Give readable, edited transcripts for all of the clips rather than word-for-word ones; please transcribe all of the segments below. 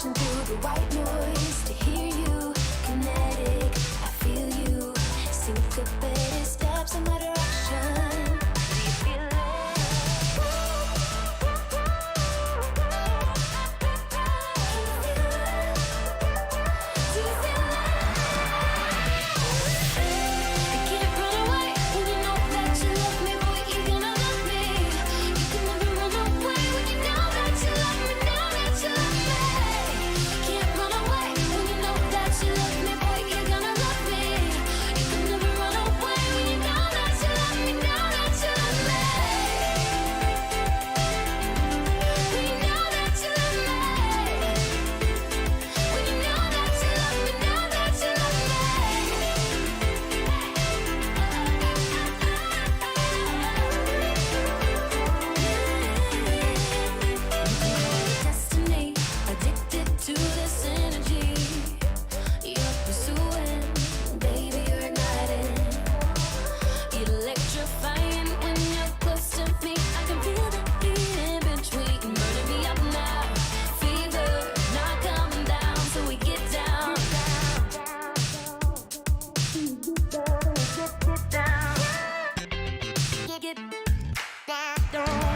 crashing through the white noise to hear you. Kinetic, I feel you. Syncopated steps in my direction. Do you feel it? Do you feel it? I can't run away when you know that you love me, boy. You're gonna love me. You can never run away when you know that you love me. Know that you love me. Can't run away when you know that you love me, boy. You're gonna love me. You can never run away when you know that you love me. Know that you love me. When you know that you love me. When you know that you love me. Know that you love me. Destiny, addicted to this energy. You're pursuing, baby, you're igniting. Electrifying when you're close to me. I can feel the heat in between. Burning me up now. Fever, not coming down, so we get down. Get down. Get down.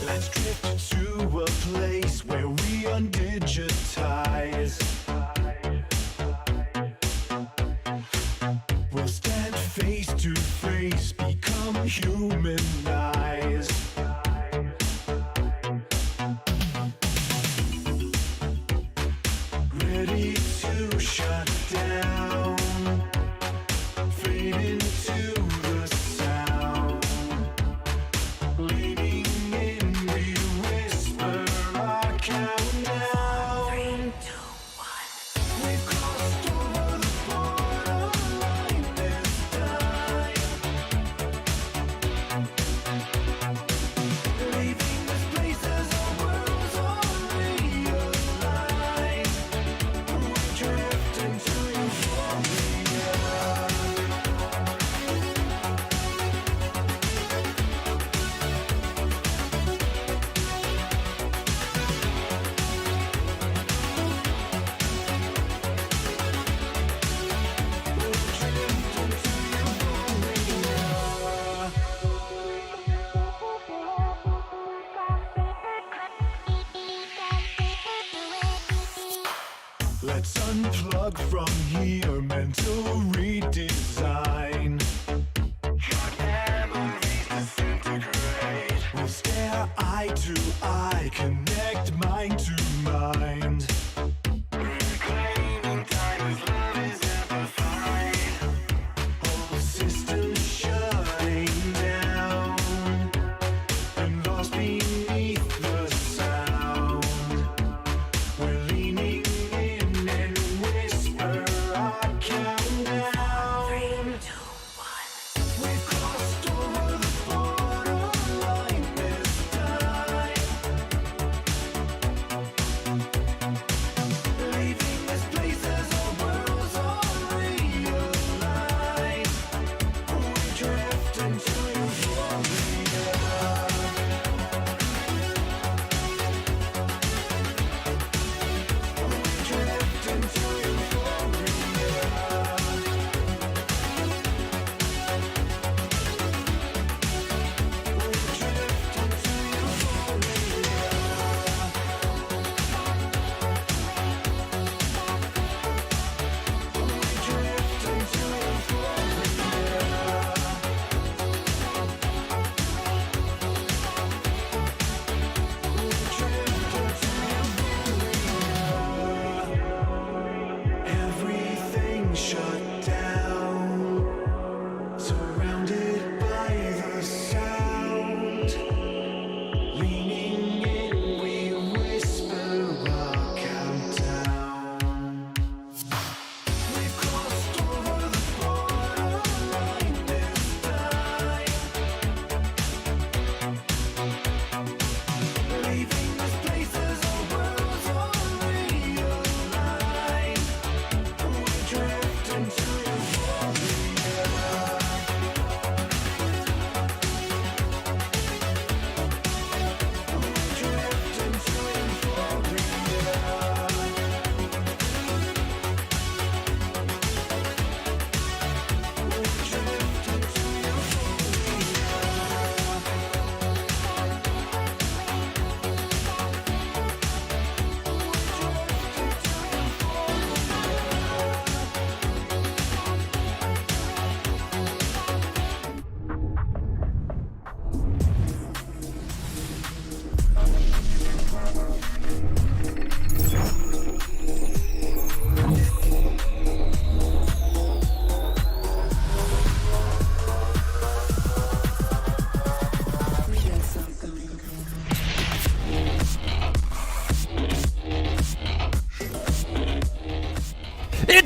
Let's drift to a place where we undigitize. We'll stand face to face, become humanized. Ready to shut down, fade into the sound. Leaning in, we whisper our countdown. 3, 2, 1. We've crossed over the borderline this time. Leaving this place as our worlds all realign. We drift into euphoria. Let's unplug from here, mental redesign. Your memories disintegrate. We'll stare eye to eye, connect mind to mind. Reclaiming time as love is amplified. Whole system shutting down and lost beneath the sound. We're leaning in and whisper our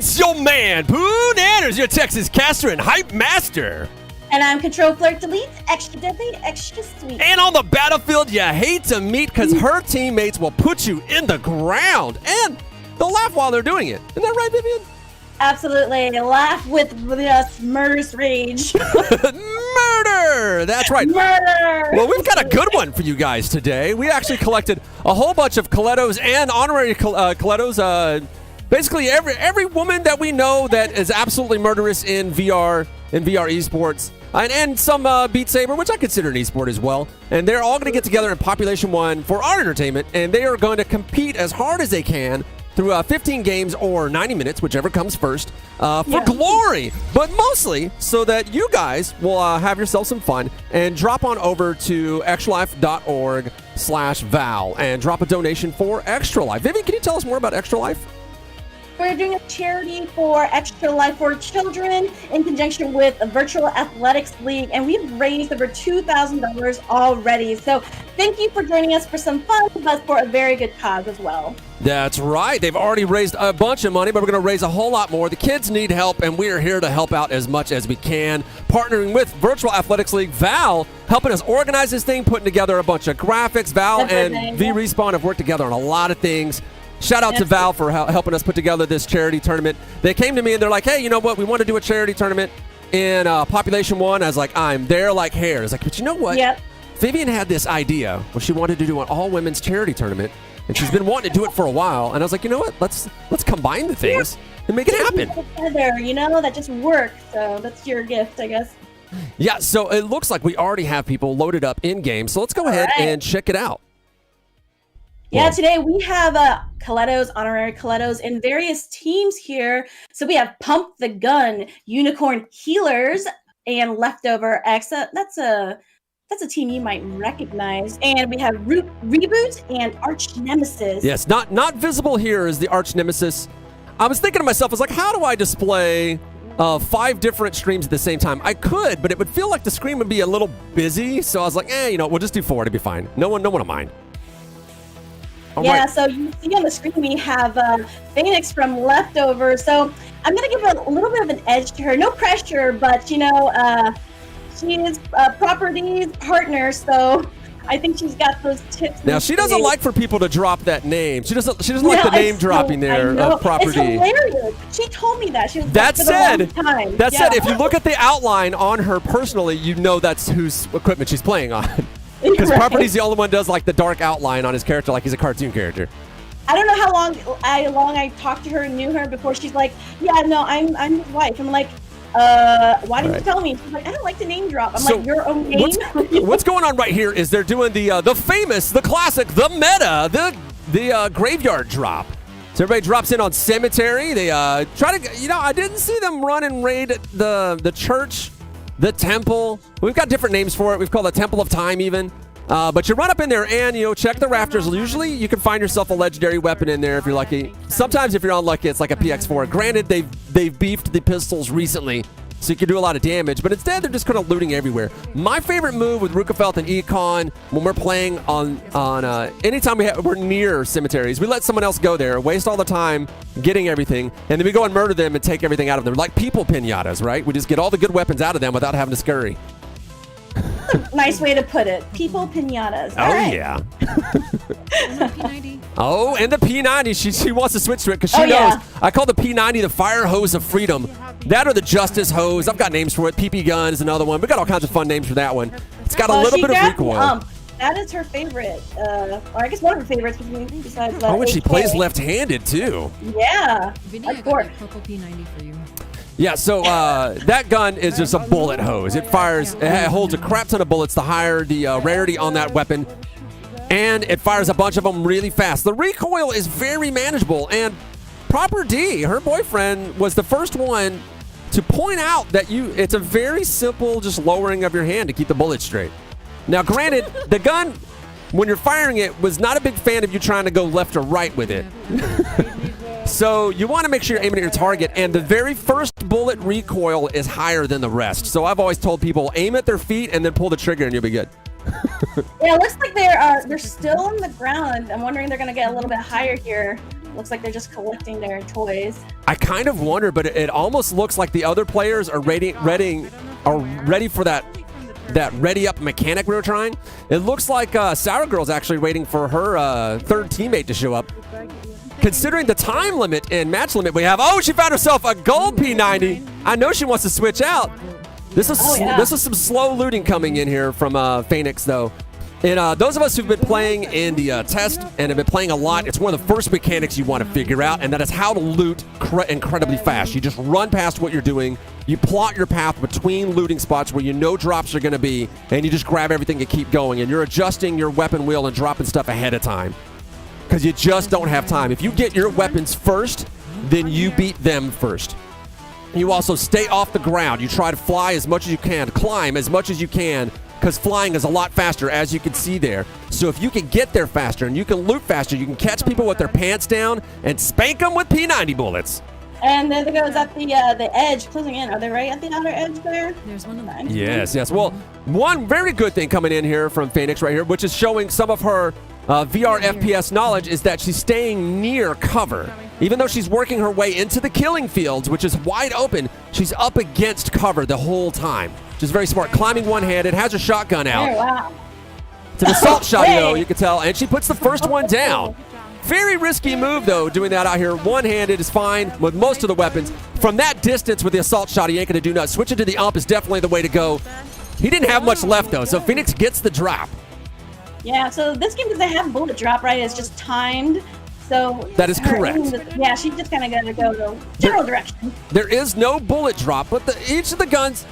It's your man, Pooh Nanners, your Texas caster and hype master. And I'm Control Flirt Delete, extra deadly, extra sweet. And on the battlefield, you hate to meet because her teammates will put you in the ground. And they'll laugh while they're doing it. Isn't that right, Vivian? Absolutely. Laugh with us murderous rage. Murder! That's right. Murder! Well, we've got a good one for you guys today. We actually collected a whole bunch of Colettos and honorary Colettos. Basically, every woman that we know that is absolutely murderous in VR esports. And some Beat Saber, which I consider an esport as well. And they're all going to get together in Population 1 for our entertainment. And they are going to compete as hard as they can through 15 games or 90 minutes, whichever comes first, for glory. But mostly so that you guys will have yourself some fun and drop on over to extralife.org/Val and drop a donation for Extra Life. Vivian, can you tell us more about Extra Life? We're doing a charity for Extra Life for Children in conjunction with a Virtual Athletics League, and we've raised over $2,000 already. So thank you for joining us for some fun, but for a very good cause as well. That's right. They've already raised a bunch of money, but we're going to raise a whole lot more. The kids need help, and we are here to help out as much as we can. Partnering with Virtual Athletics League, Val, helping us organize this thing, putting together a bunch of graphics. Val and VRespawn have worked together on a lot of things. Shout out to Val for helping us put together this charity tournament. They came to me and they're like, hey, you know what? We want to do a charity tournament in Population 1. I was like, I'm there like hair. I was like, but you know what? Yep. Vivian had this idea where she wanted to do an all-women's charity tournament, and she's been wanting to do it for a while. And I was like, you know what? Let's combine the things and make it happen. Together, you know, that just works. So that's your gift, I guess. Yeah, so it looks like we already have people loaded up in-game. So let's go ahead and check it out. Yeah, today we have Colettos, honorary Colettos in various teams here. So we have Pump the Gun, Unicorn Healers, and Leftover X. That's a team you might recognize. And we have Reboot and Arch Nemesis. Yes, not visible here is the Arch Nemesis. I was thinking to myself, I was like, how do I display 5 different streams at the same time? I could, but it would feel like the screen would be a little busy. So I was like, you know, we'll just do 4. It'll be fine. No one will mind. So you see on the screen we have Phoenix from Leftover. So I'm going to give a little bit of an edge to her. No pressure, but, you know, she is Property's partner, so I think she's got those tips. Now, she doesn't like for people to drop that name. She doesn't like the name dropping there of Property. It's hilarious. She told me that. She was that said, said, if you look at the outline on her personally, you know that's whose equipment she's playing on. Because Property's the only one does like the dark outline on his character, like he's a cartoon character. I don't know how long I talked to her and knew her before she's like, yeah, no, I'm his wife. I'm like, why didn't you tell me? She's like, I don't like to name drop. I'm like, your own name? What's going on right here is they're doing the famous, the classic, the meta, the graveyard drop. So everybody drops in on Cemetery. They try to, you know, I didn't see them run and raid the church, the temple. We've got different names for it. We've called it Temple of Time even. But you run up in there and, you know, check the rafters. Usually you can find yourself a legendary weapon in there if you're lucky. Sometimes if you're unlucky, it's like a PX4. Granted, they've beefed the pistols recently, so you can do a lot of damage. But instead, they're just kind of looting everywhere. My favorite move with Rukafelt and Econ when we're playing on anytime we're near cemeteries, we let someone else go there, waste all the time getting everything, and then we go and murder them and take everything out of them. Like people pinatas, right? We just get all the good weapons out of them without having to scurry. Nice way to put it. People pinatas. Oh, yeah. Oh, and the P90. She wants to switch to it because she knows. Yeah. I call the P90 the fire hose of freedom. That or the justice hose. I've got names for it. PP gun is another one. We got all kinds of fun names for that one. It's got a little bit of recoil. That is her favorite. Or I guess one of her favorites besides and she plays left-handed, too. Yeah. Vinny, I got a purple P90 for you. Yeah, so that gun is just a bullet hose. It fires, it holds a crap ton of bullets, the higher the rarity on that weapon. And it fires a bunch of them really fast. The recoil is very manageable. And Proper D, her boyfriend, was the first one to point out that it's a very simple just lowering of your hand to keep the bullet straight. Now, granted, the gun, when you're firing it, was not a big fan of you trying to go left or right with it. So you want to make sure you're aiming at your target, and the very first bullet recoil is higher than the rest. So I've always told people, aim at their feet and then pull the trigger and you'll be good. Yeah, it looks like they're still on the ground. I'm wondering they're going to get a little bit higher here. Looks like they're just collecting their toys. I kind of wonder, but it almost looks like the other players are ready for that ready up mechanic we were trying. It looks like Sour Girl's actually waiting for her third teammate to show up. Considering the time limit and match limit we have, oh, she found herself a gold P90. I know she wants to switch out. This is this is some slow looting coming in here from Phoenix, though. And those of us who've been playing in the test and have been playing a lot, it's one of the first mechanics you want to figure out, and that is how to loot incredibly fast. You just run past what you're doing. You plot your path between looting spots where you know drops are going to be, and you just grab everything and keep going. And you're adjusting your weapon wheel and dropping stuff ahead of time because you just don't have time. If you get your weapons first, then you beat them first. You also stay off the ground. You try to fly as much as you can, climb as much as you can, because flying is a lot faster, as you can see there. So if you can get there faster and you can loot faster, you can catch people with their pants down and spank them with P90 bullets. And there goes at the edge, closing in. Are they right at the outer edge there? There's one of them. Yes. Well, one very good thing coming in here from Phoenix right here, which is showing some of her VR FPS knowledge, is that she's staying near cover. Even though she's working her way into the killing fields, which is wide open, she's up against cover the whole time. Which is very smart. Climbing one-handed, has her shotgun out. Oh, wow. It's an assault shot, though, you can tell. And she puts the first one down. Very risky move, though, doing that out here. One-handed is fine with most of the weapons. From that distance with the assault shot, he ain't going to do nothing. Switching to the ump is definitely the way to go. He didn't have much left, though, so Phoenix gets the drop. Yeah, so this game doesn't have bullet drop, right? It's just timed. So that is correct. Yeah, she's just kind of going to go the general direction. There is no bullet drop, but each of the guns,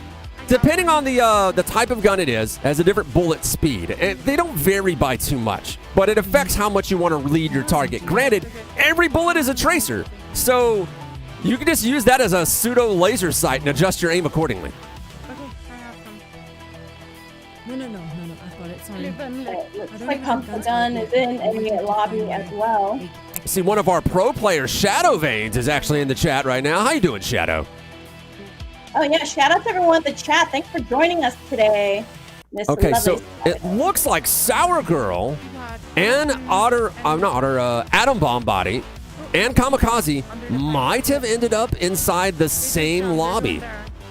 depending on the type of gun it is, has a different bullet speed. And they don't vary by too much, but it affects how much you want to lead your target. Granted, every bullet is a tracer, so you can just use that as a pseudo laser sight and adjust your aim accordingly. No. I've got it. Sorry. Looks like Pump the Gun is in the lobby as well. See, one of our pro players, Shadow Veins, is actually in the chat right now. How you doing, Shadow? Oh, yeah. Shout out to everyone in the chat. Thanks for joining us today. Okay, so it looks like Sour Girl and Atom Bomb Body and Kamikaze might have ended up inside the same lobby.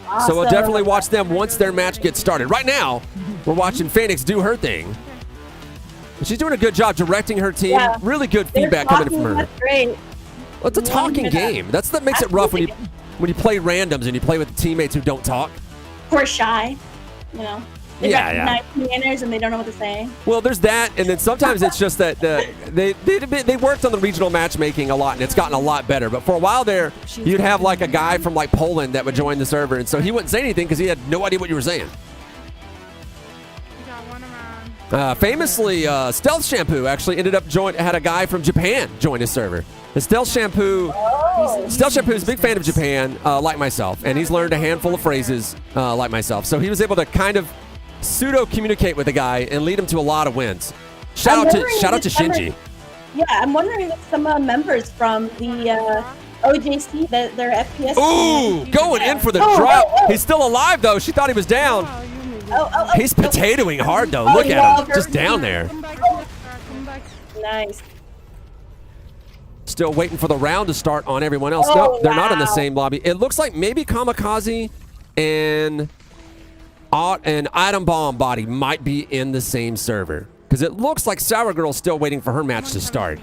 Awesome. So we'll definitely watch them once their match gets started. Right now, we're watching Phoenix do her thing. She's doing a good job directing her team. Yeah. Really good feedback coming from her. That's great. Well, it's a talking game. That's what makes it rough when you play randoms and you play with teammates who don't talk. Who are shy, you know. They recognize manners and they don't know what to say. Well, there's that, and then sometimes it's just that they worked on the regional matchmaking a lot, and it's gotten a lot better. But for a while there, you'd have like a guy from like Poland that would join the server, and so he wouldn't say anything because he had no idea what you were saying. Famously, Stealth Shampoo actually ended up had a guy from Japan join his server. The Stealth Shampoo is a big fan of Japan, like myself, and he's learned a handful of phrases like myself. So he was able to kind of pseudo communicate with the guy and lead him to a lot of wins. Shout out to Shinji. Yeah, I'm wondering if some members from the OJC, their FPS. Ooh, going in for the drop. He's still alive though. She thought he was down. He's potatoing hard though. Look at him, just down there. Nice. Still waiting for the round to start on everyone else. No, they're not in the same lobby. It looks like maybe Kamikaze and Atom Bomb Body might be in the same server because it looks like Sour Girl's still waiting for her match to start.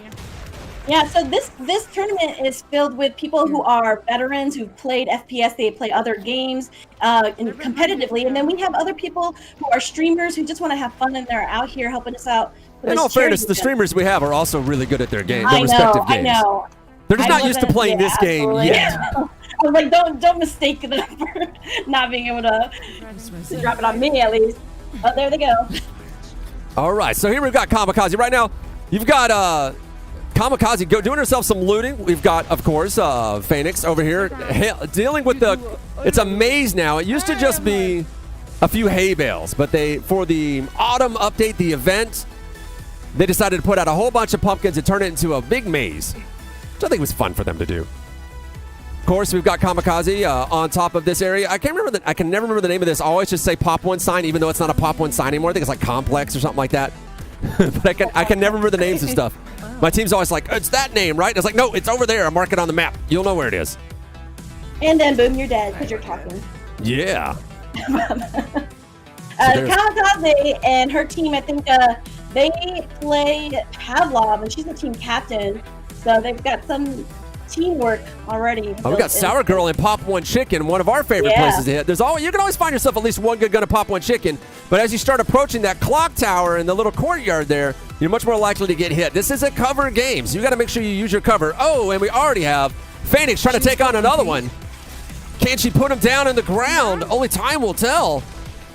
Yeah, so this tournament is filled with people who are veterans who've played FPS, they play other games competitively, and then we have other people who are streamers who just want to have fun and they're out here helping us out. In all fairness, the streamers we have are also really good at their respective games. I know. They're just not used to playing this game yet. I was like, don't mistake them for not being able to drop it on me at least. But there they go. All right, so here we've got Kamikaze. Right now, you've got Kamikaze doing herself some looting. We've got, of course, Phoenix over here dealing with it's a maze now. It used to just be a few hay bales, but for the autumn update, the event, they decided to put out a whole bunch of pumpkins and turn it into a big maze, which I think was fun for them to do. Of course, we've got Kamikaze on top of this area. I can never remember the name of this. I always just say Pop One Sign, even though it's not a Pop One Sign anymore. I think it's like Complex or something like that. but I can never remember the names of stuff. My team's always like, it's that name, right? It's like, no, it's over there. I mark it on the map. You'll know where it is. And then boom, you're dead because you're talking. Yeah. Kamikaze and her team, I think they play Pavlov, and she's the team captain. So they've got some teamwork already. Oh, we got Sour Girl and Pop One Chicken, one of our favorite places to hit. You can always find yourself at least one good gun of Pop One Chicken, but as you start approaching that clock tower in the little courtyard there, you're much more likely to get hit. This is a cover game, so you got to make sure you use your cover. Oh, and we already have Phoenix trying to take on another one. Can she put him down in the ground? Only time will tell.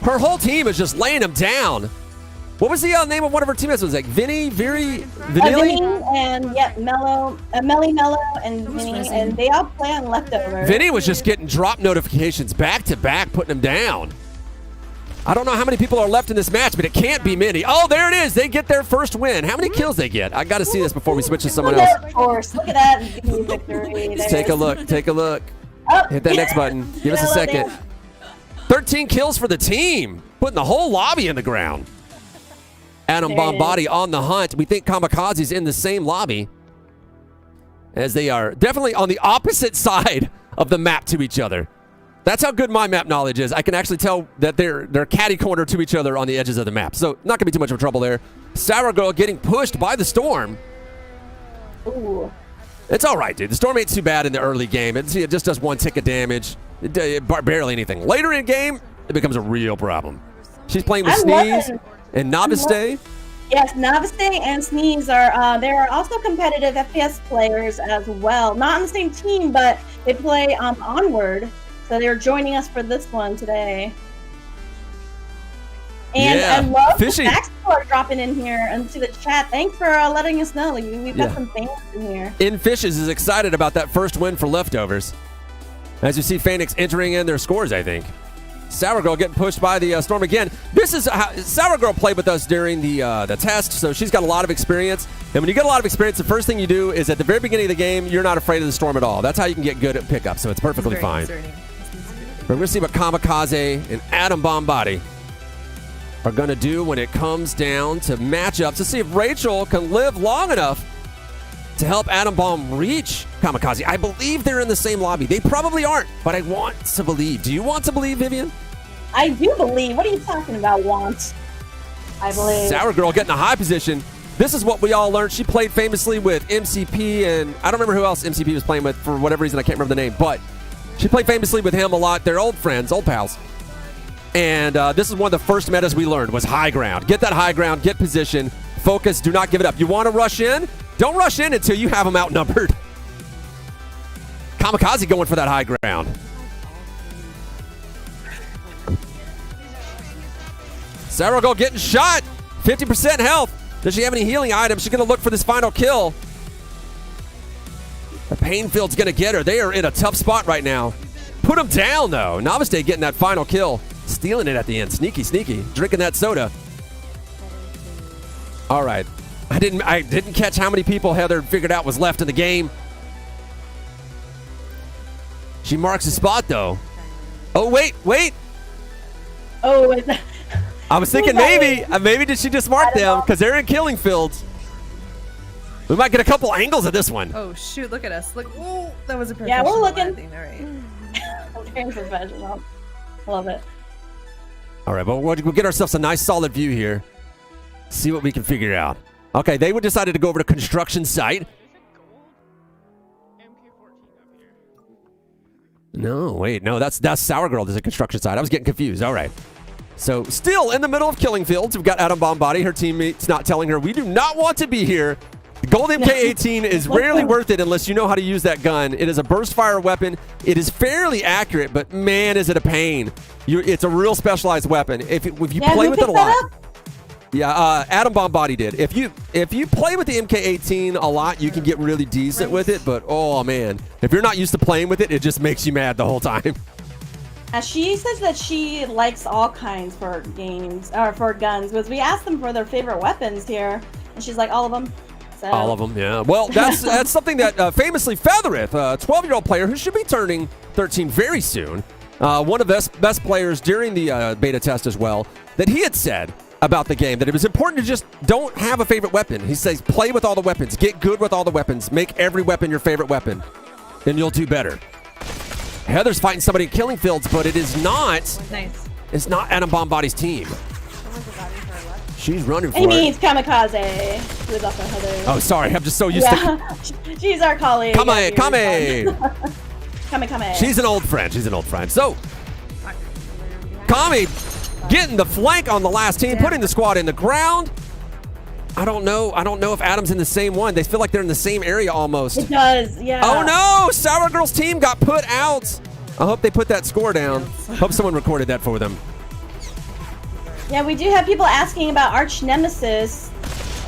Her whole team is just laying him down. What was the name of one of her teammates? Was it like Vinny, Vanilli? Vinny and Melly Mello and Vinny, and they all play on leftover. Vinny was just getting drop notifications back to back, putting him down. I don't know how many people are left in this match, but it can't be many. Oh, there it is. They get their first win. How many kills they get? I got to see this before we switch to someone else. Of course. Look at that victory. Let's take a look. Take a look. Oh. Hit that next button. Give us a second. 13 kills for the team, putting the whole lobby in the ground. Adam Bombardi on the hunt. We think Kamikaze's in the same lobby, as they are definitely on the opposite side of the map to each other. That's how good my map knowledge is. I can actually tell that they're catty corner to each other on the edges of the map. So not going to be too much of trouble there. Sour Girl getting pushed by the Storm. Ooh. It's all right, dude. The Storm ain't too bad in the early game. It just does 1 tick of damage. Barely anything. Later in game, it becomes a real problem. She's playing with Sneeze and Novice Day. Yes, Novice Day and Sneeze are they're also competitive FPS players as well. Not on the same team, but they play Onward. So they're joining us for this one today. And I love the facts are dropping in here into the chat. Thanks for letting us know. We've got some fans in here. In Fishes is excited about that first win for Leftovers. As you see Phoenix entering in their scores, I think. Sour Girl getting pushed by the Storm again. This is how Sour Girl played with us during the test, so she's got a lot of experience. And when you get a lot of experience, the first thing you do is at the very beginning of the game, you're not afraid of the Storm at all. That's how you can get good at pickup, so it's perfectly fine. We're going to see what Kamikaze and Adam Bombardi are going to do when it comes down to matchups to see if Rachel can live long enough to help Adam Bomb reach Kamikaze. I believe they're in the same lobby. They probably aren't, but I want to believe. Do you want to believe, Vivian? I do believe. What are you talking about, want? I believe. Sour Girl getting a high position. This is what we all learned. She played famously with MCP, and I don't remember who else MCP was playing with for whatever reason. I can't remember the name, but she played famously with him a lot. They're old friends, old pals. And this is one of the first metas we learned was high ground. Get that high ground, get position, focus, do not give it up. You want to rush in? Don't rush in until you have them outnumbered. Kamikaze going for that high ground. Sour Girl getting shot. 50% health. Does she have any healing items? She's going to look for this final kill. The pain field's going to get her. They are in a tough spot right now. Put them down, though. Novice Day getting that final kill. Stealing it at the end. Sneaky, sneaky. Drinking that soda. All right. I didn't catch how many people Heather figured out was left in the game. She marks a spot, though. Oh, wait. Oh, is that... I was thinking maybe did she just mark them because they're in killing fields. We might get a couple angles of this one. Oh, shoot. Look at us. Look. Oh, that was a professional Yeah, we're looking. landing. All right. Very professional. Love it. All right, but we'll get ourselves a nice solid view here. See what we can figure out. Okay, they decided to go over to construction site. No, wait, no, that's Sour Girl. There's a construction site. I was getting confused. All right. So still in the middle of killing fields, we've got Adam Bombardi. Her teammates not telling her, we do not want to be here. The gold MK18 is rarely worth it unless you know how to use that gun. It is a burst fire weapon. It is fairly accurate, but man, is it a pain. It's a real specialized weapon. If you play with it a lot. Yeah, Adam Bombardi did. If you play with the MK18 a lot, you can get really decent with it, but oh man, if you're not used to playing with it, it just makes you mad the whole time. She says that she likes all kinds for games or for guns. Because we asked them for their favorite weapons here, and she's like all of them. So. All of them, yeah. Well, that's something that famously Feathereth, a 12-year-old player who should be turning 13 very soon, one of the best players during the beta test as well, that he had said about the game, that it was important to just don't have a favorite weapon. He says play with all the weapons, get good with all the weapons, make every weapon your favorite weapon, and you'll do better. Heather's fighting somebody in killing fields, but it is not. Nice. It's not Adam Bombardi's team. She's running for He it. means Kamikaze, who is also Heather. Oh, sorry. I'm just so used to. Yeah, she's our colleague. Come on, at come VRespawn. on. Come. She's an old friend. She's an old friend. So, Kami getting the flank on the last team, putting the squad in the ground. I don't know if Adam's in the same one. They feel like they're in the same area almost. It does, yeah. Oh no! Sour Girl's team got put out. I hope they put that score down. Hope someone recorded that for them. Yeah, we do have people asking about Arch Nemesis,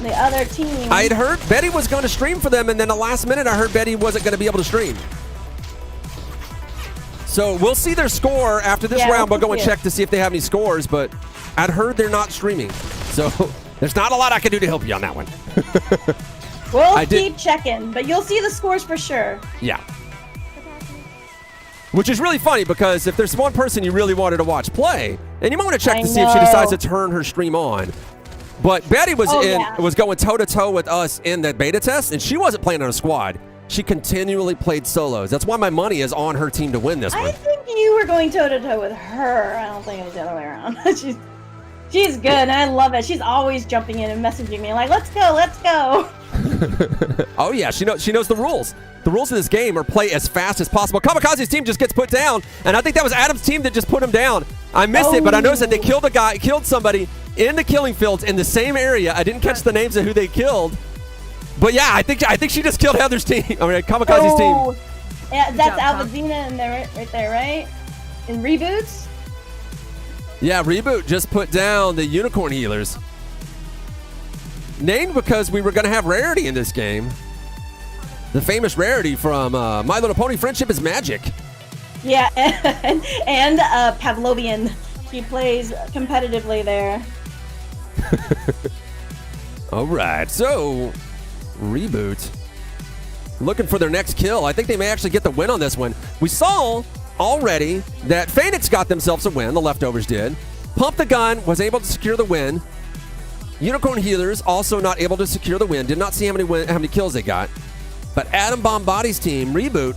the other team. I had heard Betty was going to stream for them, and then the last minute I heard Betty wasn't going to be able to stream. So we'll see their score after this round. We'll go and check to see if they have any scores, but I'd heard they're not streaming. So there's not a lot I can do to help you on that one. We'll keep checking, but you'll see the scores for sure. Yeah. Which is really funny because if there's one person you really wanted to watch play, and you might want to check to see if she decides to turn her stream on. But Betty was was going toe-to-toe with us in that beta test, and she wasn't playing on a squad. She continually played solos. That's why my money is on her team to win this one. I think you were going toe-to-toe with her. I don't think it was the other way around. She's good, and I love it. She's always jumping in and messaging me like, let's go, let's go. Oh, yeah. She knows the rules. The rules of this game are play as fast as possible. Kamikaze's team just gets put down, and I think that was Adam's team that just put him down. I missed it, but I noticed that they killed somebody in the killing fields in the same area. I didn't catch the names of who they killed. But yeah, I think she just killed Heather's team. I mean, Kamikaze's team. Yeah, that's Alvazina in there, right there, right? In reboots? Yeah, Reboot just put down the Unicorn Healers. Named because we were going to have Rarity in this game. The famous Rarity from My Little Pony Friendship is Magic. Yeah, and Pavlovian. She plays competitively there. All right, so Reboot looking for their next kill. I think they may actually get the win on this one. We saw already that Phoenix got themselves a win. The leftovers did. Pump the Gun was able to secure the win. Unicorn Healers also not able to secure the win. Did not see how many kills they got. But Adam Bombardi's team, Reboot,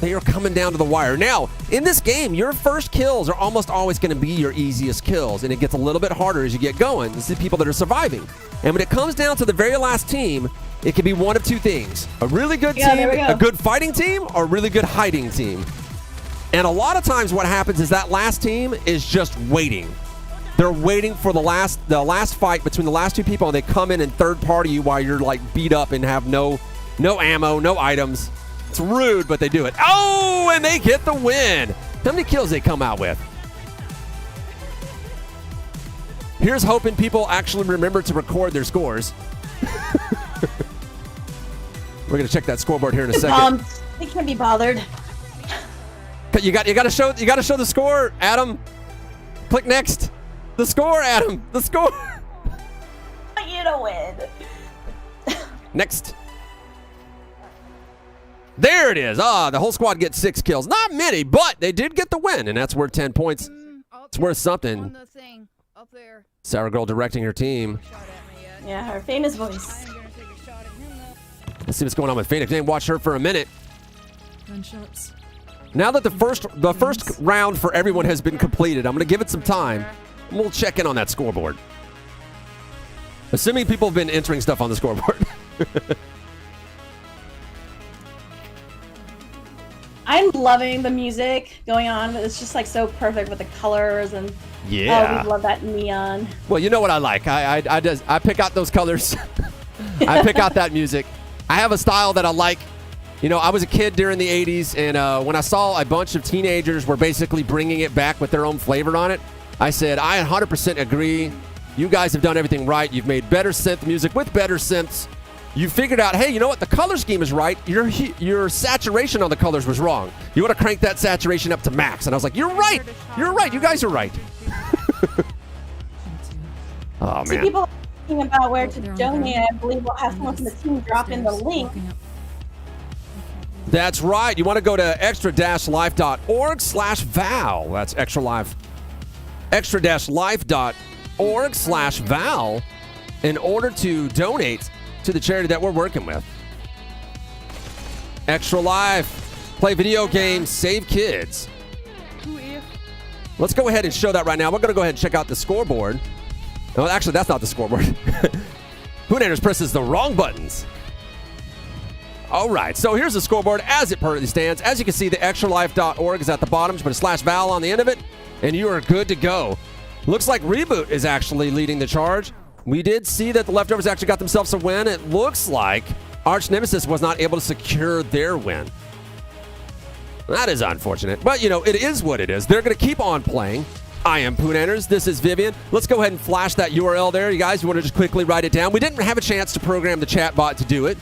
they are coming down to the wire. Now, in this game, your first kills are almost always going to be your easiest kills, and it gets a little bit harder as you get going. It's the people that are surviving. And when it comes down to the very last team, it can be one of two things. A really good team, a good fighting team, or a really good hiding team. And a lot of times what happens is that last team is just waiting. They're waiting for the last fight between the last two people, and they come in and third party you while you're like beat up and have no ammo, no items. It's rude, but they do it. Oh, and they get the win. How many kills they come out with? Here's hoping people actually remember to record their scores. We're gonna check that scoreboard here in a second. They can't be bothered. You got to show the score, Adam. Click next. The score, Adam. The score. I want you to win. Next. There it is. The whole squad gets 6 kills. Not many, but they did get the win, and that's worth 10 points. It's worth something. On the thing up there. Sour Girl directing her team. Shot at me yet. Yeah, her famous voice. I ain't gonna take a shot at him though. Let's see what's going on with Phoenix. Didn't watch her for a minute. Gunshots. Now that the first round for everyone has been completed, I'm going to give it some time. And we'll check in on that scoreboard. Assuming people have been entering stuff on the scoreboard. I'm loving the music going on, but it's just like so perfect with the colors and Yeah. we love that neon. Well, you know what I like. I pick out those colors. I pick out that music. I have a style that I like. You know, I was a kid during the 80s, and when I saw a bunch of teenagers were basically bringing it back with their own flavor on it, I said, I 100% agree. You guys have done everything right. You've made better synth music with better synths. You figured out, hey, you know what? The color scheme is right. Your saturation on the colors was wrong. You want to crank that saturation up to max. And I was like, you're right. You're right. You guys are right. Oh, So man. people are thinking about where to donate. I believe we'll have someone from the team drop in the link. That's right. You want to go to extra-life.org/vow. That's extra-life. Extra-life.org VRespawn.org/Val in order to donate to the charity that we're working with. Extra Life, play video games, save kids. Let's go ahead and show that right now. We're going to go ahead and check out the scoreboard. No, actually, that's not the scoreboard. Hoonanners presses the wrong buttons. All right, so here's the scoreboard as it currently stands. As you can see, the extralife.org is at the bottom. Just put a /Val on the end of it, and you are good to go. Looks like Reboot is actually leading the charge. We did see that the Leftovers actually got themselves a win. It looks like Arch Nemesis was not able to secure their win. That is unfortunate, but it is what it is. They're going to keep on playing. I am Poonanners. This is Vivian. Let's go ahead and flash that URL there. You guys, you want to just quickly write it down? We didn't have a chance to program the chat bot to do it.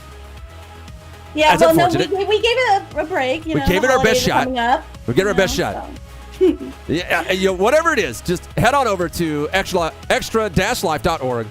Yeah, That's no, unfortunate. we gave it a break. We gave it our best shot. We gave it our best so. shot. Yeah, whatever it is, just head on over to extra-life.org.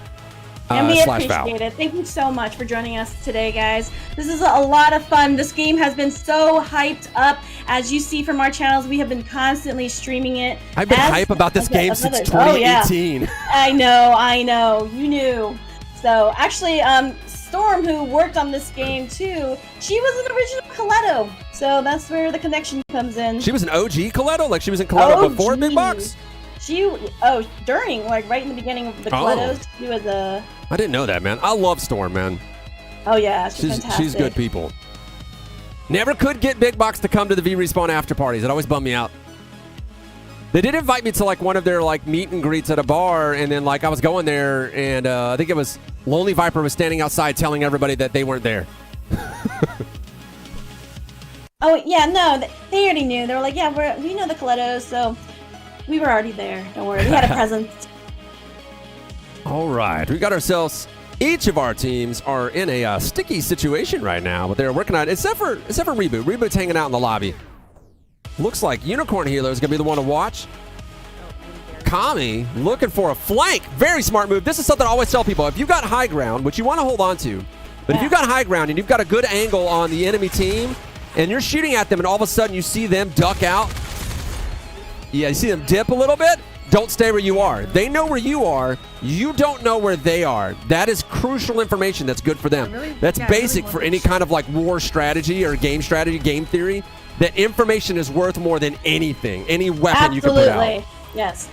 And we /Val. appreciate it. Thank you so much for joining us today, guys. This is a lot of fun. This game has been so hyped up. As you see from our channels, we have been constantly streaming it. I've been hype about this game since 2018. I know. You knew. So actually, Storm, who worked on this game too, she was an original Coletto. So that's where the connection comes in. She was an OG Coletto? Like she was in Coletto before Big Box? During, like right in the beginning of the Colettos, she was a... I didn't know that, man. I love Storm, man. Oh yeah, she's fantastic. She's good people. Never could get Big Box to come to the VRespawn after parties. It always bummed me out. They did invite me to like one of their like meet and greets at a bar, and then like I was going there, and I think it was Lonely Viper was standing outside telling everybody that they weren't there. Oh yeah, no, they already knew. They were like, yeah, we know the Colettos, so we were already there. Don't worry, we had a presence. All right, we got ourselves. Each of our teams are in a sticky situation right now, but they're working on it. Except for Reboot. Reboot's hanging out in the lobby. Looks like Unicorn Healer is going to be the one to watch. Kami looking for a flank. Very smart move. This is something I always tell people. If you've got high ground, which you want to hold on to, but if you've got high ground and you've got a good angle on the enemy team, and you're shooting at them and all of a sudden you see them duck out, you see them dip a little bit, don't stay where you are. They know where you are. You don't know where they are. That is crucial information that's good for them. That's basic for any kind of like war strategy or game strategy, game theory. That information is worth more than anything, any weapon you can put out. Absolutely, yes.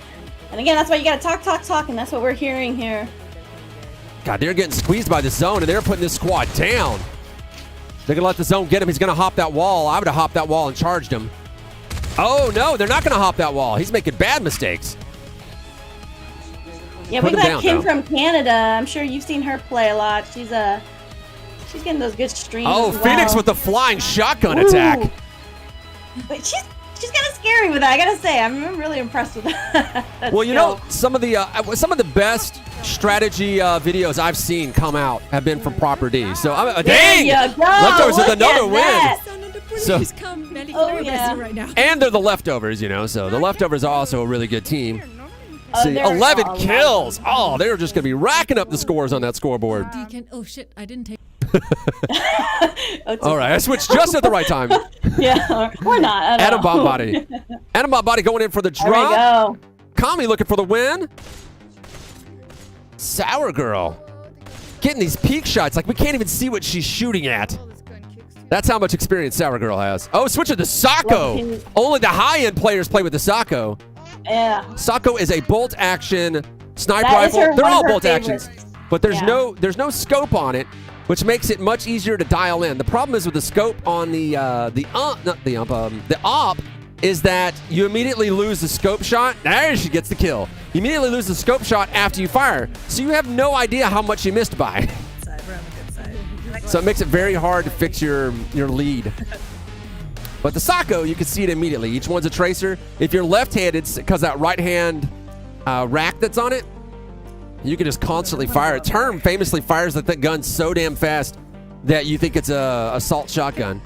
And again, that's why you gotta talk, and that's what we're hearing here. God, they're getting squeezed by the zone, and they're putting this squad down. They're gonna let the zone get him. He's gonna hop that wall. I would have hopped that wall and charged him. Oh no, they're not gonna hop that wall. He's making bad mistakes. Yeah, we got Kim from Canada. I'm sure you've seen her play a lot. She's getting those good streams. Oh, as Phoenix well. with the flying shotgun attack. But she's kind of scary with that. I gotta say, I'm really impressed with that. Well, you know, some of the best strategy videos I've seen come out have been from Proper D. So dang, Leftovers with another win. So, right now. and they're the Leftovers, So the Leftovers are also a really good team. See, they're 11 kills. Oh, they're just gonna be racking up the scores on that scoreboard. Oh shit, I didn't take. All right, I switched just at the right time. Yeah, or not. Adam Bomb Body. Adam Bomb Body going in for the drop. There we go. Kami looking for the win. Sour Girl getting these peek shots. Like we can't even see what she's shooting at. That's how much experience Sour Girl has. Oh, switching to Sako. Only the high-end players play with the Sako. Yeah. Sako is a bolt action sniper rifle. They're all bolt actions, but there's no scope on it, which makes it much easier to dial in. The problem is with the scope on the op is that you immediately lose the scope shot. There she gets the kill. You immediately lose the scope shot after you fire, so you have no idea how much you missed by. So it makes it very hard to fix your lead. But the Sako, you can see it immediately. Each one's a tracer. If you're left-handed, because that right-hand rack that's on it, you can just constantly fire it. Term famously fires that gun so damn fast that you think it's a assault shotgun.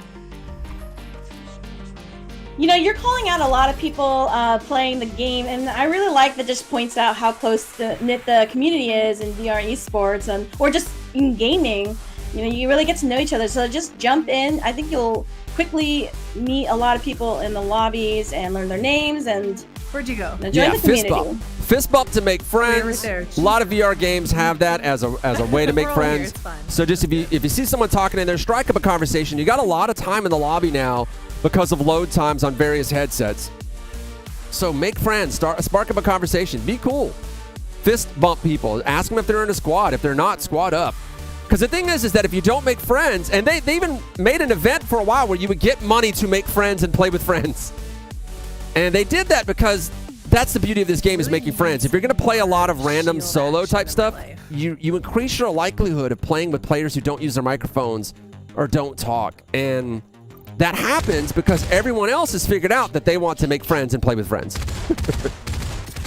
You know, you're calling out a lot of people playing the game, and I really like that just points out how close-knit the community is in VR esports, or just in gaming. You know, you really get to know each other, so just jump in. I think you'll quickly meet a lot of people in the lobbies and learn their names and where'd you go? join the community. Fist bump to make friends. right there. A lot of VR games have that as a way to make We're all here, friends. it's fun. So just if you see someone talking in there, strike up a conversation. You got a lot of time in the lobby now because of load times on various headsets. So make friends, spark up a conversation, be cool. Fist bump people, ask them if they're in a squad. If they're not, squad up. Because the thing is that if you don't make friends, and they even made an event for a while where you would get money to make friends and play with friends. And they did that because that's the beauty of this game is making friends. If you're going to play a lot of random solo type stuff, you increase your likelihood of playing with players who don't use their microphones or don't talk. And that happens because everyone else has figured out that they want to make friends and play with friends.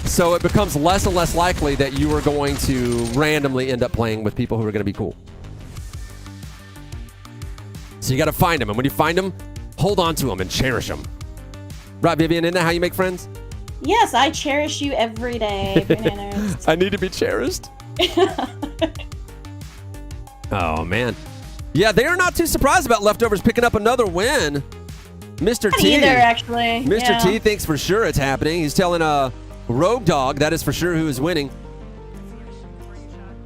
So it becomes less and less likely that you are going to randomly end up playing with people who are going to be cool. So you got to find them. And when you find them, hold on to them and cherish them. Right, Vivian, isn't that how you make friends? Yes, I cherish you every day, bananas. I need to be cherished. Oh, man. Yeah, they are not too surprised about Leftovers picking up another win. Mr. Not T. either, actually. Mr. Yeah. T thinks for sure it's happening. He's telling Rogue Dog, that is for sure who is winning.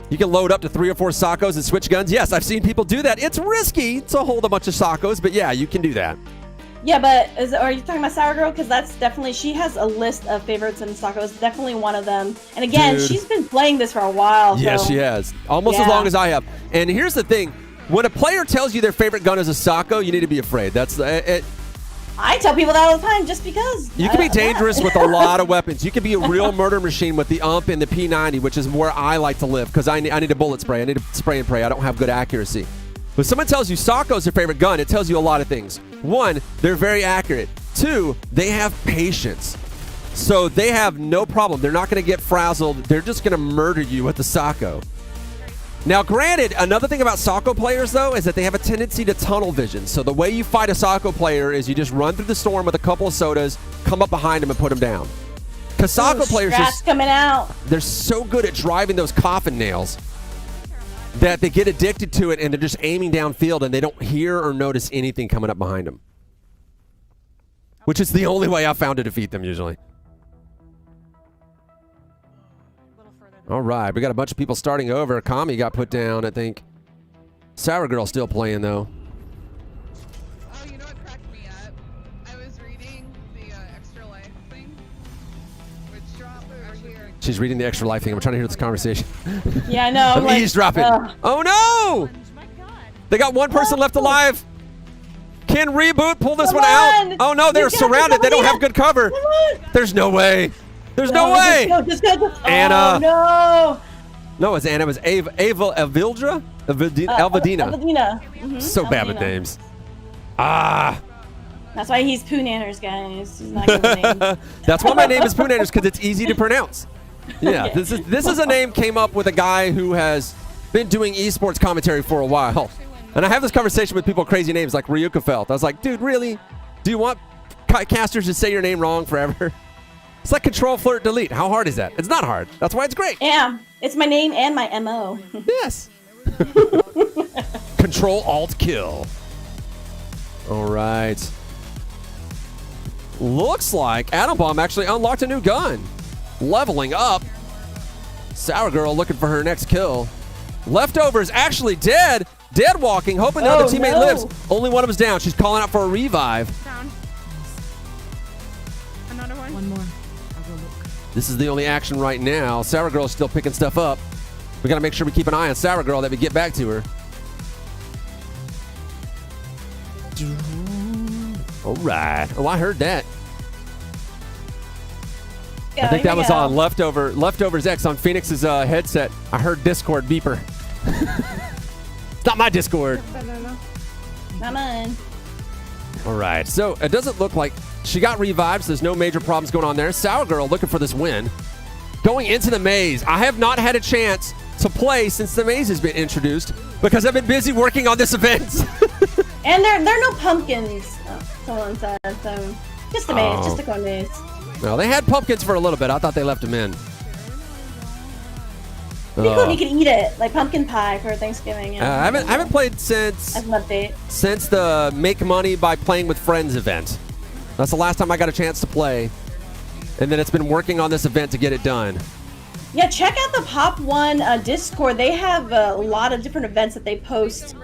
You can load up to 3 or 4 Sockos and switch guns. Yes, I've seen people do that. It's risky to hold a bunch of Sockos, but yeah, you can do that. Yeah, but are you talking about Sour Girl? Because that's definitely, she has a list of favorites in Socko. It's definitely one of them. And again, Dude. she's been playing this for a while. Yes, so. she has. Almost as Yeah. long as I have. And here's the thing. When a player tells you their favorite gun is a Socko, you need to be afraid. That's it. I tell people that all the time just because. You can be dangerous with a lot of weapons. You can be a real murder machine with the UMP and the P90, which is where I like to live because I need a bullet spray. I need to spray and pray. I don't have good accuracy. When someone tells you Socko's their favorite gun, it tells you a lot of things. 1, they're very accurate. 2, they have patience. So they have no problem. They're not going to get frazzled. They're just going to murder you with the Socko. Now, granted, another thing about Socko players, though, is that they have a tendency to tunnel vision. So the way you fight a Socko player is you just run through the storm with a couple of sodas, come up behind them, and put them down. Because Socko players, Straps coming out. they're so good at driving those coffin nails that they get addicted to it, and they're just aiming downfield, and they don't hear or notice anything coming up behind them. Which is the only way I've found to defeat them, usually. All right, we got a bunch of people starting over. Kami got put down, I think. Sour Girl still playing, though. Oh, you know what cracked me up? I was reading the Extra Life thing, which She's reading the Extra Life thing. I'm trying to hear this conversation. Yeah, I know. I'm like, eavesdropping. Oh, no! They got one person left alive. Can Reboot pull this Come one out? on! Oh, no, they're You got this, surrounded. They don't Evelina. have good cover. Come on. There's no way. There's no way. Just go. Anna. Oh, no. No, it's Anna. It was Ava Avildra? Alvadina. Alvadina. Mhm, So bad with Alvadina. names. Ah. That's why he's Poo Nanners, guys. He's not good with names. That's why my name is Poonanders, because it's easy to pronounce. Yeah, Okay. this is a name came up with a guy who has been doing esports commentary for a while. And I have this conversation with people with crazy names like Ryuka Felt. I was like, dude, really? Do you want casters to say your name wrong forever? It's like Control, Flirt, Delete. How hard is that? It's not hard. That's why it's great. Yeah, it's my name and my MO. Yes. Control, Alt, Kill. All right. Looks like Atom Bomb actually unlocked a new gun. Leveling up. Sour Girl looking for her next kill. Leftovers actually dead. Dead walking, hoping the other Oh, teammate no. lives. Only one of them's down. She's calling out for a revive. Down. Another one. One more. I'll go look. This is the only action right now. Sour Girl's still picking stuff up. We got to make sure we keep an eye on Sour Girl that we get back to her. All right. Oh, I heard that. I think that was on Leftovers X on Phoenix's headset. I heard Discord beeper. It's not my Discord. Come on. All right. So it doesn't look like she got revived. So there's no major problems going on there. Sour Girl looking for this win. Going into the maze. I have not had a chance to play since the maze has been introduced because I've been busy working on this event. And there are no pumpkins. Someone said so. Just a maze. Oh. Just a corn maze. No, they had pumpkins for a little bit. I thought they left them in. Pretty cool. You can eat it like pumpkin pie for Thanksgiving. You know? I haven't played since As an update. the Make Money by Playing with Friends event. That's the last time I got a chance to play. and then it's been working on this event to get it done. Yeah, check out the Pop One Discord. They have a lot of different events that they post.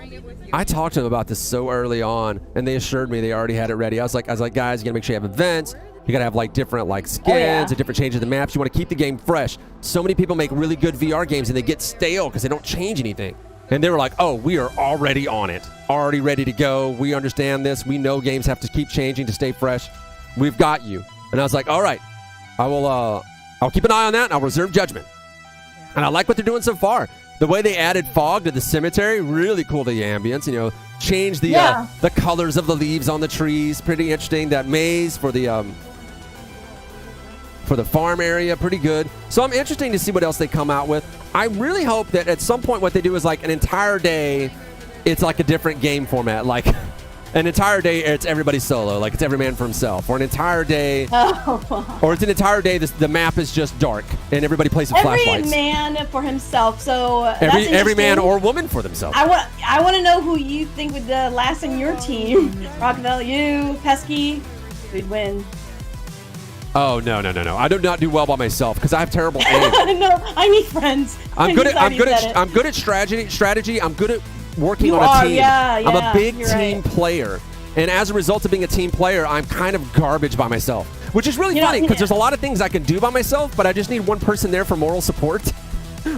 I talked to them about this so early on, and they assured me they already had it ready. I was like, guys, you gotta make sure you have events. You gotta have like different like skins and different changes to the maps. You want to keep the game fresh. So many people make really good VR games and they get stale because they don't change anything. And they were like, oh, we are already on it, already ready to go. We understand this. We know games have to keep changing to stay fresh. We've got you. And I was like, all right, I will. I'll keep an eye on that, and I'll reserve judgment. And I like what they're doing so far. The way they added fog to the cemetery, really cool. The ambience, you know, changed the colors of the leaves on the trees. Pretty interesting. That maze for the farm area, pretty good. So I'm interested to see what else they come out with. I really hope that at some point what they do is like an entire day, it's like a different game format. Like an entire day, it's everybody solo, like it's every man for himself. Or an entire day, or it's an entire day, the map is just dark and everybody plays with flashlights. Every man for himself. So every man or woman for themselves. I want to know who you think would last in your team. Rockefeller, you, Pesky, who'd win. Oh no! I do not do well by myself because I have terrible aim. No, I need friends. I'm good at strategy. I'm good at working on a team. I'm a big team player, and as a result of being a team player, I'm kind of garbage by myself, which is really funny because there's a lot of things I can do by myself, but I just need one person there for moral support,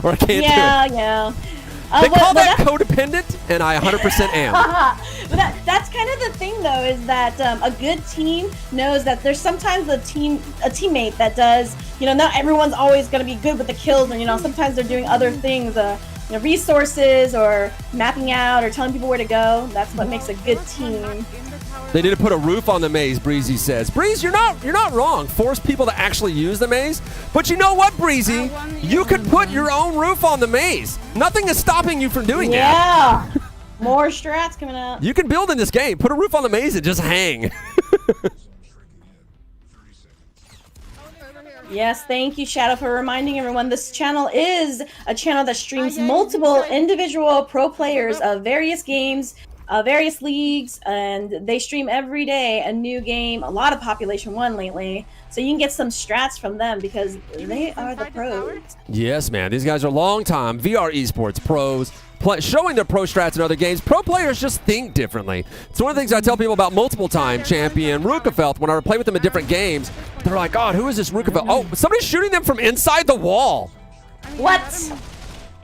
or I can't do it. Yeah. They call that codependent, and I 100% am. But that's kind of the thing, though, is that a good team knows that there's sometimes a teammate that does, not everyone's always going to be good with the kills, and, sometimes they're doing other things, resources or mapping out or telling people where to go. That's what makes a good team. They need to put a roof on the maze, Breezy says. Breeze, you're not wrong. Force people to actually use the maze. But you know what, Breezy? You could put your own roof on the maze. Nothing is stopping you from doing that. Yeah. More strats coming out. You can build in this game. Put a roof on the maze and just hang. Yes, thank you, Shadow, for reminding everyone. This channel is a channel that streams multiple individual pro players of various games, various leagues, and they stream every day a new game, a lot of Population 1 lately. So you can get some strats from them because they are the pros. Yes, man. These guys are long-time VR esports pros, showing their pro strats in other games. Pro players just think differently. It's one of the things I tell people about multiple-time champion Rukefeld. When I play with them in different games, they're like, God, who is this Rukefeld? Oh, somebody's shooting them from inside the wall. What?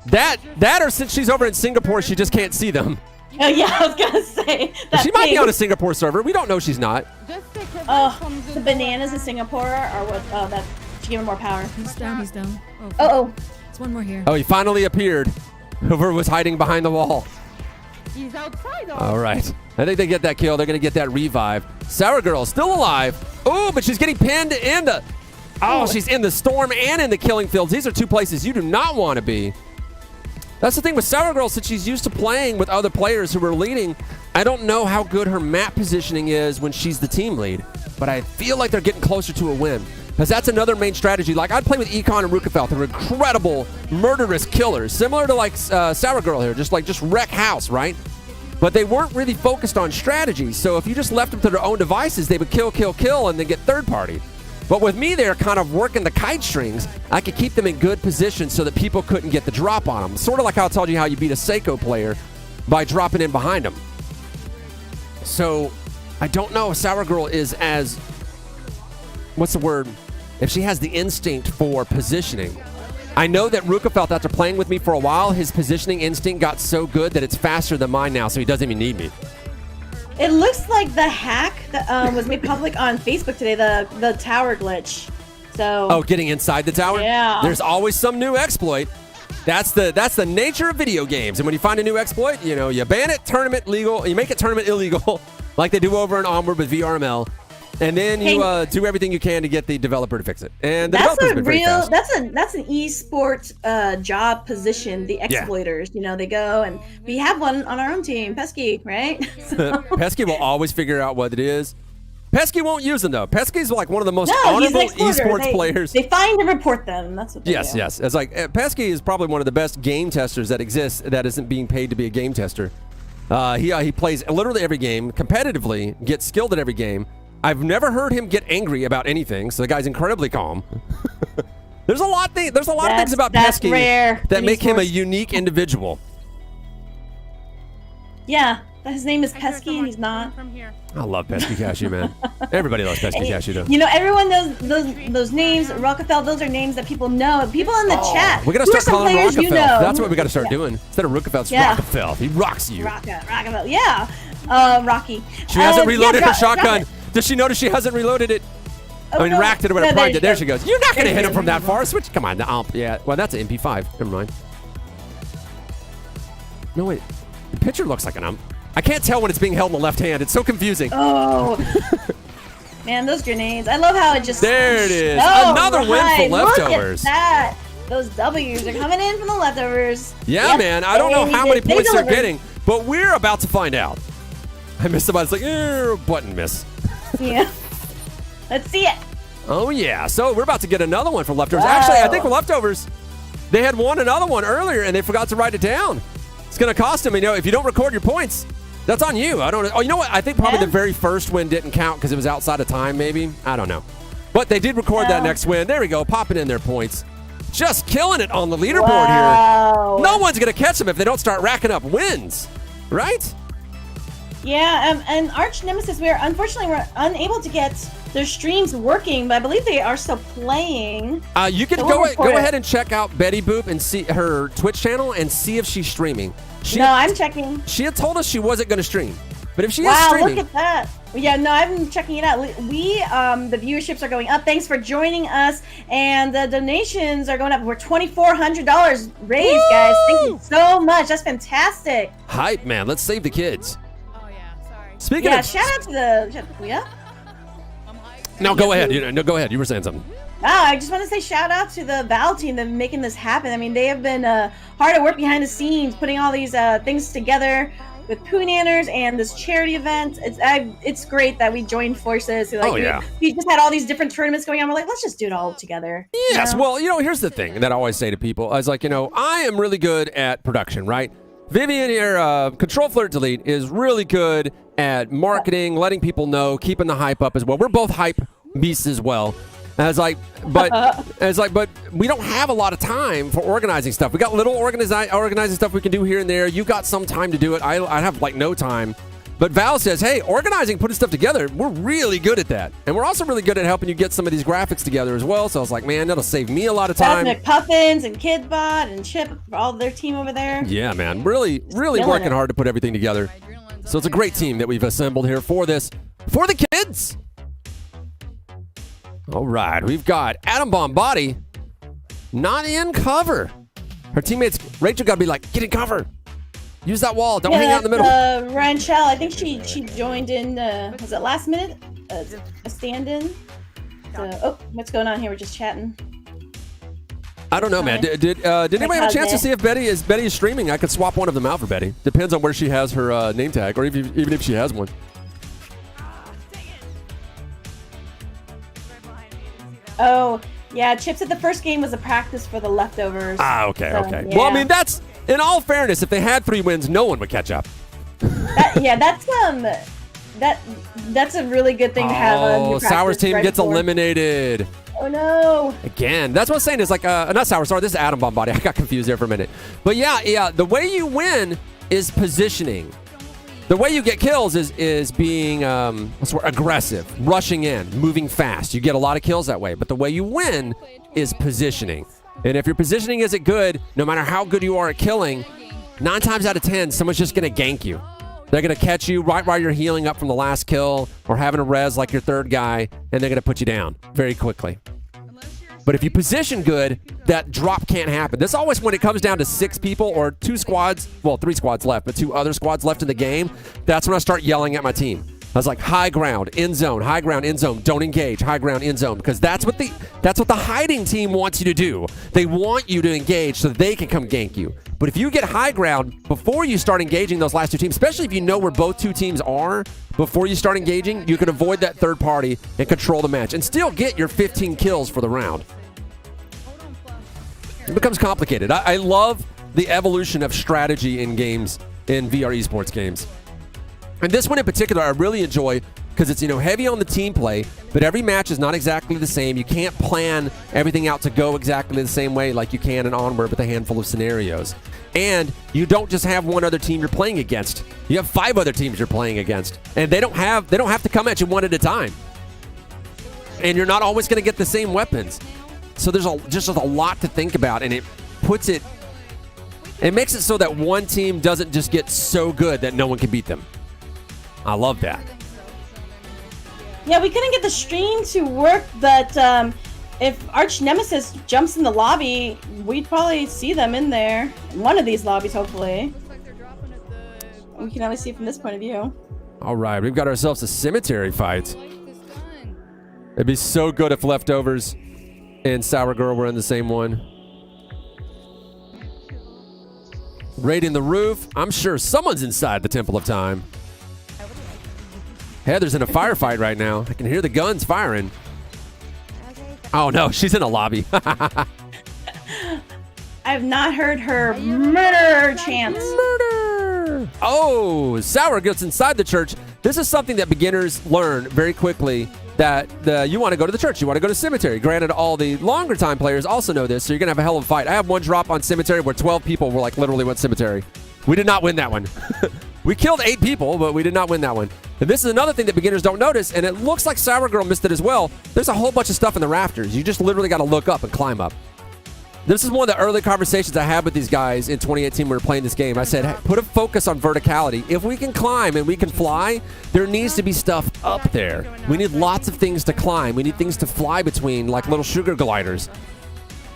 That or since she's over in Singapore, she just can't see them. Oh, yeah, I was going to say. She might be on a Singapore server. We don't know she's not. Oh, the bananas in Singapore are what? Oh, that should give him more power. He's down. Oh. There's one more here. Oh, he finally appeared. Whoever was hiding behind the wall. He's outside. All right. I think they get that kill. They're going to get that revive. Sour Girl still alive. Oh, but she's getting pinned in the... Oh, she's in the storm and in the killing fields. These are two places you do not want to be. That's the thing with Sour Girl, since she's used to playing with other players who are leading, I don't know how good her map positioning is when she's the team lead, but I feel like they're getting closer to a win. Because that's another main strategy. Like, I'd play with Econ and Rukefeld. They're incredible, murderous killers, similar to, like, Sour Girl here, just wreck house, right? But they weren't really focused on strategy, so if you just left them to their own devices, they would kill, and then get third-party. But with me there kind of working the kite strings, I could keep them in good position so that people couldn't get the drop on them. Sort of like how I told you how you beat a Seiko player by dropping in behind them. So I don't know if Sour Girl is as, what's the word? If she has the instinct for positioning. I know that Rukefeld, after playing with me for a while, his positioning instinct got so good that it's faster than mine now, so he doesn't even need me. It looks like the hack that was made public on Facebook today, the tower glitch. So. Oh, getting inside the tower? Yeah. There's always some new exploit. That's the nature of video games. And when you find a new exploit, you ban it, tournament legal, you make it tournament illegal, like they do over in Onward with VRML. And then you do everything you can to get the developer to fix it. And the developer's been pretty fast. That's an esports job position. The exploiters, they go, and we have one on our own team, Pesky, right? So. Pesky will always figure out what it is. Pesky won't use them though. Pesky's like one of the most honorable esports players. They find and report them. That's what they do. Yes. It's like Pesky is probably one of the best game testers that exists that isn't being paid to be a game tester. He plays literally every game competitively, gets skilled at every game. I've never heard him get angry about anything, so the guy's incredibly calm. There's a lot of things about That's Pesky rare that in make him a esports. unique individual. Yeah, his name is I hear Pesky, and someone he's not. From here. I love Pesky Cashew, man. Everybody loves Pesky Cashew, though. You know, everyone knows those names. Rockefeller, those are names that people know. People in the chat. We gotta who are start some calling him players Rockefeller. you know? That's what we gotta start Yeah. doing. Instead of Rockefeller, it's Yeah. Rockefeller. He rocks you. Rockefeller, yeah. Rocky. She hasn't Yeah, reloaded her Rock- shotgun. Rock- Does she notice she hasn't reloaded it? Oh, I mean, no. racked it or No, whatever. Primed it. There she she goes. You're not gonna There hit she him from goes. that far. Switch. Come on, the ump. Yeah. Well, that's an MP5. Never mind. No wait. The picture looks like an ump. I can't tell when it's being held in the left hand. It's so confusing. Oh. Man, those grenades. I love how it just. There it is. Oh, Another win for right. leftovers. Look at that. Those W's are coming in from the leftovers. Yeah, Yep, man. I don't know how many they points they're delivered. getting, but we're about to find out. I missed somebody's like, button miss. Yeah. Let's see it. Oh, yeah. So we're about to get another one for leftovers. Wow. Actually, I think for leftovers, they had won another one earlier, and they forgot to write it down. It's going to cost them. You know, if you don't record your points, that's on you. I don't know. Oh, you know what? I think probably Yeah. the very first win didn't count because it was outside of time, maybe. I don't know. But they did record that Yeah. next win. There we go. Popping in their points. Just killing it on the leaderboard Wow. here. No one's going to catch them if they don't start racking up wins. Right? Yeah, and Arch Nemesis, we're unable to get their streams working, but I believe they are still playing. You can So we'll go report it. ahead and check out Betty Boop and see her Twitch channel and see if she's streaming. No, I'm checking. She had told us she wasn't going to stream, but if she is Wow, streaming, look at that. Yeah, no, I've been checking it out. The viewerships are going up. Thanks for joining us, and the donations are going up. We're $2,400 raised, guys. Thank you so much. That's fantastic. hype, man. Let's save the kids. Oh yeah, sorry. Speaking Yeah, of, shout out to the yeah. no, go ahead. No, go ahead. You were saying something. Oh, I just want to say shout out to the Val team that making this happen. I mean, they have been hard at work behind the scenes, putting all these things together with Poo Nanners and this charity event. It's great that we joined forces. Like, Oh, yeah. we just had all these different tournaments going on. We're like, let's just do it all together. Yes. You know? Well, here's the thing that I always say to people. I was like, I am really good at production, right? Vivian here, Control Flirt Delete, is really good at marketing, letting people know, keeping the hype up as well. We're both hype beasts as well. And but we don't have a lot of time for organizing stuff. We got little organizing stuff we can do here and there. You got some time to do it. I have like no time. But Val says, hey, organizing, putting stuff together, we're really good at that. And we're also really good at helping you get some of these graphics together as well. So I was like, man, that'll save me a lot of Beth time. McPuffins and Kidbot and Chip, all their team over there. Yeah, man. Really Killing working it. hard to put everything together. So it's a great team that we've assembled here for this. For the kids. All right. We've got Atom Bomb Body not in cover. Her teammates, Rachel, got to be like, get in cover. Use that wall. Don't hang out in the middle. Ranchelle, I think she joined in, was it last minute? A stand-in? So, what's going on here? We're just chatting. I don't know, man. Did anybody have a chance to see if Betty is streaming? I could swap one of them out for Betty. Depends on where she has her name tag, or even if she has one. Oh, yeah. Chip said the first game was a practice for the leftovers. Ah, okay, So, okay. yeah. Well, I mean, that's, in all fairness, if they had 3 wins, no one would catch up. That's a really good thing to have. Oh, Sour's team gets eliminated. Oh no! Again, that's what I'm saying. Is like, not Sour, sorry, this is Atom Bomb Body. I got confused there for a minute. But yeah, the way you win is positioning. The way you get kills is being aggressive, rushing in, moving fast. You get a lot of kills that way. But the way you win is positioning. And if your positioning isn't good, no matter how good you are at killing, 9 times out of 10, someone's just going to gank you. They're going to catch you right while you're healing up from the last kill or having a res like your third guy, and they're going to put you down very quickly. But if you position good, that drop can't happen. This always, when it comes down to 6 people or 2 squads, well, 3 squads left, but 2 other squads left in the game, that's when I start yelling at my team. I was like, high ground, end zone, high ground, end zone, don't engage, high ground, end zone, because that's what the hiding team wants you to do. They want you to engage so that they can come gank you. But if you get high ground before you start engaging those last 2 teams, especially if you know where both 2 teams are, before you start engaging, you can avoid that third party and control the match and still get your 15 kills for the round. It becomes complicated. I love the evolution of strategy in games, in VR esports games. And this one in particular, I really enjoy because it's, heavy on the team play, but every match is not exactly the same. You can't plan everything out to go exactly the same way like you can in Onward with a handful of scenarios. And you don't just have one other team you're playing against. You have 5 other teams you're playing against. And they don't have to come at you one at a time. And you're not always going to get the same weapons. So there's just a lot to think about, and it makes it so that one team doesn't just get so good that no one can beat them. I love that. Yeah, we couldn't get the stream to work, but if Arch Nemesis jumps in the lobby, we'd probably see them in there. One of these lobbies, hopefully. Looks like they're dropping at the. We can only see from this point of view. All right, we've got ourselves a cemetery fight. I like this gun. It'd be so good if Leftovers and Sour Girl were in the same one. Raiding the roof. I'm sure someone's inside the Temple of Time. Heather's in a firefight right now. I can hear the guns firing. Oh no, she's in a lobby. I have not heard her murder chants. Murder! Oh, Sour gets inside the church. This is something that beginners learn very quickly, that you want to go to the church. You want to go to cemetery. Granted, all the longer time players also know this, so you're going to have a hell of a fight. I have one drop on cemetery where 12 people were like literally went cemetery. We did not win that one. We killed 8 people, but we did not win that one. And this is another thing that beginners don't notice, and it looks like Sour Girl missed it as well. There's a whole bunch of stuff in the rafters. You just literally got to look up and climb up. This is one of the early conversations I had with these guys in 2018 when we were playing this game. I said, hey, put a focus on verticality. If we can climb and we can fly, there needs to be stuff up there. We need lots of things to climb. We need things to fly between, like little sugar gliders.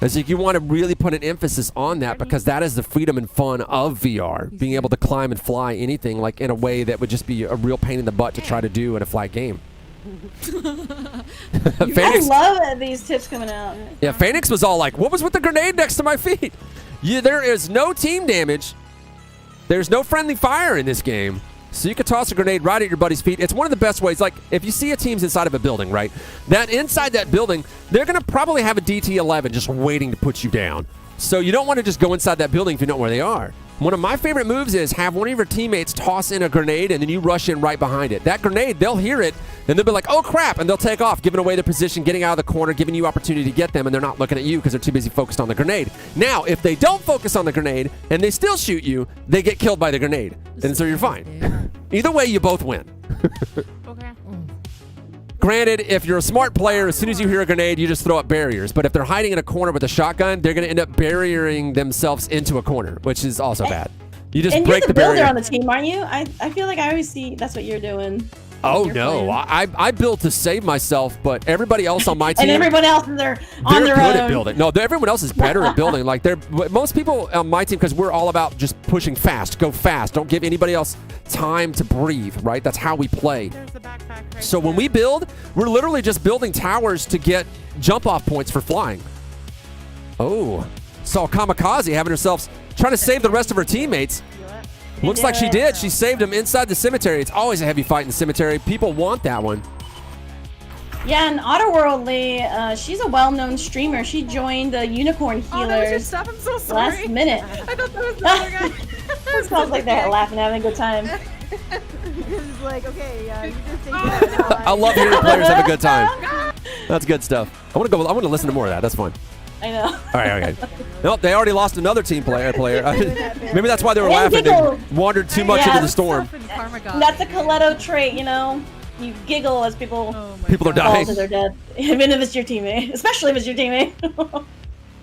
And so you want to really put an emphasis on that, because that is the freedom and fun of VR. Being able to climb and fly anything like in a way that would just be a real pain in the butt to try to do in a flat game. I love these tips coming out. Yeah, Phoenix was all like, what was with the grenade next to my feet? There is no team damage. There's no friendly fire in this game. So you could toss a grenade right at your buddy's feet. It's one of the best ways. Like, if you see a team's inside of a building, right? That inside that building, they're going to probably have a DT-11 just waiting to put you down. So you don't want to just go inside that building if you know where they are. One of my favorite moves is have one of your teammates toss in a grenade and then you rush in right behind it. That grenade, they'll hear it and they'll be like, oh crap, and they'll take off, giving away their position, getting out of the corner, giving you opportunity to get them, and they're not looking at you because they're too busy focused on the grenade. Now, if they don't focus on the grenade and they still shoot you, they get killed by the grenade. And so you're fine. Either way, you both win. Okay. Granted, if you're a smart player, as soon as you hear a grenade, you just throw up barriers. But if they're hiding in a corner with a shotgun, they're going to end up barriering themselves into a corner, which is also bad. You just and break you're the the barrier. builder on the team, aren't you? I feel like I always see that's what you're doing. Oh, You're no. playing. I built to save myself, but everybody else on my team... And everyone else, they're on they're their good own. at building. No, everyone else is better at building. Like, most people on my team, because we're all about just pushing fast, go fast. Don't give anybody else time to breathe, right? That's how we play. There's the backpack right So when we build, we're literally just building towers to get jump-off points for flying. Oh, saw Kamikaze having herself... trying to save the rest of her teammates. Looks like she did. She saved them inside the cemetery. It's always a heavy fight in the cemetery. People want that one. Yeah, and Otterworldly, she's a well-known streamer. She joined the Unicorn Oh, that was your Healers stuff. I'm so sorry. last minute. I thought that was the other guy. It sounds like they're laughing, having a good time. It's like, okay, you just take that. I love hearing players have a good time. That's good stuff. I want to listen to more of that. That's fun. I know. All right, okay. Nope, they already lost another team player. Maybe that's why they were And laughing. They giggle. wandered too much into the storm. Karma God. That's a Coletto trait, you know? You giggle as people Oh my People are God. fall dying. to their death. Even if it's your teammate. Especially if it's your teammate.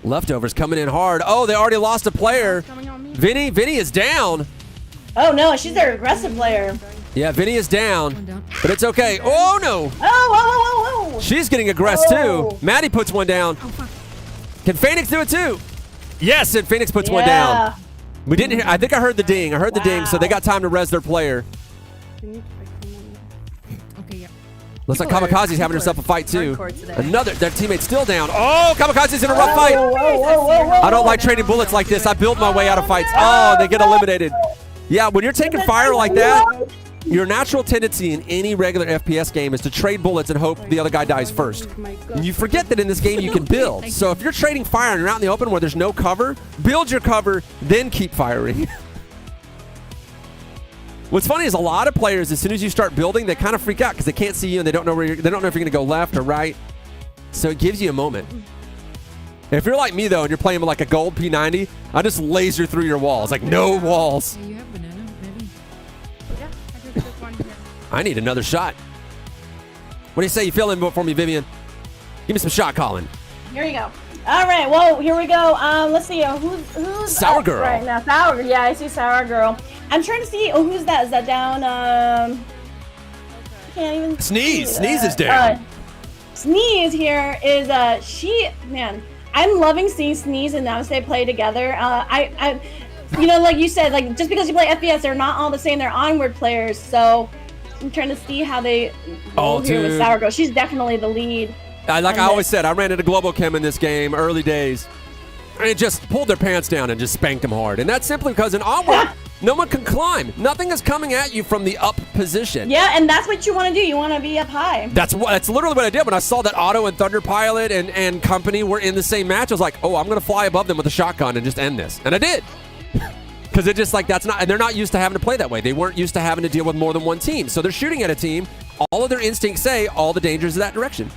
Leftovers coming in hard. Oh, they already lost a player. Coming on me. Vinny is down. Oh no, she's their aggressive player. Yeah, Vinny is One down. down. But it's okay. Oh, no. Oh, whoa, whoa, whoa, whoa. She's getting aggressed, Oh. too. Maddie puts one down. Oh, fuck. Can Phoenix do it, too? Yes, and Phoenix puts one Yeah. down. We didn't hear. I think I heard the ding. I heard the ding, so they got time to res their player. Okay, yeah. Looks like People are- Kamikaze's having herself a fight, too. hardcore today. Their teammate's still down. Oh, Kamikaze's in a rough fight. Whoa, whoa, whoa, whoa, whoa. I don't like trading bullets like this. I build my way out of fights. Oh, they get eliminated. Yeah, when you're taking fire like that, your natural tendency in any regular FPS game is to trade bullets and hope the other guy dies first. And you forget that in this game you can build. So if you're trading fire and you're out in the open where there's no cover, build your cover, then keep firing. What's funny is a lot of players, as soon as you start building, they kind of freak out because they can't see you and they don't know they don't know if you're going to go left or right. So it gives you a moment. If you're like me though, and you're playing with like a gold P90, I just laser through your walls, like no walls. Yeah, you have banana, maybe. Yeah, I just took one here. I need another shot. What do you say? You fill in for me, Vivian? Give me some shot calling. Here you go. All right, well, here we go. Let's see. Who's Sour up Girl. right now? Sour. Yeah, I see Sour Girl. I'm trying to see. Oh, who's that? Is that down? I can't even. Sneeze. see Sneeze that. is down. Sneeze here is man. I'm loving seeing Sneeze and Namaste play together. You know, like you said, like just because you play FPS, they're not all the same. They're Onward players, so I'm trying to see how they roll here with dude. Sour Girl. She's definitely the lead. Like I And always said, I ran into Global Chem in this game early days, and it just pulled their pants down and just spanked them hard. And that's simply because in Onward, no one can climb. Nothing is coming at you from the up position. Yeah, and that's what you want to do. You want to be up high. That's literally what I did when I saw that Otto and Thunder Pilot and company were in the same match. I was like, oh, I'm going to fly above them with a shotgun and just end this. And I did. Because it just like that's not, and they're not used to having to play that way. They weren't used to having to deal with more than one team. So they're shooting at a team. All of their instincts say all the dangers of that direction.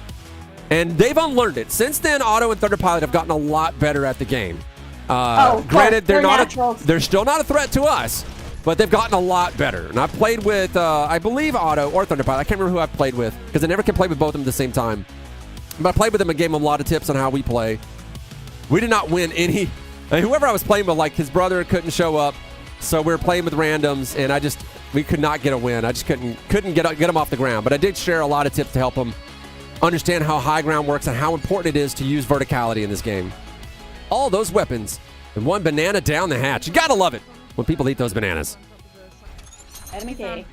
And they've unlearned it. Since then, Otto and Thunder Pilot have gotten a lot better at the game. Granted, they're still not a threat to us, but they've gotten a lot better. And I've played with, I believe, Otto or Thunder Pilot. I can't remember who I've played with because I never can play with both of them at the same time. But I played with them and gave them a lot of tips on how we play. We did not win any. Whoever I was playing with, like his brother couldn't show up, so we were playing with randoms, and we could not get a win. I just couldn't get him off the ground. But I did share a lot of tips to help him understand how high ground works and how important it is to use verticality in this game. All those weapons and one banana down the hatch. You gotta love it when people eat those bananas. Enemy K.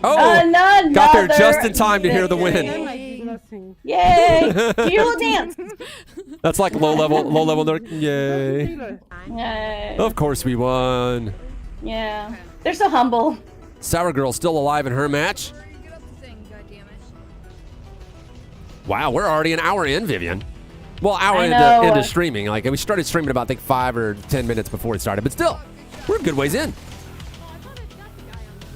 Oh, Another got there just in time to hear the win. Blessing. Yay! Do your little dance. That's like low level. Yay! Yay. Of course we won. Yeah, they're so humble. Sour Girl's still alive in her match. Wow, we're already an hour in, Vivian. Well, hour into streaming. Like we started streaming about I think 5 or 10 minutes before it started, but still, we're a good ways in.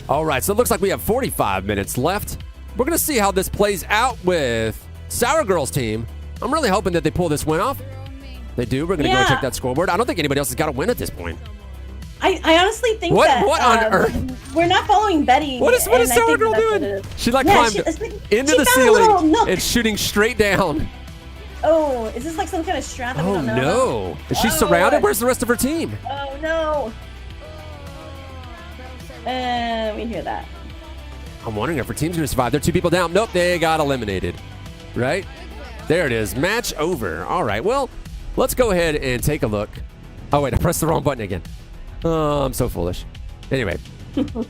All right, so it looks like we have 45 minutes left. We're gonna see how this plays out with Sour Girl's team. I'm really hoping that they pull this win off. They do. We're gonna go check that scoreboard. I don't think anybody else has got a win at this point. I honestly think that what on earth? We're not following Betty. What is Sour Girl doing? She climbed into the ceiling and shooting straight down. Oh, is this like some kind of strat that we don't know no. Is she surrounded? Where's the rest of her team? Oh no. We hear that. I'm wondering if her team's gonna survive. They're 2 people down. Nope, they got eliminated. Right? There it is. Match over. All right, well, let's go ahead and take a look. Oh wait, I pressed the wrong button again. Oh, I'm so foolish. Anyway.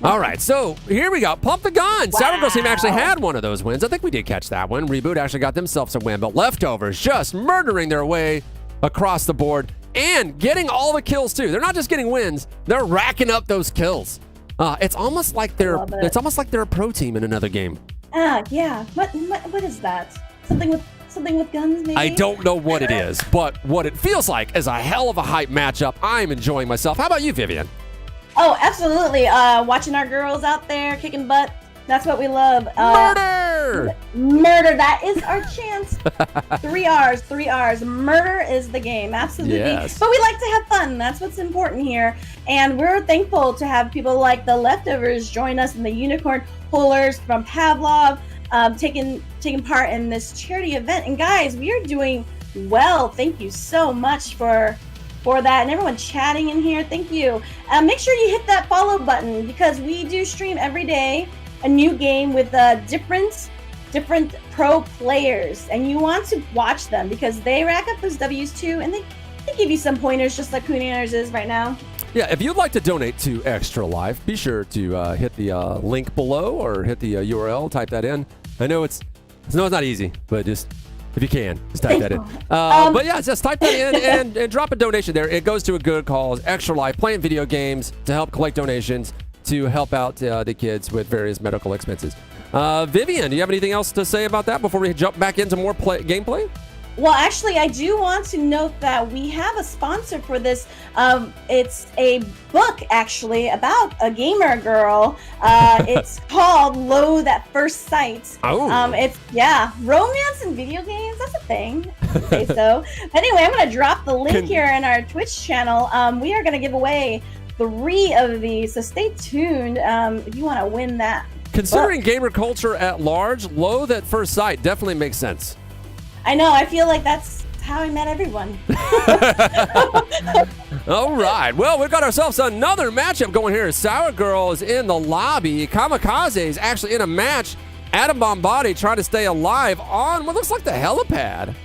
All right, so here we go. Pump the gun. Wow. Sour Girl's team actually had one of those wins. I think we did catch that one. Reboot actually got themselves a win, but Leftovers just murdering their way across the board and getting all the kills too. They're not just getting wins; they're racking up those kills. It's almost like they're a pro team in another game. Yeah. What is that? Something with guns, maybe? I don't know what it is, but what it feels like is a hell of a hype matchup. I'm enjoying myself. How about you, Vivian? Oh, absolutely. Watching our girls out there kicking butt. That's what we love. Murder! Murder. That is our chance. 3 R's. 3 R's. Murder is the game. Absolutely. Yes. But we like to have fun. That's what's important here. And we're thankful to have people like the Leftovers join us in the Unicorn Pullers from Pavlov, taking part in this charity event. And guys, we are doing well. Thank you so much for that, and everyone chatting in here, thank you. Make sure you hit that follow button because we do stream every day a new game with different pro players, and you want to watch them because they rack up those W's too, and they give you some pointers just like Cooners is right now. Yeah, if you'd like to donate to Extra Life, be sure to hit the link below or hit the URL, type that in. I know it's not easy, but just if you can, just type that in. But yeah, just type that in and drop a donation there. It goes to a good cause, Extra Life, playing video games to help collect donations to help out the kids with various medical expenses. Vivian, do you have anything else to say about that before we jump back into more gameplay? Well, actually, I do want to note that we have a sponsor for this. It's a book, actually, about a gamer girl. It's called Loathe at First Sight. Oh. It's, romance in video games. That's a thing. I'd say so. Anyway, I'm going to drop the link here in our Twitch channel. We are going to give away 3 of these, so stay tuned if you want to win that. Considering gamer culture at large, Loathe at First Sight definitely makes sense. I know. I feel like that's how I met everyone. All right. Well, we've got ourselves another matchup going here. Sour Girl is in the lobby. Kamikaze is actually in a match. Adam Bombati trying to stay alive on what looks like the helipad.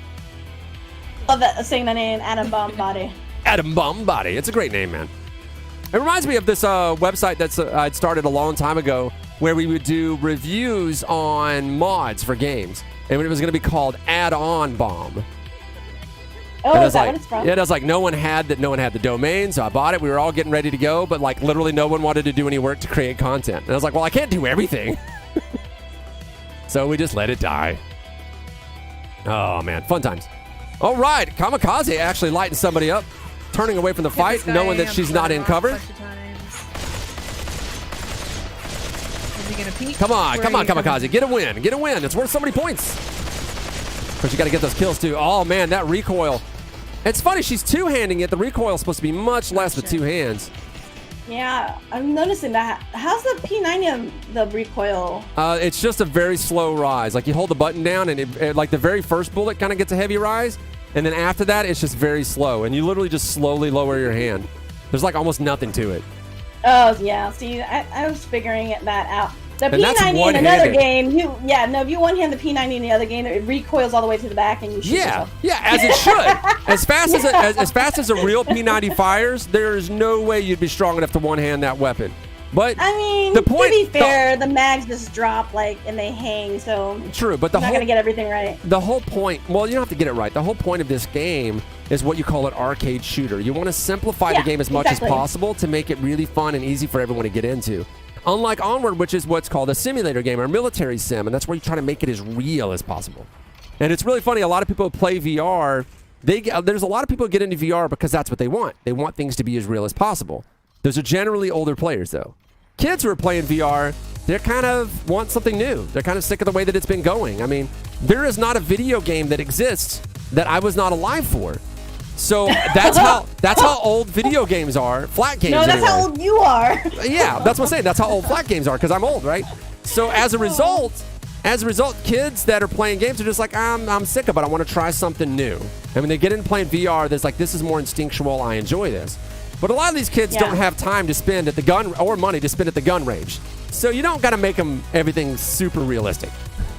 Love that, saying the name, Adam Bombati. Adam Bombati. It's a great name, man. It reminds me of this website that's I'd started a long time ago where we would do reviews on mods for games. And it was going to be called Add-on Bomb. Oh, is that what it's from? Yeah, it was like no one had the domain, so I bought it. We were all getting ready to go, but like literally no one wanted to do any work to create content. And I was like, well, I can't do everything. So we just let it die. Oh, man. Fun times. All right. Kamikaze actually lighting somebody up, turning away from the fight, knowing that she's not in cover. Come on, Kamikaze. Get a win. Get a win. It's worth so many points. But you got to get those kills, too. Oh, man, that recoil. It's funny. She's two-handing it. The recoil is supposed to be much less with 2 hands. Yeah, I'm noticing that. How's the P90 the recoil? It's just a very slow rise. Like, you hold the button down, and it, like the very first bullet kind of gets a heavy rise. And then after that, it's just very slow. And you literally just slowly lower your hand. There's, like, almost nothing to it. Oh, yeah. See, I was figuring that out. The And that's P90 in one-handed. another game, if you one-hand the P90 in the other game, it recoils all the way to the back and you shoot yourself. Yeah, as it should. As fast as a real P90 fires, there is no way you'd be strong enough to one-hand that weapon. But I mean, the point, to be fair, the mags just drop and they hang, so true, but you're not gonna get everything right. The whole point, well, you don't have to get it right. The whole point of this game is what you call an arcade shooter. You want to simplify the game as much as possible to make it really fun and easy for everyone to get into. Unlike Onward, which is what's called a simulator game or military sim, and that's where you try to make it as real as possible. And it's really funny. A lot of people who play VR, there's a lot of people who get into VR because that's what they want. They want things to be as real as possible. Those are generally older players, though. Kids who are playing VR, they kind of want something new. They're kind of sick of the way that it's been going. I mean, there is not a video game that exists that I was not alive for. So that's how old video games are. Flat games. No, that's anyway. how old you are. Yeah, that's what I'm saying. That's how old flat games are because I'm old, right? So as a result, kids that are playing games are just like, I'm sick of it. I want to try something new. And when they get into playing VR, there's like, this is more instinctual. I enjoy this. But a lot of these kids don't have time to spend at the gun or money to spend at the gun range. So you don't got to make them everything super realistic.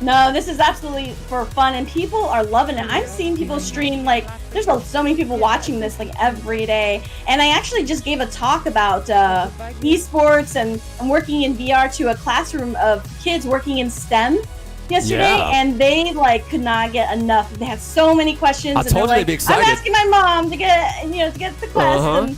No, this is absolutely for fun, and people are loving it. I'm seeing people stream, there's so many people watching this, every day. And I actually just gave a talk about esports and working in VR to a classroom of kids working in STEM yesterday, and they, could not get enough. They had so many questions. I told you they'd be excited. I'm asking my mom to get the class.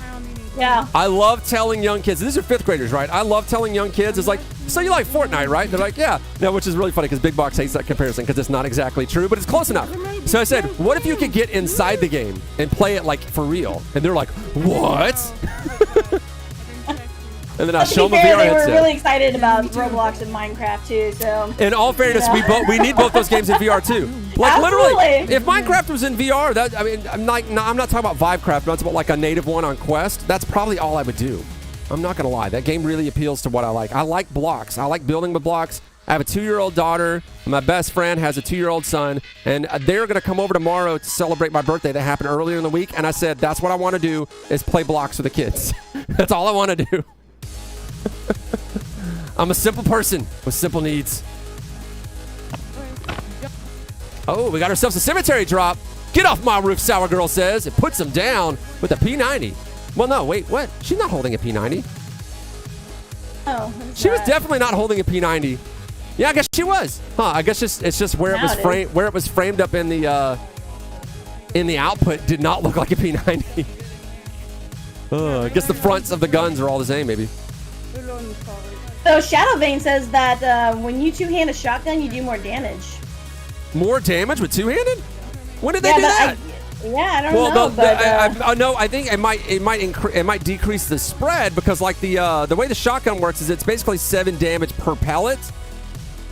Yeah. I love telling young kids, these are 5th graders, right? I love telling young kids, it's like, so you like Fortnite, right? They're like, yeah. No, which is really funny because Big Box hates that comparison because it's not exactly true, but it's close enough. So I said, what if you could get inside the game and play it for real? And they're like, what? And then I show them a VR they headset. were really excited about Roblox and Minecraft too. So in all fairness, we need both those games in VR too. Literally, if Minecraft was in VR, I'm not talking about Vivecraft, but it's about a native one on Quest. That's probably all I would do. I'm not gonna lie, that game really appeals to what I like. I like blocks. I like building with blocks. I have a 2-year-old daughter. My best friend has a 2-year-old son, and they're gonna come over tomorrow to celebrate my birthday that happened earlier in the week. And I said, that's what I want to do is play blocks with the kids. That's all I want to do. I'm a simple person with simple needs. Oh, we got ourselves a cemetery drop. Get off my roof, Sour Girl says. It puts him down with a P90. Well, no, wait, what? She's not holding a P90. Oh, she was definitely not holding a P90. Yeah, I guess she was. Huh? I guess it's just where it was framed up in the output did not look like a P90. I guess the fronts of the guns are all the same, maybe. So Shadowvane says that when you two-hand a shotgun, you do more damage. More damage with two-handed? When did they do that? I don't Well, know. no, I think it might decrease the spread because like the way the shotgun works is it's basically 7 damage per pellet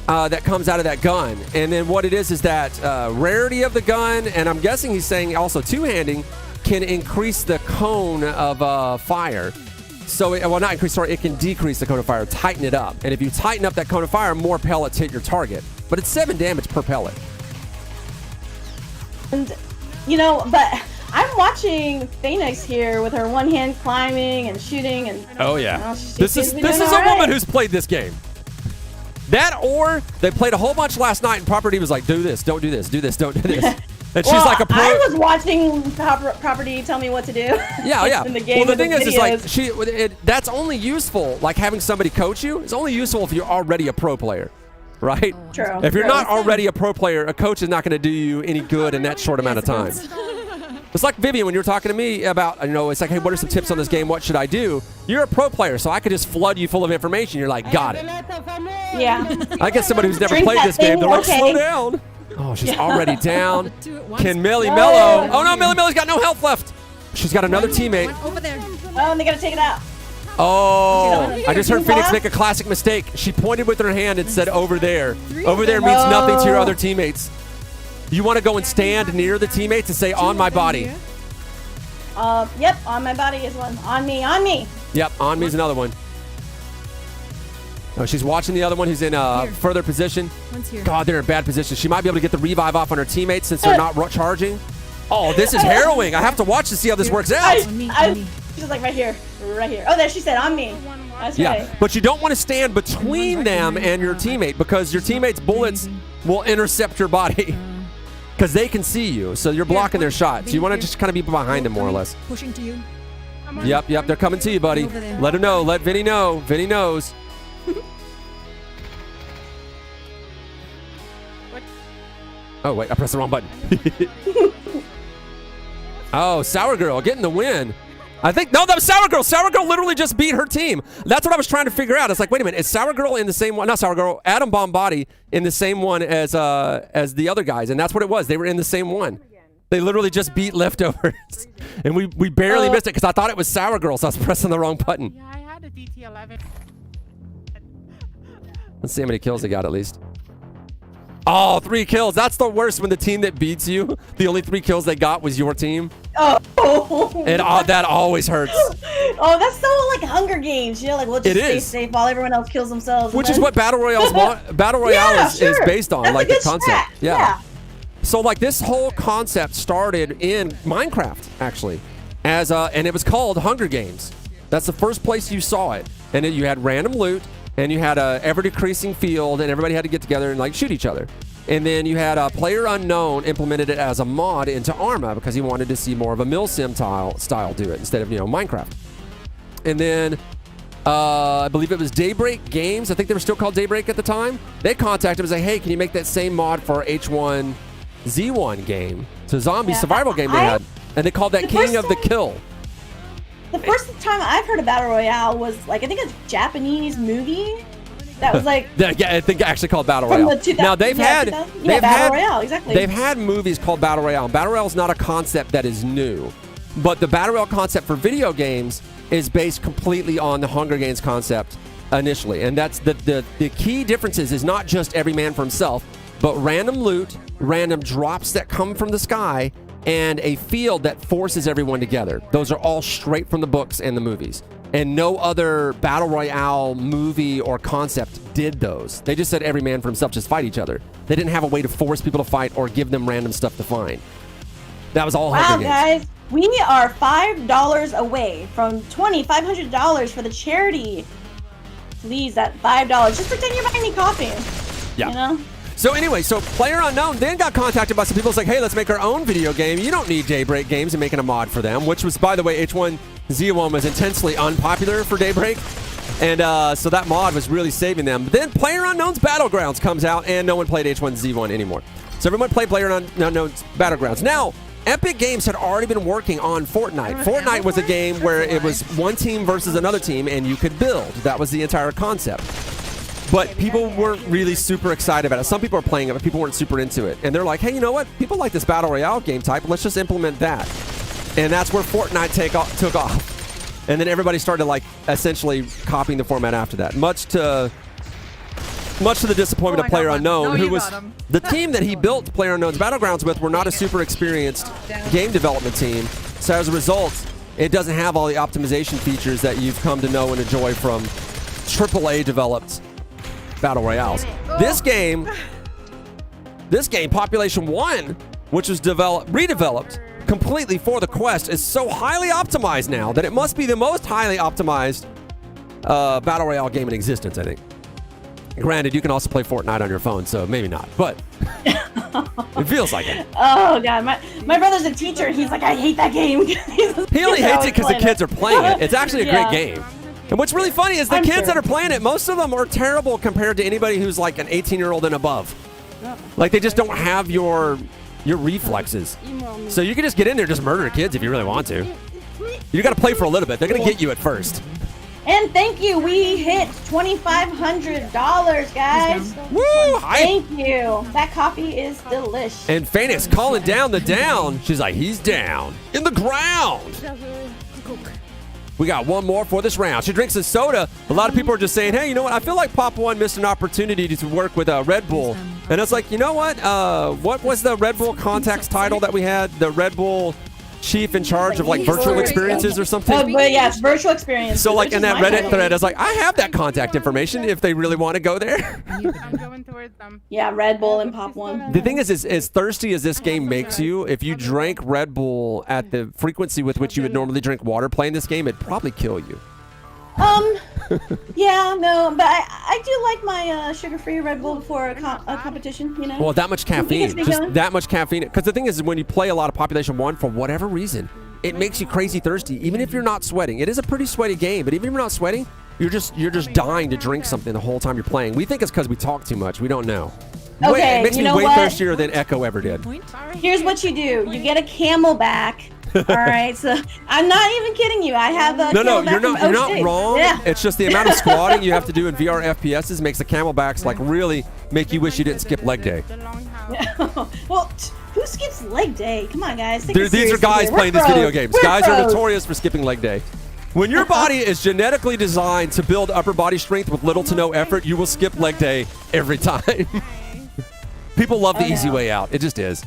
that comes out of that gun, and then what it is that rarity of the gun, and I'm guessing he's saying also two-handing can increase the cone of fire. So, not increase, sorry, it can decrease the cone of fire, tighten it up, and if you tighten up that cone of fire, more pellets hit your target. But it's 7 damage per pellet. And but I'm watching Phoenix here with her one hand climbing and shooting, and Oh yeah, she this seems is to be this doing is a all woman right. who's played this game. That or they played a whole bunch last night, and Property was like, "Do this, don't do this, do this, don't do this." And she's Well, like a pro. I was watching Property tell me what to do. Yeah. in the game Well, the with thing is like videos. that's only useful, like having somebody coach you. It's only useful if you're already a pro player, right? True. If you're true. not already a pro player, a coach is not going to do you any good in that short amount of time. It's like Vivian when you were talking to me about, it's like, hey, what are some tips on this game? What should I do? You're a pro player, so I could just flood you full of information. You're like, got it. Yeah. I guess somebody who's never Drink played that this game, thing, they're like, okay. slow down. Oh, she's already down. Two at once. Can Millie No. Mello? Oh, no, Millie Mello's got no health left. She's got another teammate. One over there. Oh, and they gotta take it out. Oh, See that I just heard one? Phoenix make a classic mistake. She pointed with her hand and said over there. Over there means nothing to your other teammates. You want to go and stand near the teammates and say, on my body. Yep, on my body is one. On me. Yep, on me's another one. Oh, she's watching the other one who's in further position. One's here. God, they're in bad position. She might be able to get the revive off on her teammates since they're not charging. Oh, this is harrowing. I have to watch to see how this works out. On me. She's like right here. Oh, there she said on me. That's Yeah, right. but you don't want to stand between them and your teammate because your teammate's bullets will intercept your body because they can see you. So you're blocking their shot. So you want to just kind of be behind them more or less. Pushing to you. Yep, they're coming to you, buddy. Over there. Let him know. Let Vinny know. Vinny knows. Oh, wait, I pressed the wrong button. Oh, Sour Girl getting the win. I think, no, that was Sour Girl. Sour Girl literally just beat her team. That's what I was trying to figure out. It's like, wait a minute, is Sour Girl in the same one? Not Sour Girl, Adam Bombadi in the same one as the other guys. And that's what it was. They were in the same one. They literally just beat Leftovers. And we barely missed it because I thought it was Sour Girl, so I was pressing the wrong button. Yeah, I had a DT11. Let's see how many kills they got at least. Oh, 3 kills. That's the worst when the team that beats you, the only 3 kills they got was your team. Oh. And that always hurts. Oh, that's so like Hunger Games. Like we'll just It stay is. safe while everyone else kills themselves. Which is what Battle Royale Yeah, is sure. based on, That's like a good the concept. strat. Yeah. So like this whole concept started in Minecraft actually, and it was called Hunger Games. That's the first place you saw it, and then you had random loot, and you had a ever decreasing field, and everybody had to get together and like shoot each other. And then you had Player Unknown implemented it as a mod into Arma because he wanted to see more of a milsim style do it instead of Minecraft. And then I believe it was Daybreak Games. I think they were still called Daybreak at the time. They contacted him and said, hey, can you make that same mod for H1Z1 game? It's a zombie survival game they had. And they called that King of the Kill. The first time I've heard of Battle Royale was like, I think a Japanese movie that was like Yeah, I think actually called Battle from Royale. the 2000, Now they've had Battle Royale, exactly. They've had movies called Battle Royale. Battle Royale is not a concept that is new, but the Battle Royale concept for video games is based completely on the Hunger Games concept initially, and that's the key differences is not just every man for himself, but random loot, random drops that come from the sky, and a field that forces everyone together. Those are all straight from the books and the movies. And no other Battle Royale movie or concept did those. They just said every man for himself, just fight each other. They didn't have a way to force people to fight or give them random stuff to find. That was all Wow, Hunger Games. guys, we are $5 away from $500 for the charity. Please, that $5. Just pretend you're buying me coffee. Yeah. You know? So anyway, so Player Unknown then got contacted by some people. It's like, hey, let's make our own video game. You don't need Daybreak Games and making a mod for them, which was, by the way, H1Z1 was intensely unpopular for Daybreak. And so that mod was really saving them. But then Player Unknown's Battlegrounds comes out, and no one played H1Z1 anymore. So everyone played Player Unknown's Battlegrounds. Now, Epic Games had already been working on Fortnite. Fortnite was a game where it was one team versus another team, and you could build. That was the entire concept. But people weren't really super excited about it. Some people are playing it, but people weren't super into it. And they're like, hey, you know what? People like this Battle Royale game type. Let's just implement that. And that's where Fortnite took off. And then everybody started, like, essentially copying the format after that. Much to the disappointment of PlayerUnknown, who was the team that he built PlayerUnknown's Battlegrounds with were not a super experienced game development team. So as a result, it doesn't have all the optimization features that you've come to know and enjoy from AAA developed Battle Royales. This game, Population 1, which was redeveloped completely for the Quest, is so highly optimized now that it must be the most highly optimized Battle Royale game in existence, I think. Granted, you can also play Fortnite on your phone, so maybe not, but it feels like it. Oh, God. My brother's a teacher, and he's like, I hate that game. He only hates it because the kids are playing it. It's actually a great game. And what's really funny is the kids that are playing it, most of them are terrible compared to anybody who's like an 18-year-old and above. Like, they just don't have your reflexes. So you can just get in there and just murder kids if you really want to. You got to play for a little bit. They're going to get you at first. And thank you. We hit $2,500, guys. Woo! Thank you. That coffee is delish. And Phoenix calling down the down. She's like, he's down in the ground. We got one more for this round. She drinks a soda. A lot of people are just saying, hey, you know what? I feel like Pop One missed an opportunity to work with Red Bull. And it's like, you know what? What was the Red Bull contacts title that we had? The Red Bull chief in charge of like virtual experiences or something? Oh, but yeah, it's virtual experience. So like in that Reddit thread, I was like, I have that contact information if they really want to go there. I'm going towards them. Yeah, Red Bull and Pop One. The thing is, as thirsty as this game makes you, if you drank Red Bull at the frequency with which you would normally drink water playing this game, it'd probably kill you. Yeah, no, but I do like my sugar-free Red Bull for a competition, you know? Well, that much caffeine. Just that much caffeine. Because the thing is, when you play a lot of Population 1, for whatever reason, it makes you crazy thirsty, even if you're not sweating. It is a pretty sweaty game, but even if you're not sweating, you're just dying to drink something the whole time you're playing. We think it's because we talk too much. We don't know. Okay, it makes you me know way what? thirstier than Echo ever did. Here's what you do. You get a Camelback. All right, so I'm not even kidding you. I have a No, Camelback you're from not OC. wrong. Yeah. It's just the amount of squatting you have to do in VR FPSs makes the Camelbacks like really make you wish you didn't skip leg day. Well, who skips leg day? Come on, guys. Take it These are seriously guys here. playing We're these video pros. games. We're Guys are pros. notorious for skipping leg day. When your body is genetically designed to build upper body strength with little to no effort, you will skip leg day every time. People love the easy way out. It just is.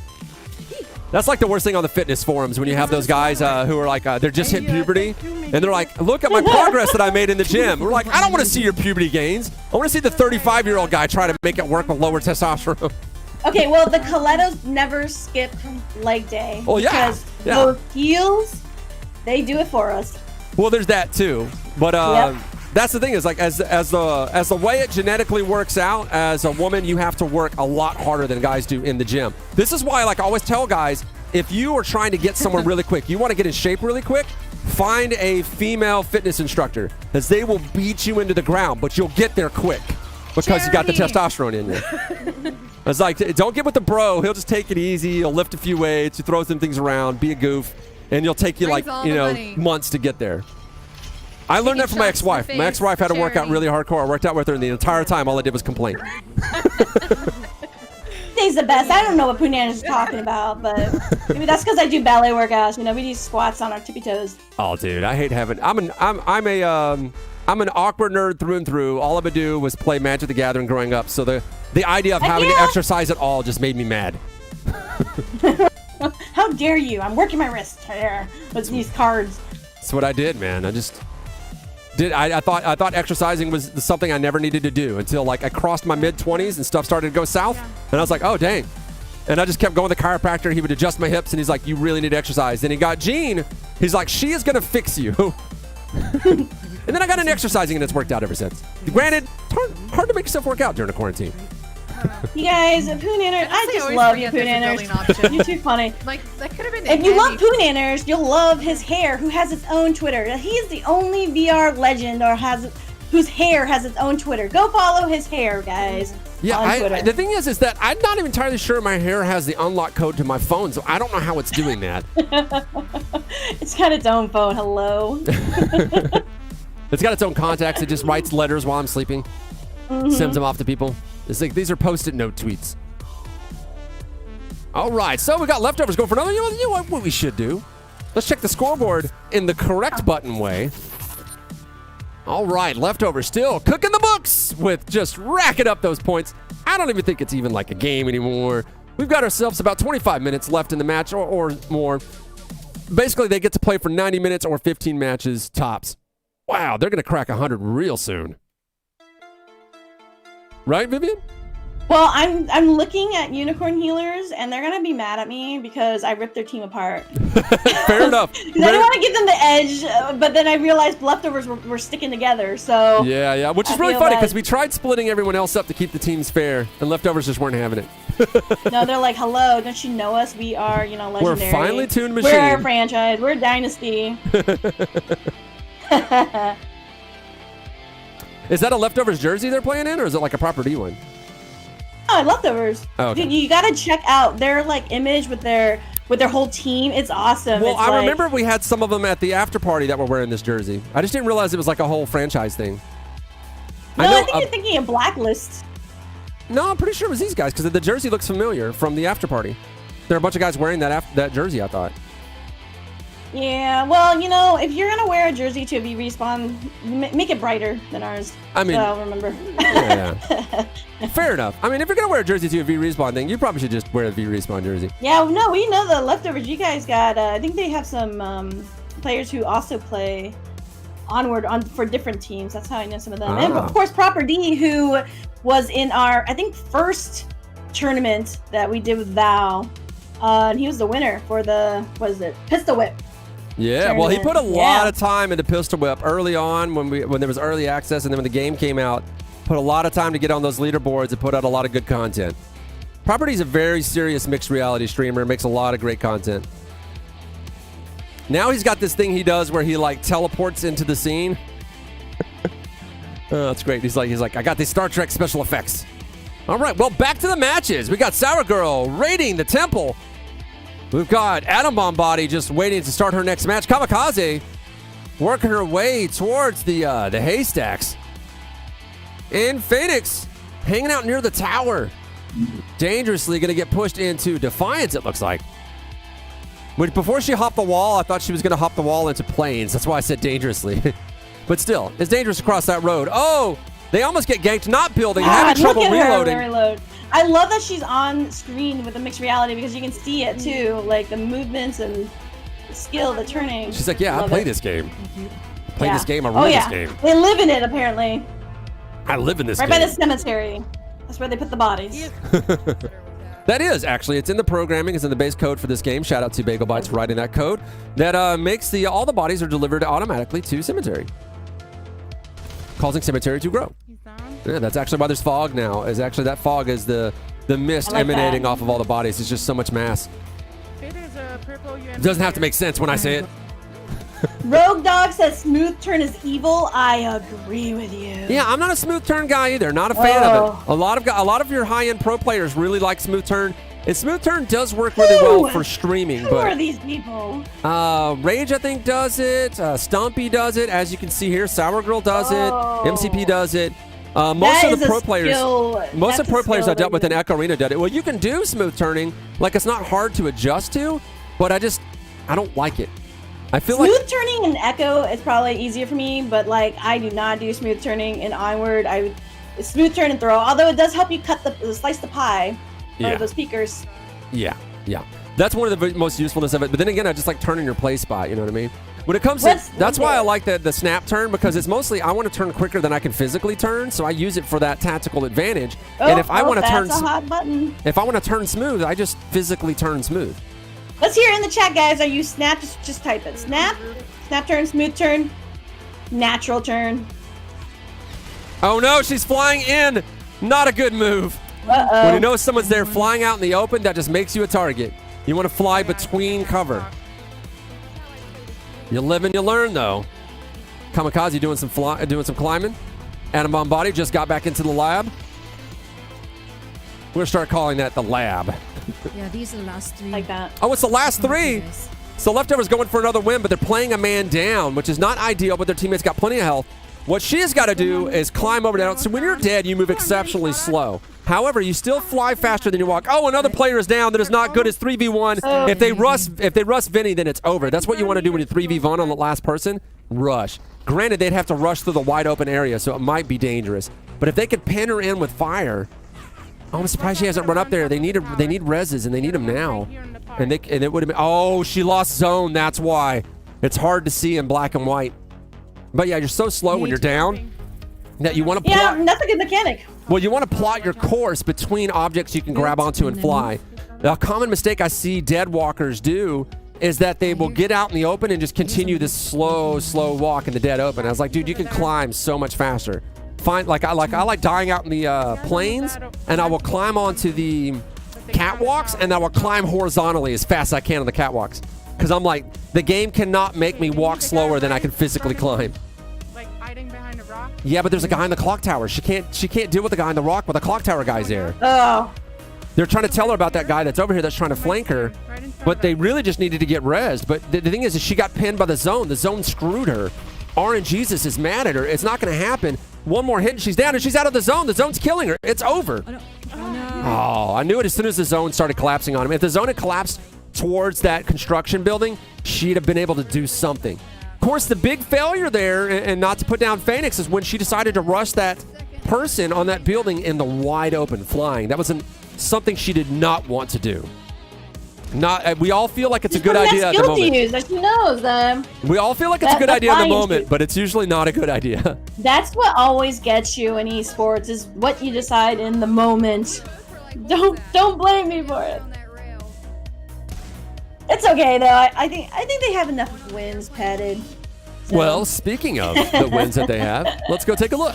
That's like the worst thing on the fitness forums when you have those guys who are like, they're just hit puberty, and they're like, look at my progress that I made in the gym. We're like, I don't want to see your puberty gains. I want to see the 35-year-old guy try to make it work with lower testosterone. Okay, well, the Colettos never skip leg day. Oh, yeah. Because those heels, they do it for us. Well, there's that too. But that's the thing is like as the way it genetically works out, as a woman, you have to work a lot harder than guys do in the gym. This is why, like I always tell guys, if you are trying to get somewhere really quick, you want to get in shape really quick, find a female fitness instructor, because they will beat you into the ground, but you'll get there quick because you got the testosterone in you. It's like, don't get with the bro. He'll just take it easy. He'll lift a few weights. He'll throw some things around, be a goof, and you'll take you Brings like, all you the know, money. months to get there. I learned that from my shots to the ex-wife. My face, ex-wife had to work out charity. really hardcore. I worked out with her, and the entire time, all I did was complain. He's the best. I don't know what Punana is talking about, but maybe that's because I do ballet workouts. You know, we do squats on our tippy toes. Oh, dude, I hate having. I'm an awkward nerd through and through. All I would do was play Magic the Gathering growing up. So the idea of having to exercise at all just made me mad. How dare you? I'm working my wrist here with these cards. That's what I did, man. I just did. I thought exercising was something I never needed to do until like I crossed my mid-20s and stuff started to go south, and I was like, oh dang. And I just kept going to the chiropractor. He would adjust my hips, and he's like, you really need to exercise. Then he got Jean. He's like, she is gonna fix you. And then I got into exercising, and it's worked out ever since. Granted, it's hard to make yourself work out during a quarantine. You guys, Poonanners, I just love you, Poonanners. You're too funny. Like, that could have been If you love handy. Poonanners, you'll love his hair, who has its own Twitter. He is the only VR legend whose hair has its own Twitter. Go follow his hair, guys. Yeah, on Twitter. the thing is that I'm not even entirely sure my hair has the unlock code to my phone, so I don't know how it's doing that. It's got its own phone. Hello. It's got its own contacts. It just writes letters while I'm sleeping. Sends them off to people. It's like these are post-it note tweets. All right, so we got leftovers going for another. You know what we should do? Let's check the scoreboard in the correct button way. All right, leftovers still cooking the books with just racking up those points. I don't even think it's even like a game anymore. We've got ourselves about 25 minutes left in the match or more. Basically, they get to play for 90 minutes or 15 matches tops. Wow, they're going to crack 100 real soon. Right, Vivian? Well, I'm looking at Unicorn Healers, and they're gonna be mad at me because I ripped their team apart. Fair enough. I didn't want to give them the edge, but then I realized leftovers were sticking together. So Yeah, which is really funny because we tried splitting everyone else up to keep the teams fair, and leftovers just weren't having it. no, they're like, "Hello, don't you know us? We are, legendary. We're a finely tuned machine. We're a franchise. We're a dynasty." Is that a leftovers jersey they're playing in, or is it like a proper D one? Oh, leftovers. Oh, okay. Dude, you gotta check out their image with their whole team. It's awesome. Well, it's I remember we had some of them at the after party that were wearing this jersey. I just didn't realize it was like a whole franchise thing. No, I think you're thinking of Blacklist. No, I'm pretty sure it was these guys because the jersey looks familiar from the after party. There are a bunch of guys wearing that jersey, I thought. Yeah, well, if you're gonna wear a jersey to a VRespawn, make it brighter than ours. I mean, so remember. Yeah. Fair enough. I mean, if you're gonna wear a jersey to a VRespawn thing, you probably should just wear a VRespawn jersey. Yeah, no, we know the leftovers. You guys got. I think they have some players who also play Onward for different teams. That's how I know some of them. And of course, Proper D, who was in our first tournament that we did with Val, and he was the winner for the Pistol Whip. Yeah, well, he put a lot of time into Pistol Whip early on when there was early access, and then when the game came out, put a lot of time to get on those leaderboards and put out a lot of good content. Property's a very serious mixed reality streamer, makes a lot of great content. Now he's got this thing he does where he teleports into the scene. Oh, that's great. He's like, I got these Star Trek special effects. All right, well, back to the matches. We got Sour Girl raiding the temple. We've got Atom Bomb Body just waiting to start her next match. Kamikaze working her way towards the haystacks. And Phoenix hanging out near the tower. Dangerously going to get pushed into Defiance, it looks like. Before she hopped the wall, I thought she was going to hop the wall into Plains. That's why I said dangerously. But still, it's dangerous to cross that road. Oh, they almost get ganked. Not building, having trouble reloading. I love that she's on screen with the mixed reality because you can see it too, like the movements and the skill, the turning. She's like, yeah, I play this game. I play this game, I rule this game. They live in it, apparently. I live in this game. Right by the cemetery. That's where they put the bodies. That is, actually. It's in the programming. It's in the base code for this game. Shout out to Bagel Bites for writing that code. That makes all the bodies are delivered automatically to Cemetery. Causing Cemetery to grow. Yeah, that's actually why there's fog now. That fog is the mist emanating off of all the bodies. It's just so much mass. It doesn't have to make sense when I say it. Rogue Dog says smooth turn is evil. I agree with you. Yeah, I'm not a smooth turn guy either. Not a fan of it. A lot of your high-end pro players really like smooth turn. And smooth turn does work really well for streaming. Who are these people? Rage, I think, does it. Stumpy does it. As you can see here, Sour Girl does it. MCP does it. Most of the pro players I dealt with in Echo Arena did it. Well, you can do smooth turning. It's not hard to adjust to, but I don't like it. I feel smooth turning in Echo is probably easier for me, but I do not do smooth turning in Onward. It's smooth turn and throw, although it does help you slice the pie of those peekers. Yeah. That's one of the most usefulness of it. But then again, I just like turning your play spot. You know what I mean? When it comes to that's why I like the snap turn, because it's mostly I want to turn quicker than I can physically turn, so I use it for that tactical advantage. And if I want to turn, that's a hot button. If I want to turn smooth, I just physically turn smooth. Let's hear in the chat, guys. Are you snap? Just type it. Snap turn, smooth turn, natural turn. Oh no, she's flying in. Not a good move. When you know someone's there flying out in the open, that just makes you a target. You want to fly between cover. You live and you learn, though. Kamikaze doing some climbing. Atom Bomb Body just got back into the lab. We're gonna start calling that the lab. Yeah, these are the last three. Like that. Oh, it's the last three. So Leftovers going for another win, but they're playing a man down, which is not ideal, but their teammates got plenty of health. What she has got to do is climb over down. So when you're dead, you move exceptionally slow. However, you still fly faster than you walk. Oh, another player is down. That is not good. It's 3v1. If they rush Vinny, then it's over. That's what you want to do when you 3v1 on the last person. Rush. Granted, they'd have to rush through the wide open area, so it might be dangerous. But if they could pin her in with fire, I'm surprised she hasn't run up there. They need reses, and they need them now. And it would have been. Oh, she lost zone. That's why. It's hard to see in black and white. But yeah, you're so slow when you're down that you want to plot. Yeah, that's a good mechanic. Well, you want to plot your course between objects you can grab onto and fly. A common mistake I see dead walkers do is that they will get out in the open and just continue this slow walk in the dead open. I was like, dude, you can climb so much faster. I like dying out in the plains, and I will climb onto the catwalks, and I will climb horizontally as fast as I can on the catwalks. Because I'm like, the game cannot make me walk slower than I can physically climb. Like hiding behind a rock? Yeah, but there's a guy in the clock tower. She can't deal with the guy in the rock, but the clock tower guy's there. Oh. They're trying to tell her about that guy that's over here that's trying to flank her. But they really just needed to get rezzed. But the thing is she got pinned by the zone. The zone screwed her. RNGesus is mad at her. It's not going to happen. One more hit and she's down, and she's out of the zone. The zone's killing her. It's over. Oh, no. Oh, no. Oh, I knew it as soon as the zone started collapsing on him. If the zone had collapsed towards that construction building, she'd have been able to do something. Of course, the big failure there, and not to put down Phoenix, is when she decided to rush that person on that building in the wide open flying. That was something she did not want to do. We all feel like it's a good idea at the moment. Use, that she knows. We all feel like it's a good idea at the moment, but it's usually not a good idea. That's what always gets you in esports, is what you decide in the moment. Don't blame me for it. It's okay though. I think they have enough wins padded. So. Well, speaking of the wins that they have, let's go take a look.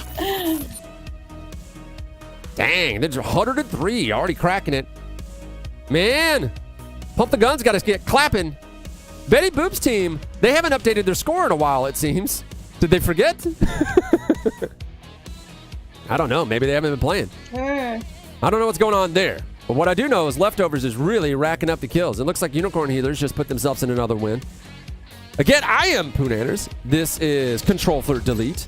Dang, there's 103, already cracking it. Man, Pump the Gun's got to get clapping. Betty Boop's team, they haven't updated their score in a while, it seems. Did they forget? I don't know. Maybe they haven't been playing. I don't know what's going on there. But what I do know is Leftovers is really racking up the kills. It looks like Unicorn Healers just put themselves in another win. Again, I am Poonanners. This is Control Flirt Delete.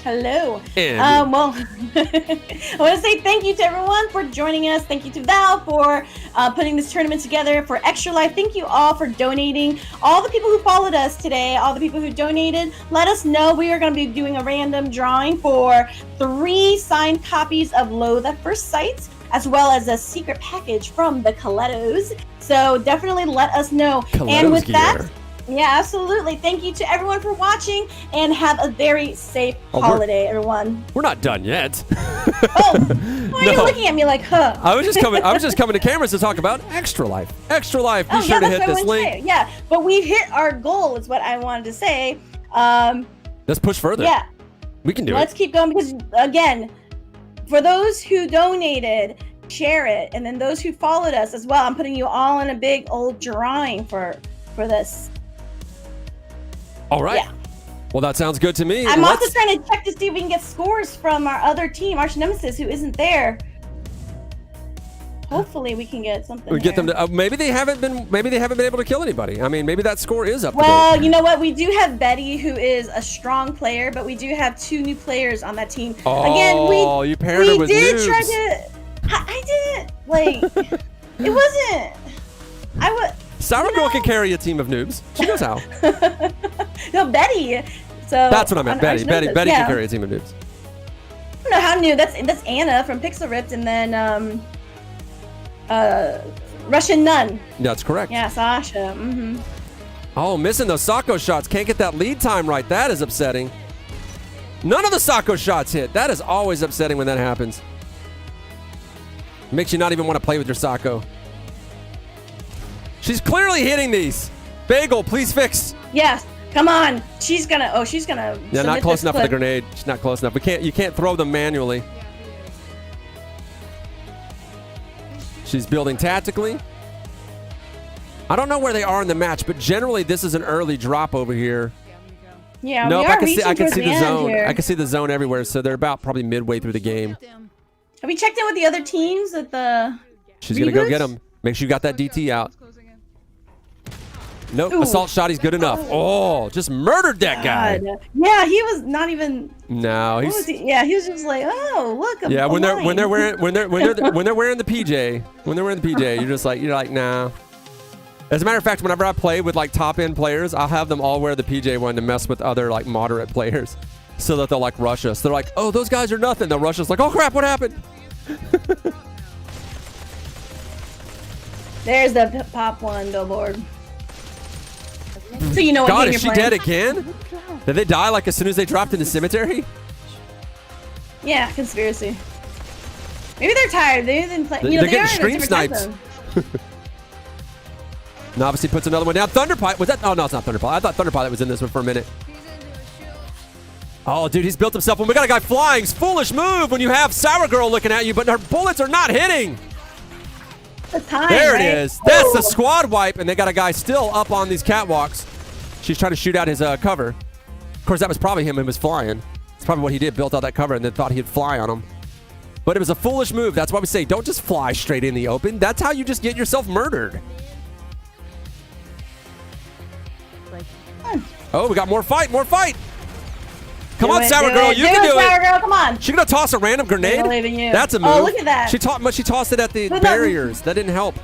Hello. And Well, I want to say thank you to everyone for joining us. Thank you to Val for putting this tournament together, for Extra Life. Thank you all for donating. All the people who followed us today, all the people who donated, let us know. We are going to be doing a random drawing for 3 signed copies of Loathe at First Sight, as well as a secret package from the Colettos. So definitely let us know. And with that, yeah, absolutely. Thank you to everyone for watching, and have a very safe holiday, everyone. We're not done yet. Oh, why are you looking at me like, huh? I was just coming to cameras to talk about Extra Life. Extra Life. Be sure to hit this link. Yeah, but we've hit our goal, is what I wanted to say. Let's push further. Yeah. We can do Let's keep going, because again, for those who donated, share it, and then those who followed us as well, I'm putting you all in a big old drawing for this. All right. Yeah. Well, that sounds good to me. I'm also trying to check to see if we can get scores from our other team, Arch Nemesis, who isn't there. Hopefully, we can get something. We get them to. Maybe they haven't been able to kill anybody. I mean, maybe that score is up. Well, you know what? We do have Betty, who is a strong player, but we do have 2 new players on that team. Oh, Again, you paired her with did noobs. try to. I didn't like. It wasn't. I was. Sour Girl can carry a team of noobs. She knows how. No, Betty. So That's what I meant. Betty yeah. can carry a team of noobs. I don't know how new. That's Anna from Pixel Ripped, and then Russian Nun. That's correct. Yeah, Sasha. Mm-hmm. Oh, missing those Sako shots. Can't get that lead time right. That is upsetting. None of the Sako shots hit. That is always upsetting when that happens. Makes you not even want to play with your Sako. She's clearly hitting these. Bagel, please fix. Yes. Come on. She's gonna. Yeah, not close enough for the grenade. She's not close enough. You can't throw them manually. She's building tactically. I don't know where they are in the match, but generally this is an early drop over here. Yeah, no, we I are can see reaching the end zone. here. I can see the zone everywhere, so they're about probably midway through the game. Have we checked in with the other teams at the? She's gonna go get them. Make sure you got that DT out. Nope. Ooh. Assault shotty's good enough. Oh, just murdered that guy. God. Yeah, he was not even. No, What was he's. he? Yeah, he was just like, oh, look. Yeah, a when they're line. wearing when they're wearing the PJ, you're like nah. As a matter of fact, whenever I play with like top end players, I'll have them all wear the PJ one to mess with other like moderate players, so that they'll like rush us. They're like, oh, those guys are nothing. They'll rush us like, oh crap, what happened? There's the pop one billboard. So you know what God, game is you're she playing. dead again? Did they die like as soon as they dropped in the cemetery? Yeah, conspiracy. Maybe they're tired. They didn't play. They're You know, they getting are stream gonna protect snipes. them. And obviously puts another one down. Thunderpilot was that? Oh no, it's not Thunderpilot. I thought Thunderpilot was in this one for a minute. Oh, dude, he's built himself one. We got a guy flying. It's foolish move when you have Sour Girl looking at you, but her bullets are not hitting. The time, There right? it is. That's the Oh. squad wipe, and they got a guy still up on these catwalks. She's trying to shoot out his cover. Of course, that was probably him who was flying. It's probably what he did, built out that cover, and then thought he'd fly on him. But it was a foolish move. That's why we say don't just fly straight in the open. That's how you just get yourself murdered. Oh, we got more fight, more fight. Come on, Sour Girl, you can do Sour it. Girl, come on. She gonna toss a random grenade? believe in you. That's a move. Oh, look at that. She tossed it at the Look at that. barriers. That didn't help.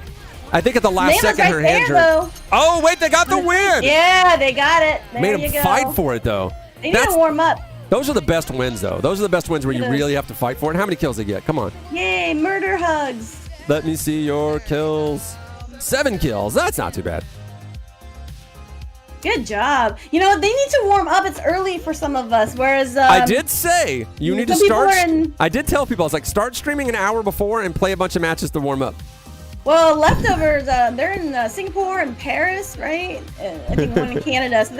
I think at the last Name was second her right hand there, jerked. though. Oh wait, they got the win. Yeah, they got it. There Made you him go. fight for it though. They need to warm up. Those are the best wins though. Those are the best wins where you It is. really have to fight for it. And how many kills they get? Come on. Yay, murder hugs. Let me see your kills. 7 kills. That's not too bad. Good job. You know, they need to warm up. It's early for some of us, whereas I did say you need to some people start. are in- I did tell people I was like, start streaming an hour before and play a bunch of matches to warm up. Well, leftovers, they're in Singapore and Paris, right? I think one in Canada, so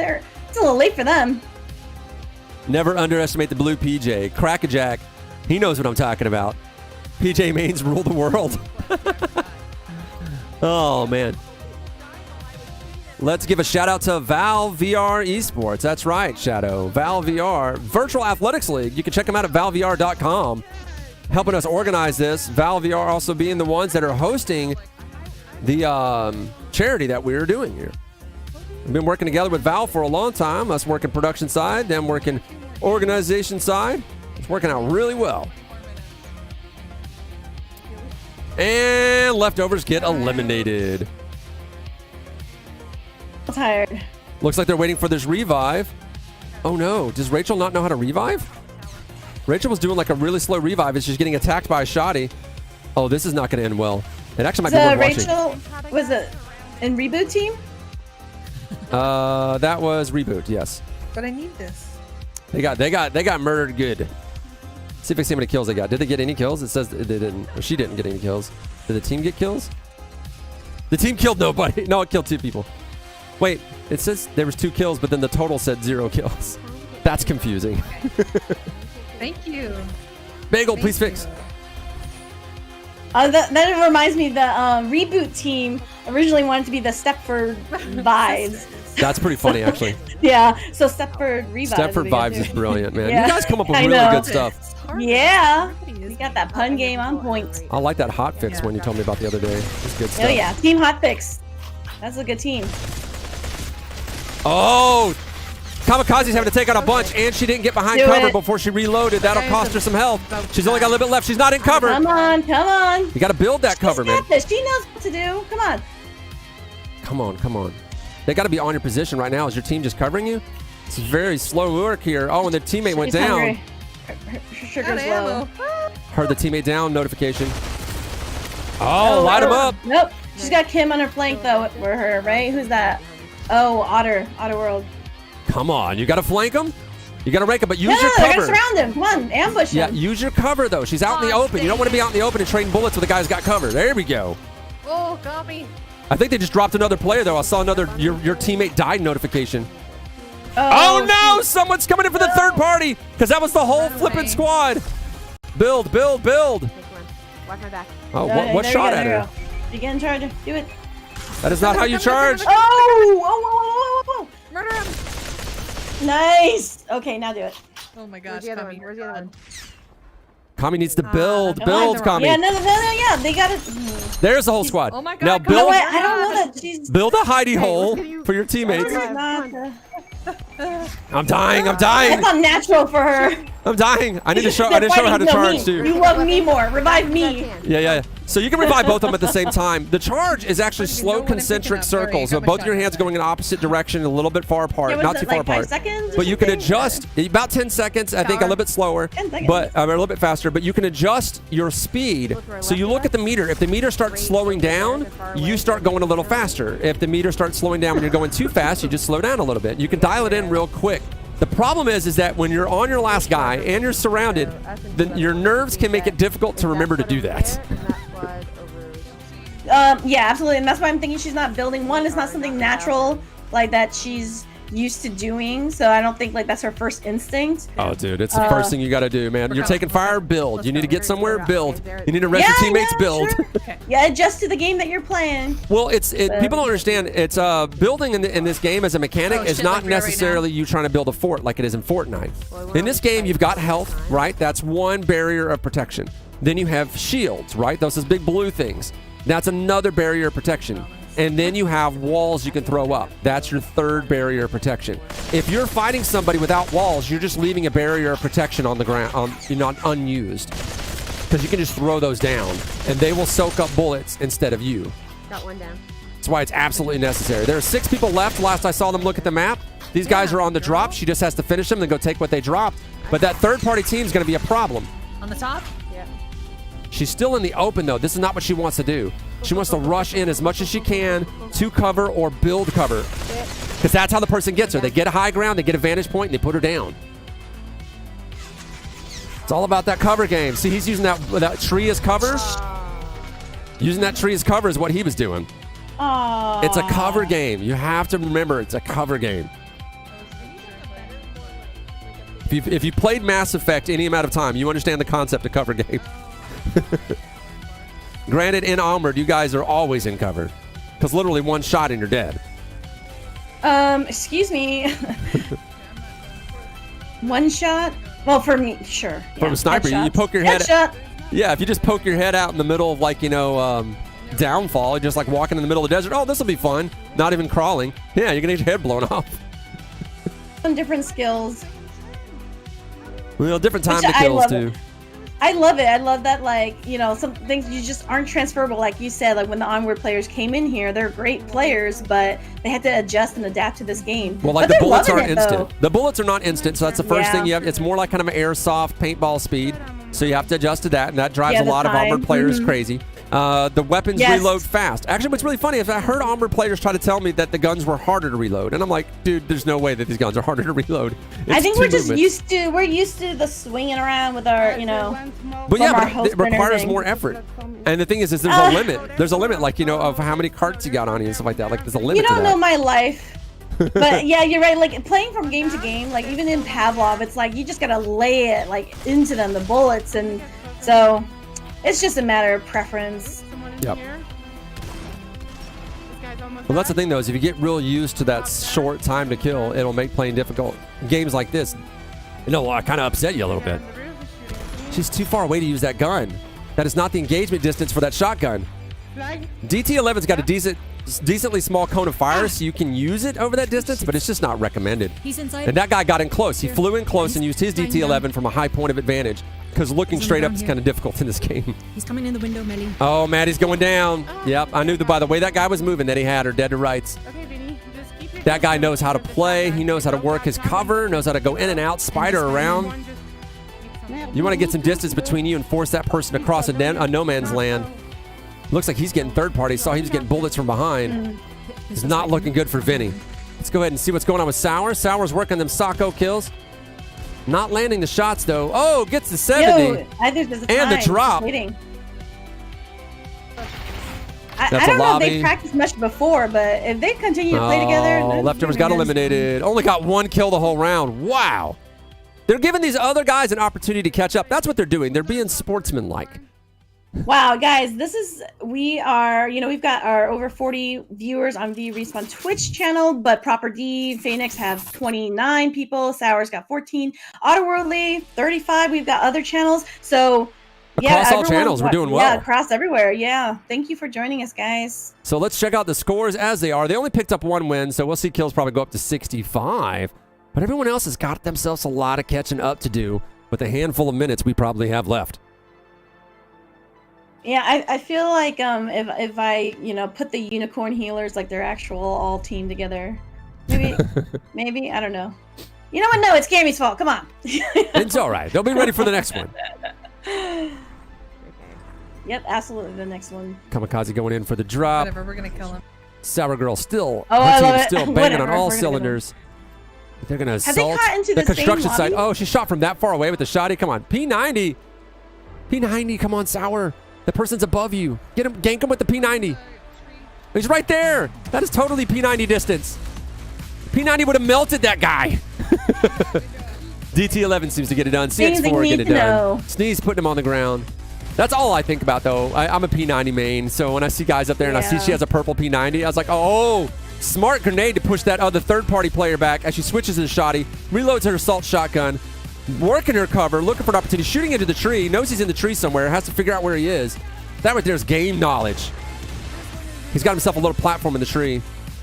it's a little late for them. Never underestimate the blue PJ. Crackajack. He knows what I'm talking about. PJ mains rule the world. Oh, man. Let's give a shout out to Valve VR Esports. That's right, Shadow. Valve VR. Virtual Athletics League. You can check them out at valvevr.com. Helping us organize this. Valve VR also being the ones that are hosting the charity that we're doing here. We've been working together with Valve for a long time. Us working production side, them working organization side. It's working out really well. And leftovers get eliminated. I'm tired. Looks like they're waiting for this revive. Oh no, does Rachel not know how to revive? Rachel was doing like a really slow revive and she's getting attacked by a shoddy. Oh, this is not going to end well. It actually might be So worth watching. Rachel was it in reboot team? That was reboot, yes. But I need this. They got murdered good. See if I see how many kills they got. Did they get any kills? It says they didn't. She didn't get any kills. Did the team get kills? The team killed nobody. No, it killed 2 people. Wait, it says there was 2 kills, but then the total said 0 kills. That's confusing. Thank you. Bagel, please fix. That reminds me, the reboot team originally wanted to be the Stepford Vibes. That's pretty funny, actually. Yeah, so Stepford Revives. Stepford would be good Vibes too. is brilliant, man. Yeah. You guys come up with I really know. good stuff. Yeah, we got that pun game on point. I like that hot fix one you told me about the other day. It's good stuff. Oh yeah, Team Hot Fix. That's a good team. Oh, Kamikaze's having to take out a bunch, and she didn't get behind Do cover it. before she reloaded. That'll cost her some health. She's only got a little bit left. She's not in cover. Come on, come on. You got to build that cover, She's man. got this. She knows what to do. Come on. Come on, come on. They got to be on your position right now. Is your team just covering you? It's very slow work here. Oh, and their teammate went She's down. hungry. Her sugar's low. Heard the teammate down notification. Oh, light him up. Nope. She's got Kim on her flank though. For her, right? Who's that? Oh, Otter World. Come on, you got to flank him. You got to rank him, but use No, your they're gonna cover. surround him. Come on, ambush Yeah, him. use your cover though. She's out in the open. You don't want to be out in the open and trading bullets with the guy who's got cover. There we go. Oh, got me. I think they just dropped another player though. I saw another your teammate died notification. Oh no! Someone's coming in for the third party because that was the whole flipping squad. Build, build, build. Watch my back. Oh, There what you shot go, at there you her? go. You get in charge. Do it. That is not how you charge. Oh! Murder him. Nice. Okay, now do it. Oh my Where's gosh, the other one? Cummy. Where's the other one? Kami needs to build. that's Build, why Kami. Yeah, no, yeah, they got it. There's the whole squad. Oh my God, Now Kami. No, build, I don't know that she's. build a hidey hole look at you. for your teammates. Oh my Not, I'm dying. I'm dying. that's unnatural for her. I'm dying. I need to show. I They're need to show her how to fighting, no, charge me. too. You love me more. Revive me. Yeah. So you can revive both of them at the same time. The charge is actually slow concentric circles. So both your hands going in opposite direction, a little bit far apart, Yeah, was not it too far like 5 apart. seconds or But you can something? adjust about 10 seconds. I think a little bit slower, 10 seconds. but a little bit faster. But you can adjust your speed. So you look at the meter. If the meter starts slowing down, you start going a little faster. If the meter starts slowing down when you're going too fast, you just slow down a little bit. You can dial it in real quick. The problem is that when you're on your last guy and you're surrounded, then your nerves can make it difficult to remember to do that. Yeah, absolutely, and that's why I'm thinking she's not building. One, it's not something natural like that she's used to doing, so I don't think like that's her first instinct. Oh, dude, it's the first thing you got to do, man. You're taking fire, build. You need to get somewhere, build. You need to rest your teammates, build. Sure. Yeah, adjust to the game that you're playing. Well, people don't understand. It's building in this game as a mechanic Oh, is shit, not like we are right necessarily you trying to build a fort like it is in Fortnite. In this game, you've got health, right? That's one barrier of protection. Then you have shields, right? Those big blue things. That's another barrier of protection. And then you have walls you can throw up. That's your third barrier of protection. If you're fighting somebody without walls, you're just leaving a barrier of protection on the ground, not unused. Because you can just throw those down, and they will soak up bullets instead of you. Got one down. That's why it's absolutely necessary. There are 6 people left. Last I saw them look at the map. These guys are on the drop. She just has to finish them, then go take what they dropped. But that third-party team is going to be a problem. On the top? Yeah. She's still in the open, though. This is not what she wants to do. She wants to rush in as much as she can to cover or build cover. Because that's how the person gets her. They get a high ground, they get a vantage point, and they put her down. It's all about that cover game. See, he's using that tree as cover. Using that tree as cover is what he was doing. Aww. It's a cover game. You have to remember it's a cover game. If you played Mass Effect any amount of time, you understand the concept of cover game. Granted, in Armored, you guys are always in cover. Because literally one shot and you're dead. Excuse me. One shot? Well, for me, sure. From a sniper, you headshots. poke your head. Headshot. Yeah, if you just poke your head out in the middle of downfall, just like walking in the middle of the desert. Oh, this will be fun. Not even crawling. Yeah, you're gonna get your head blown off. Some different skills. Well, different time Which to I kills love too. it. I love it. I love that, like, you know, some things you just aren't transferable. Like you said, like when the Onward players came in here, they're great players, but they had to adjust and adapt to this game. Well, like But the they're bullets loving aren't it, though. instant. The bullets are not instant, so that's the first Yeah. thing you have. It's more like kind of an airsoft paintball speed. So you have to adjust to that, and that drives Yeah, a the lot of time. Armored players Mhm. crazy. The weapons Yes. reload fast. Actually, what's really funny is I heard Armored players try to tell me that the guns were harder to reload, and I'm like, dude, there's no way that these guns are harder to reload. I think It's we're two just movements. used to the swinging around with our, you know. But yeah, from our but host it requires printer thing. more effort. And the thing is there's a limit. There's a limit, like, you know, of how many carts you got on you and stuff like that. Like, there's a limit You to don't that. know my life. But yeah, you're right. Like playing from game to game, like even in Pavlov, it's like you just gotta lay it like into them, the bullets, and so it's just a matter of preference. Yep. Well, that's the thing, though, is if you get real used to that short time to kill, it'll make playing difficult. Games like this, it'll kind of upset you a little bit. She's too far away to use that gun. That is not the engagement distance for that shotgun. DT-11's got a decently small cone of fire, so you can use it over that distance, but it's just not recommended. He's inside. And that guy got in close. He flew in close and used his DT-11 from a high point of advantage, because looking He's straight up down is here. kind of difficult in this game. He's coming in the window, Melly. Oh, Maddie's going down. Yep, I knew that by the way that guy was moving that he had her dead to rights. Okay, Vinny, just keep it. That guy knows how to play. He knows how to work his cover, knows how to go in and out, spider around. You want to get some distance between you and force that person to cross a no man's land. Looks like he's getting third party. Saw he was getting bullets from behind. It's not looking good for Vinny. Let's go ahead and see what's going on with Sour. Sour's working them Sacco kills. Not landing the shots, though. Oh, gets the 70. Yo, I think there's a And the time. drop. Waiting. That's I a don't know if lobby. they practiced much before, but if they continue to play together, Oh, then leftovers got maybe eliminated. Only got one kill the whole round. Wow. They're giving these other guys an opportunity to catch up. That's what they're doing. They're being sportsmanlike. Wow, guys, we are, we've got our over 40 viewers on VRespawn Twitch channel, but Proper D, Phoenix have 29 people, Sour's got 14, Otterworldly, 35, we've got other channels. So, Across all everyone- channels, we're doing Yeah, well. across everywhere, yeah. Thank you for joining us, guys. So let's check out the scores as they are. They only picked up 1 win, so we'll see kills probably go up to 65. But everyone else has got themselves a lot of catching up to do with a handful of minutes we probably have left. Yeah, I feel like if I put the unicorn healers like their actual all team together, maybe I don't know. You know what? No, it's Gammy's fault. Come on. It's all right. They'll be ready for the next one. Yep, absolutely the next one. Kamikaze going in for the drop. Whatever, we're gonna kill him. Sour Girl still. Oh, her I love team's it. still banging Whatever, on all we're gonna do cylinders. They're gonna Have they assault caught into the the same construction site. lobby? Oh, she shot from that far away with the shotty. Come on, P90. P90, come on, Sour. The person's above you. Get him, gank him with the P90. He's right there. That is totally P90 distance. P90 would have melted that guy. DT11 seems to get it done. CX4 get it done. Sneeze putting him on the ground. That's all I think about, though. I'm a P90 main, so when I see guys up there and I see she has a purple P90, I was like, oh, smart grenade to push that other third-party player back as she switches to the shotty, reloads her assault shotgun, working her cover, looking for an opportunity, shooting into the tree, knows he's in the tree somewhere, has to figure out where he is. That right there is game knowledge. He's got himself a little platform in the tree.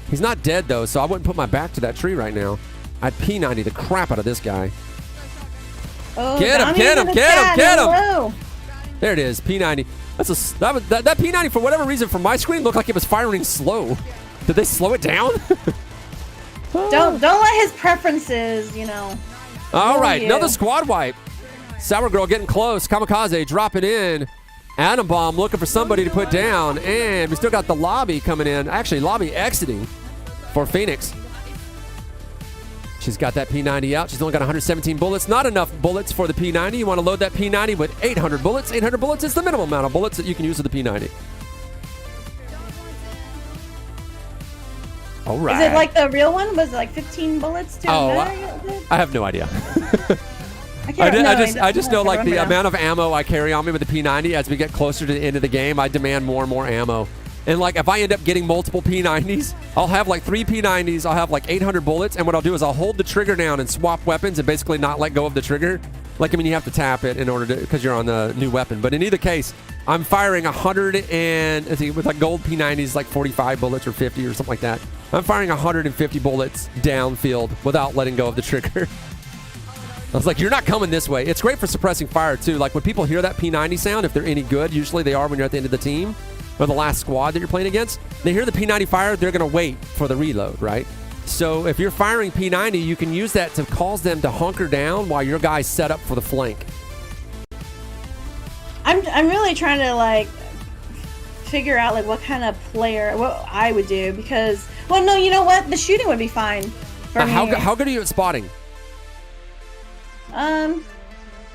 He's not dead, though, so I wouldn't put my back to that tree right now. I'd P90 the crap out of this guy. Oh, Get him, Donnie's get in him, the get him, chat. get him. Hello. There it is, P90. That P90, for whatever reason, from my screen, looked like it was firing slow. Did they slow it down? Don't let his preferences, All right, you. another squad wipe. Sour Girl getting close. Kamikaze dropping in. Atom Bomb looking for somebody to put down. And we still got the lobby coming in. Actually, lobby exiting for Phoenix. She's got that P90 out. She's only got 117 bullets. Not enough bullets for the P90. You want to load that P90 with 800 bullets. 800 bullets is the minimum amount of bullets that you can use with the P90. All right. Is it like the real one? Was it like 15 bullets to Oh, a mag? I have no idea. I just know like the amount. amount of ammo I carry on me with the P90 as we get closer to the end of the game, I demand more and more ammo. And like if I end up getting multiple P90s, I'll have like 3 P90s, I'll have like 800 bullets, and what I'll do is I'll hold the trigger down and swap weapons and basically not let go of the trigger. Like, I mean, you have to tap it in order to, because you're on the new weapon. But in either case, I'm firing 100 and, let's see, with like gold P90s, like 45 bullets or 50 or something like that. I'm firing 150 bullets downfield without letting go of the trigger. I was like, you're not coming this way. It's great for suppressing fire, too. Like, when people hear that P90 sound, if they're any good, usually they are when you're at the end of the team, or the last squad that you're playing against, they hear the P90 fire, they're going to wait for the reload, right? So if you're firing P90, you can use that to cause them to hunker down while your guys set up for the flank. I'm really trying to like figure out like what kind of player what I would do because well no you know what the shooting would be fine for me. How good are you at spotting?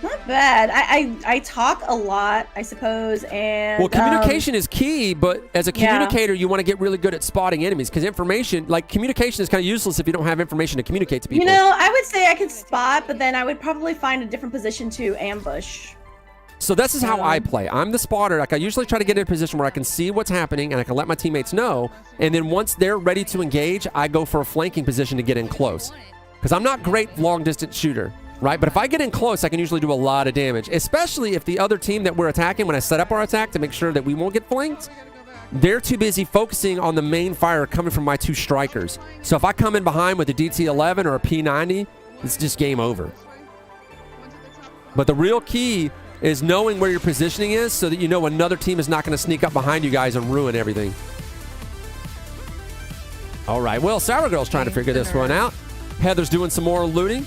Not bad. I talk a lot, I suppose, and Well, communication is key, but as a Yeah. communicator, you want to get really good at spotting enemies because information, like communication, is kind of useless if you don't have information to communicate to people. you know, I would say I could spot, but then I would probably find a different position to ambush. So this is how I play. I'm the spotter. Like I usually try to get in a position where I can see what's happening and I can let my teammates know. And then once they're ready to engage, I go for a flanking position to get in close. Because I'm not great long distance shooter, right? But if I get in close, I can usually do a lot of damage. Especially if the other team that we're attacking, when I set up our attack to make sure that we won't get flanked, they're too busy focusing on the main fire coming from my 2 strikers. So if I come in behind with a DT11 or a P90, it's just game over. But the real key is knowing where your positioning is so that you know another team is not going to sneak up behind you guys and ruin everything. All right, well, Sour Girl's trying to figure this one out. Heather's doing some more looting.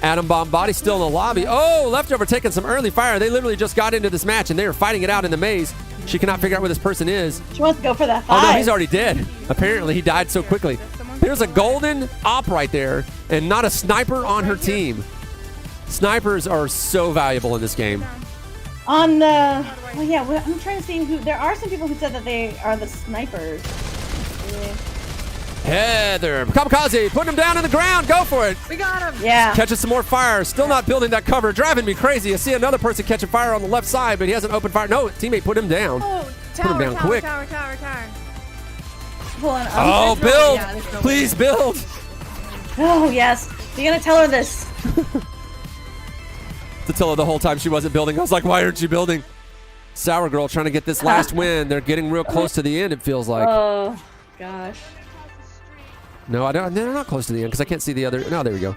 Atom Bomb Body still in the lobby. Oh, Leftover taking some early fire. They literally just got into this match, and they are fighting it out in the maze. She cannot figure out where this person is. She wants to go for that Oh, 5. no, he's already dead. Apparently, he died so quickly. There's a golden op right there, and not a sniper on her team. Snipers are so valuable in this game. On the well, yeah, I'm trying to see who. There are some people who said that they are the snipers. Heather. Kamikaze, putting him down on the ground. Go for it. We got him. Yeah. Catching some more fire. Still not building that cover. Driving me crazy. I see another person catching fire on the left side, but he hasn't opened fire. No, teammate put him down. Oh, Put him tower, down tower, quick. tower, tower, tower. Pulling up. Oh, There's no- build. yeah, there's no Please build. Oh, yes. You're going to tell her this. To tell her the whole time she wasn't building. I was like, why aren't you building? Sour Girl trying to get this last win. They're getting real close to the end, it feels like. Oh, gosh. No, I don't. They're not close to the end because I can't see the other. No, there we go.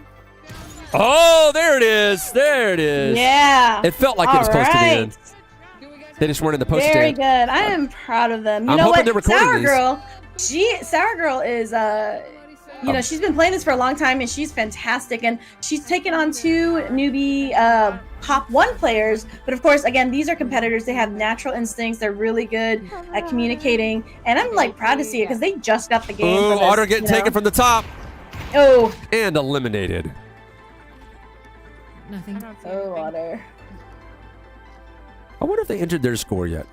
Oh, there it is. There it is. Yeah. It felt like it was close to the end. Do we guys They just weren't in the post Very stand. good. I am proud of them. You I'm know hoping what? they're recording Sour these. Girl, Sour Girl is she's been playing this for a long time and she's fantastic, and she's taken on 2 newbie top 1 players, but of course, again, these are competitors. They have natural instincts. They're really good at communicating, and I'm like proud to see it because they just got the game. Ooh, for this, Otter getting taken from the top Oh, and eliminated. Nothing. oh, Otter. I wonder if they entered their score yet.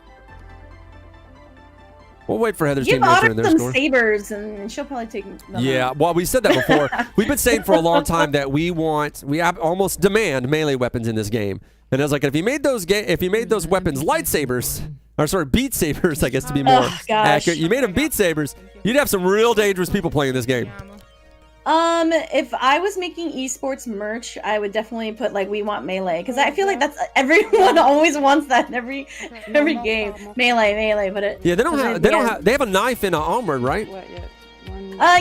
We'll wait for Heather's Give team to enter Otter in their some score. sabers, and she'll probably take them. Yeah, well, we said that before. We've been saying for a long time that we almost demand melee weapons in this game. And I was like, if you made those weapons lightsabers, or sorry, beat sabers, I guess to be more Oh, gosh. accurate. You made them beat sabers, you'd have some real dangerous people playing this game. If I was making esports merch, I would definitely put like "We want melee" because I feel like that's everyone always wants that in every game. Melee, but it. Yeah, they have a knife in an armor, right?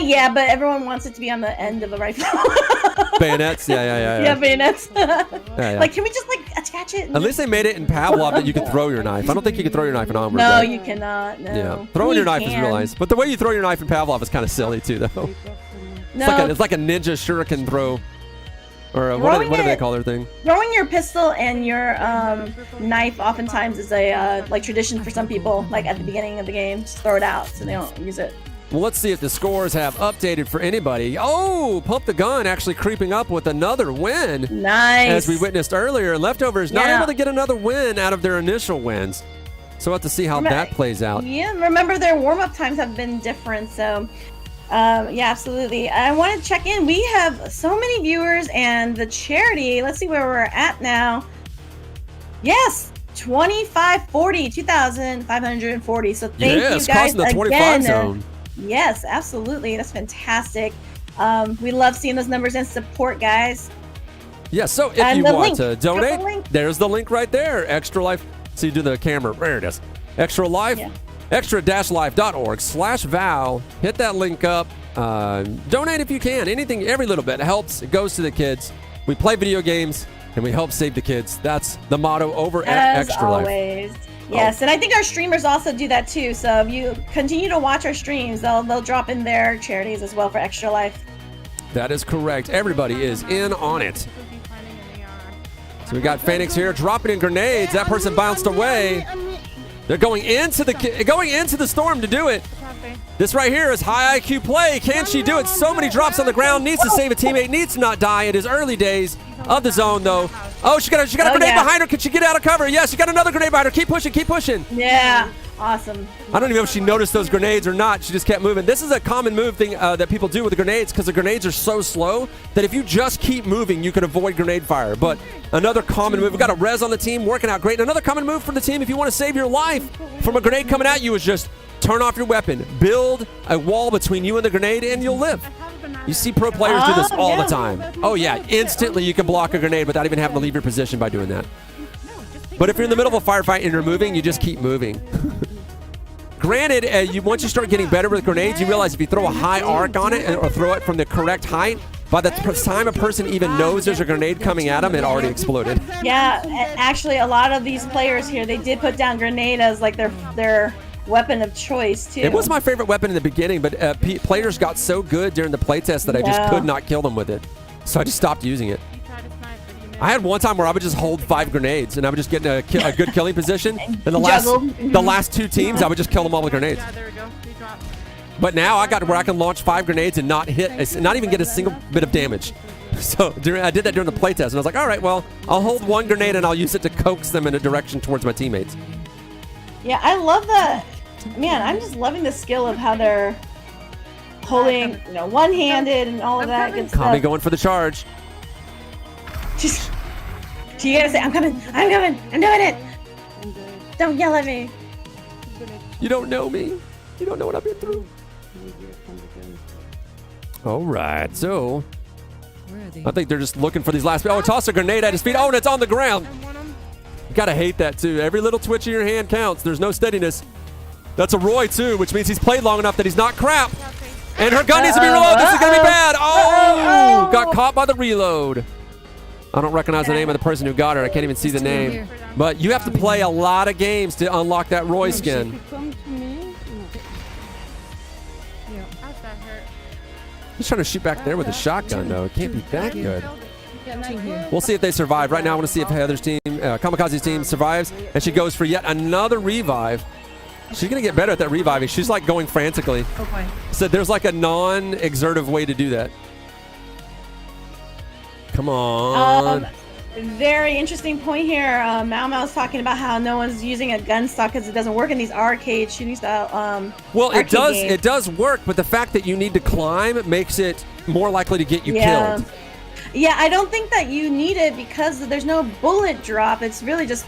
Yeah, but everyone wants it to be on the end of a rifle. Bayonets, yeah. Yeah, bayonets. Yeah. Like, can we just like attach it? At least they made it in Pavlov that you can throw your knife. I don't think you can throw your knife in armor. No, right? you cannot. No. Yeah, throwing your You knife is can. real nice, but the way you throw your knife in Pavlov is kind of silly too, though. No, It's like a ninja shuriken throw, or what do they call their thing? throwing your pistol and your knife oftentimes is a like tradition for some people. Like at the beginning of the game, just throw it out so they don't use it. Well, let's see if the scores have updated for anybody. Oh, Pump the Gun actually creeping up with another win. Nice. As we witnessed earlier, Leftovers not Yeah. able to get another win out of their initial wins. So we'll have to see how that plays out. Yeah, remember their warm-up times have been different, so yeah, absolutely. I want to check in. We have so many viewers and the charity. Let's see where we're at now. Yes, 2,540. So thank Yes, you guys crossing the 25 again. zone. Yes, absolutely. That's fantastic. We love seeing those numbers and support, guys. Yeah, so if And you the want link. to Drop the donate, link. there's the link right there. Extra Life. So you do the camera. There it is. Extra Life. Yeah. extra-life.org/Val. Hit that link up. Donate if you can. Anything, every little bit helps. It goes to the kids. We play video games and we help save the kids. That's the motto over at As Extra Life. always. Yes, and I think our streamers also do that too. So if you continue to watch our streams, they'll drop in their charities as well for Extra Life. That is correct. Everybody is in on it. So we got Phoenix here dropping in grenades. That person bounced away. They're going into the storm to do it. This right here is high IQ play. Can she do it? So many drops on the ground. Needs to save a teammate. Needs to not die. It is early days of the zone though. Oh, she got a grenade yeah. behind her. Can she get out of cover? Yes, she got another grenade behind her. Keep pushing. Keep pushing. Yeah, awesome. I don't even know if she noticed those grenades or not. She just kept moving. This is a common move thing that people do with the grenades because the grenades are so slow that if you just keep moving, you can avoid grenade fire. But another common move, we've got a res on the team working out great. Another common move for the team if you want to save your life from a grenade coming at you is just turn off your weapon. Build a wall between you and the grenade and you'll live. You see pro players do this all the time. Oh yeah, instantly you can block a grenade without even having to leave your position by doing that. But if you're in the middle of a firefight and you're moving, you just keep moving. Granted, once you start getting better with grenades, you realize if you throw a high arc on it or throw it from the correct height, by the time a person even knows there's a grenade coming at them, it already exploded. Yeah, actually, a lot of these players here, they did put down grenade as like their weapon of choice too. It was my favorite weapon in the beginning, but players got so good during the playtest that I just Yeah. could not kill them with it. So I just stopped using it. I had one time where I would just hold 5 grenades and I would just get in a good killing position. And the last 2 teams, I would just kill them all with grenades. Yeah, there we go. We dropped. But now I got to where I can launch 5 grenades and not even get a single bit of damage. So I did that during the playtest, and I was like, all right, well, I'll hold 1 grenade and I'll use it to coax them in a direction towards my teammates. Yeah, I love that. Man, I'm just loving the skill of how they're pulling, one-handed and all of that good Kami stuff. going for the charge. Just, so you gotta say, I'm coming, I'm doing it. I'm good. Don't yell at me. I'm gonna You don't know me. You don't know what I've been through. need you to come again. All right, so Where are they? I think they're just looking for these last. Oh, toss a grenade at his feet. Oh, and it's on the ground. I want him. You gotta hate that too. Every little twitch of your hand counts. There's no steadiness. That's a Roy too, which means he's played long enough that he's not crap. And her gun needs to be reloaded. This is gonna be bad. Oh, got caught by the reload. I don't recognize the name of the person who got her. I can't even see the There's two name. here. But you have to play a lot of games to unlock that Roy skin. You come to me. Yeah. How's that hurt? He's trying to shoot back there with a shotgun though. It can't be that good. Two here. We'll see if they survive. Right now, I want to see if Heather's team, Kamikaze's team, survives, and she goes for yet another revive. She's gonna get better at that reviving. She's like going frantically. Oh boy. So there's like a non-exertive way to do that. Come on. Very interesting point here. Mao Mao's talking about how no one's using a gun stock because it doesn't work in these arcade shooting style. Well, it arcade does. games. It does work, but the fact that you need to climb makes it more likely to get you killed. Yeah, I don't think that you need it because there's no bullet drop. It's really just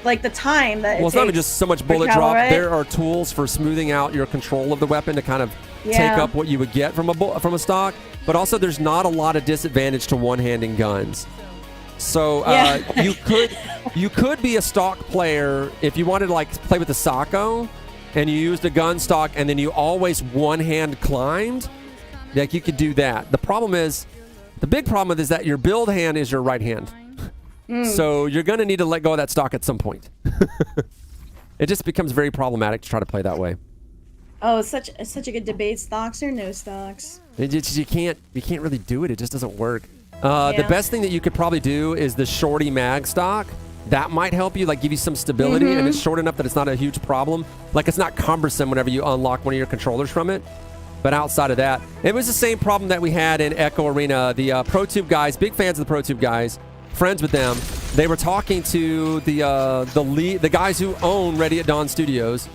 like the time that Well, it's not even just so much bullet travel, drop. right? There are tools for smoothing out your control of the weapon to kind of take Yeah. up what you would get from a stock. But also, there's not a lot of disadvantage to one-handing guns. So Yeah. you could be a stock player if you wanted to like play with the Sako, and you used a gun stock, and then you always one-hand climbed. Like you could do that. The problem is, the big problem is that your build hand is your right hand. So you're going to need to let go of that stock at some point. It just becomes very problematic to try to play that way. Oh, it's such a good debate. Stocks or no stocks? You can't really do it. It just doesn't work. The Yeah. best thing that you could probably do is the shorty mag stock. That might help you, like give you some stability, and it's short enough that it's not a huge problem. Like it's not cumbersome whenever you unlock one of your controllers from it. But outside of that, it was the same problem that we had in Echo Arena. The ProTube guys, big fans of the ProTube guys, friends with them. They were talking to the guys who own Ready at Dawn Studios,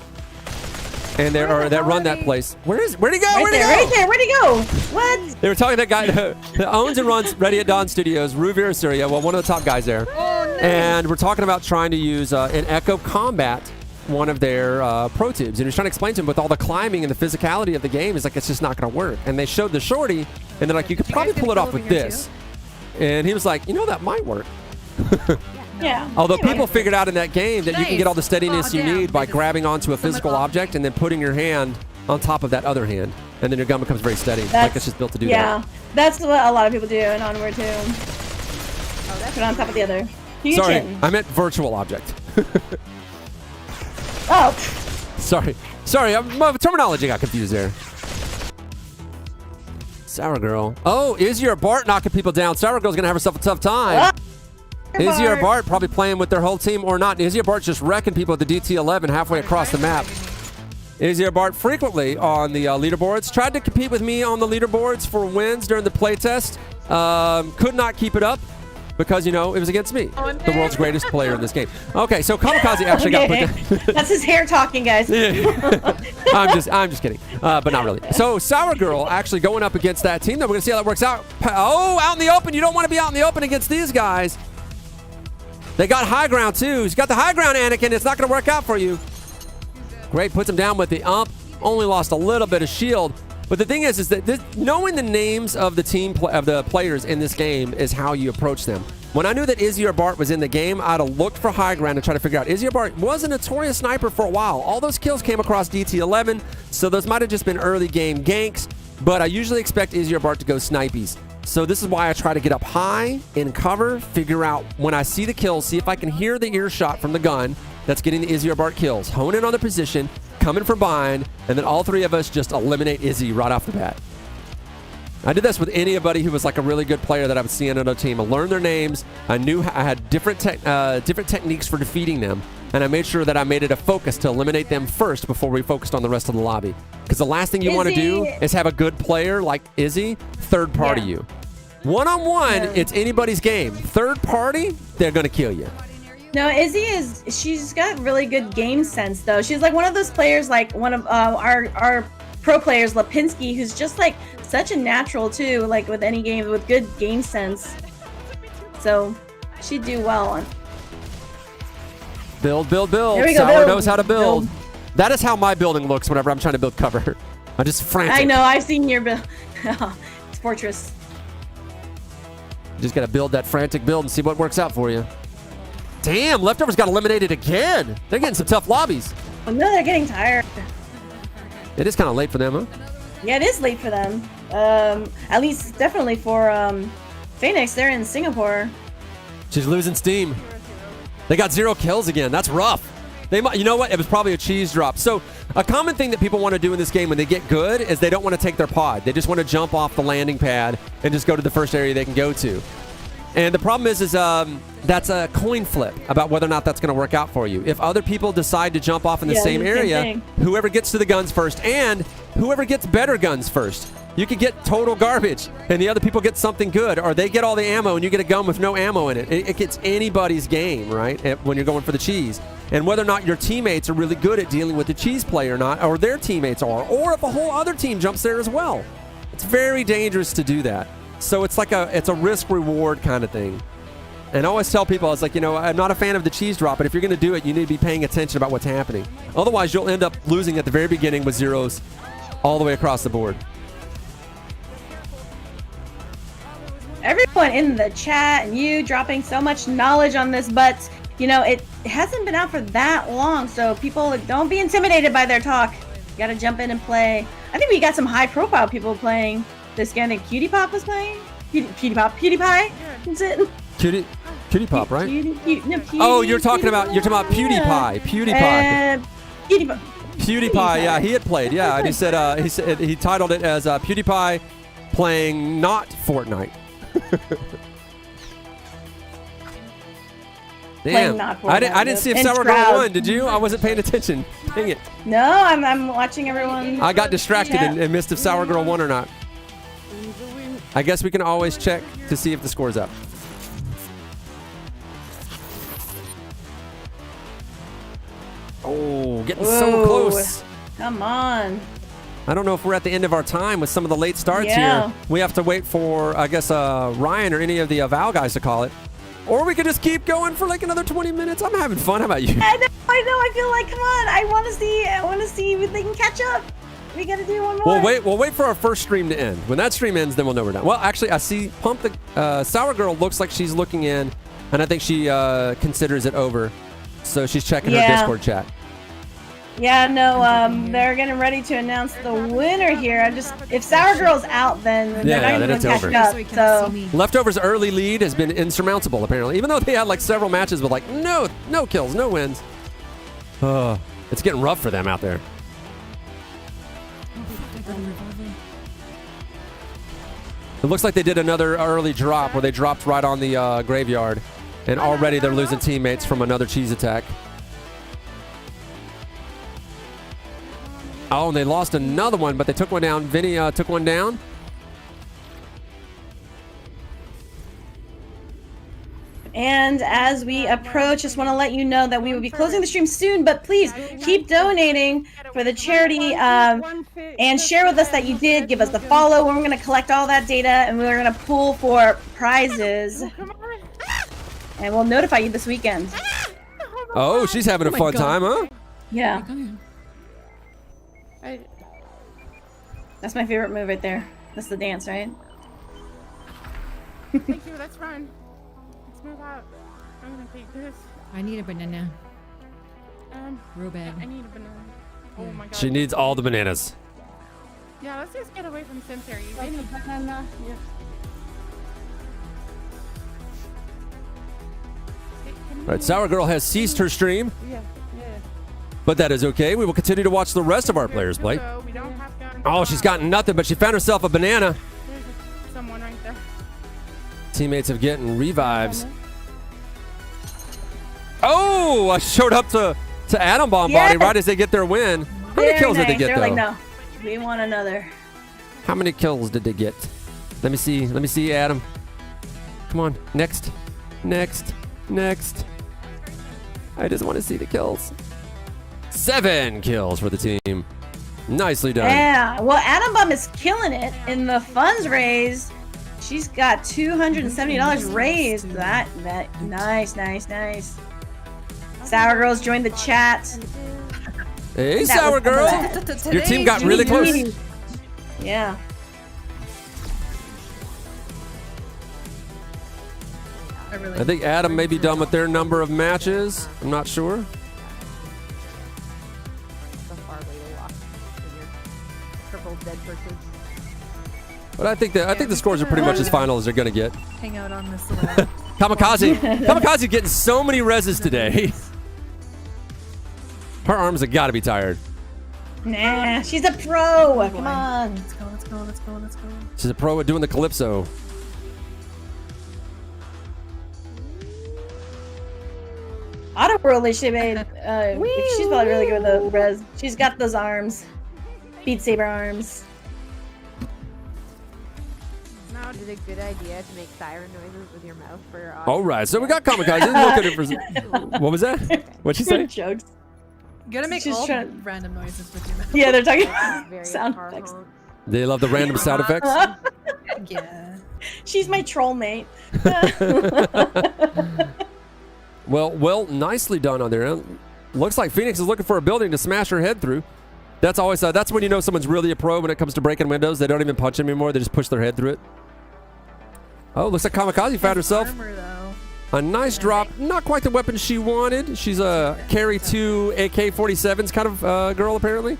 and that run that place. Where'd he go? Where'd he go? Right there. Where'd he go? What? They were talking to that guy that owns and runs Ready at Dawn Studios, Ruvira Surya, well, one of the top guys there. And we're talking about trying to use an Echo Combat, one of their Pro Tubes. And he's trying to explain to him with all the climbing and the physicality of the game, it's like it's just not going to work. And they showed the shorty, and they're like, you could probably pull it off with this. And he was like, that might work. Yeah. Although Anyway. people figured out in that game that you can get all the steadiness Oh, you damn. need by They just grabbing onto a put them physical off. object and then putting your hand on top of that other hand. And then your gun becomes very steady. Like it's just built to do that. That's what a lot of people do in Onward too. Oh, that's it on top of the other. You Sorry, can. I meant virtual object. Oh, Sorry, my terminology got confused there. Sour Girl. Oh, Izzy or Bart knocking people down. Sour Girl's gonna have herself a tough time. Izzy or Bart probably playing with their whole team or not. Izzy or Bart just wrecking people at the DT11 halfway across the map. Izzy or Bart frequently on the leaderboards. Tried to compete with me on the leaderboards for wins during the playtest. Could not keep it up because, it was against me, the world's greatest player in this game. Okay, so Kamikaze actually got put down. that's his hair talking, guys. I'm just kidding, but not really. So Sour Girl actually going up against that team. Then we're gonna see how that works out. Oh, out in the open. You don't want to be out in the open against these guys. They got high ground too. He's got the high ground, Anakin. It's not gonna work out for you. Great, puts him down with the ump. Only lost a little bit of shield. But the thing is that knowing the names of the of the players in this game is how you approach them. When I knew that Izzy or Bart was in the game, I'd have looked for high ground and try to figure out. Izzy or Bart was a notorious sniper for a while. All those kills came across DT11, so those might have just been early game ganks, but I usually expect Izzy or Bart to go snipies. So this is why I try to get up high, in cover, figure out when I see the kills, see if I can hear the earshot from the gun that's getting the Izzy or Bart kills. Hone in on the position, coming from behind, and then all three of us just eliminate Izzy right off the bat. I did this with anybody who was like a really good player that I would see on another team. I learned their names. I knew I had different techniques for defeating them, and I made sure that I made it a focus to eliminate them first before we focused on the rest of the lobby. Because the last thing you want to do is have a good player like Izzy third party you. One-on-one, it's anybody's game. Third party, they're going to kill you. No, she's got really good game sense though. She's like one of those players, like one of our pro players, Lipinski, who's just like such a natural too, like with any game, with good game sense. So she'd do well on. Build, build, build. There we go, Sour build. knows how to build. Build. That is how my building looks whenever I'm trying to build cover. I'm just frantic. I know, I've seen your build. It's Fortress. Just gotta build that frantic build and see what works out for you. Damn, Leftovers got eliminated again. They're getting some tough lobbies. Oh, no, they're getting tired. It is kind of late for them, huh? Yeah, it is late for them. At least definitely for Phoenix. They're in Singapore. She's losing steam. They got 0 kills again. That's rough. They might, you know what? It was probably a cheese drop. So a common thing that people want to do in this game when they get good is they don't want to take their pod. They just want to jump off the landing pad and just go to the first area they can go to. And the problem is that's a coin flip about whether or not that's going to work out for you. If other people decide to jump off in the same area, whoever gets to the guns first and whoever gets better guns first, you could get total garbage and the other people get something good, or they get all the ammo and you get a gun with no ammo in it. It gets anybody's game, right, when you're going for the cheese. And whether or not your teammates are really good at dealing with the cheese play or not, or their teammates are, or if a whole other team jumps there as well. It's very dangerous to do that. So it's like it's a risk-reward kind of thing. And I always tell people, I was like, I'm not a fan of the cheese drop, but if you're going to do it, you need to be paying attention about what's happening. Otherwise, you'll end up losing at the very beginning with zeros all the way across the board. Everyone in the chat and you dropping so much knowledge on this, but it hasn't been out for that long, so people don't be intimidated by their talk. You gotta jump in and play. I think we got some high-profile people playing this game. I think Cutie Pop was playing. PewDiePie. Is it? Cutie Pop, right? Cutie, Oh, you're talking about PewDiePie. PewDiePie. PewDiePie. Yeah, he had played. Yeah, and he said he titled it as PewDiePie playing not Fortnite. Damn. I didn't see if Sour Girl won. Did you? I wasn't paying attention. Dang it. No, I'm watching everyone. I got distracted and missed if Sour Girl won or not. I guess we can always check to see if the score's up. Oh, getting so close. Come on. I don't know if we're at the end of our time with some of the late starts here. We have to wait for, I guess, Ryan or any of the Val guys to call it. Or we could just keep going for like another 20 minutes. I'm having fun. How about you? I know. I feel like, come on. I want to see if they can catch up. We got to do one more. We'll wait for our first stream to end. When that stream ends, then we'll know we're done. Well, actually, I see Pump the Sour Girl looks like she's looking in, and I think she considers it over. So she's checking her Discord chat. Yeah, no, they're getting ready to announce the winner here. If Sour Girl's out, then they're not going to catch up. So Leftovers' early lead has been insurmountable, apparently. Even though they had like several matches with like no kills, no wins. It's getting rough for them out there. It looks like they did another early drop where they dropped right on the graveyard, and already they're losing teammates from another cheese attack. Oh, and they lost another one, but they took one down. Vinny took one down. And as we approach, just want to let you know that we will be closing the stream soon, but please keep donating for the charity and share with us that you did. Give us the follow. We're going to collect all that data and we're going to pool for prizes. And we'll notify you this weekend. Oh, she's having a fun time, huh? Yeah. That's my favorite move right there. That's the dance, right? Thank you, let's run. Let's move out. I'm gonna take this. I need a banana. Real bad. I need a banana. Oh my god. She needs all the bananas. Yeah, let's just get away from cemetery. Banana. Yeah. All right, Sour Girl has ceased her stream, Yeah. but that is okay. We will continue to watch the rest of our players play. So we don't have guns. Oh, she's gotten nothing, but she found herself a banana. There's someone right there. Teammates have getting revives. Oh, I showed up to Atom Bomb Body right as they get their win. How many kills did they get, They're though? like, no, we want another. How many kills did they get? Let me see, Adam. Come on, next. I just want to see the kills. 7 kills for the team. Nicely done. Yeah. Well, Atom Bomb is killing it in the funds raised. She's got $270 raised. That nice. Sour Girls joined the chat. Hey, That Sour was Girl. fun. Your team got really close. Yeah. I think Adam may be done with their number of matches. I'm not sure. So far away to walk in your triple dead purchase. But I think the scores are pretty much as final as they're going to get. Hang out on this little. Kamikaze getting so many reses today. Her arms have got to be tired. Nah, she's a pro. Come on. Let's go. She's a pro at doing the calypso. Auto World, she made. She's probably really good with the res. She's got those arms. Beat Saber arms. Now, is it a good idea to make siren noises with your mouth for your All right, so we got Kamikaze looking for. What was that? What'd she say? Good jokes. You gotta make She's all trying- random noises with your mouth. Yeah, they're talking Very sound car effects. honks. They love the random sound effects. Yeah. She's my troll mate. Well, nicely done on there. Looks like Phoenix is looking for a building to smash her head through. That's always that's when you know someone's really a pro when it comes to breaking windows. They don't even punch anymore. They just push their head through it. Oh, looks like Kamikaze found herself Armor, though. a nice drop. Not quite the weapon she wanted. She's a carry 2 AK-47s kind of girl, apparently.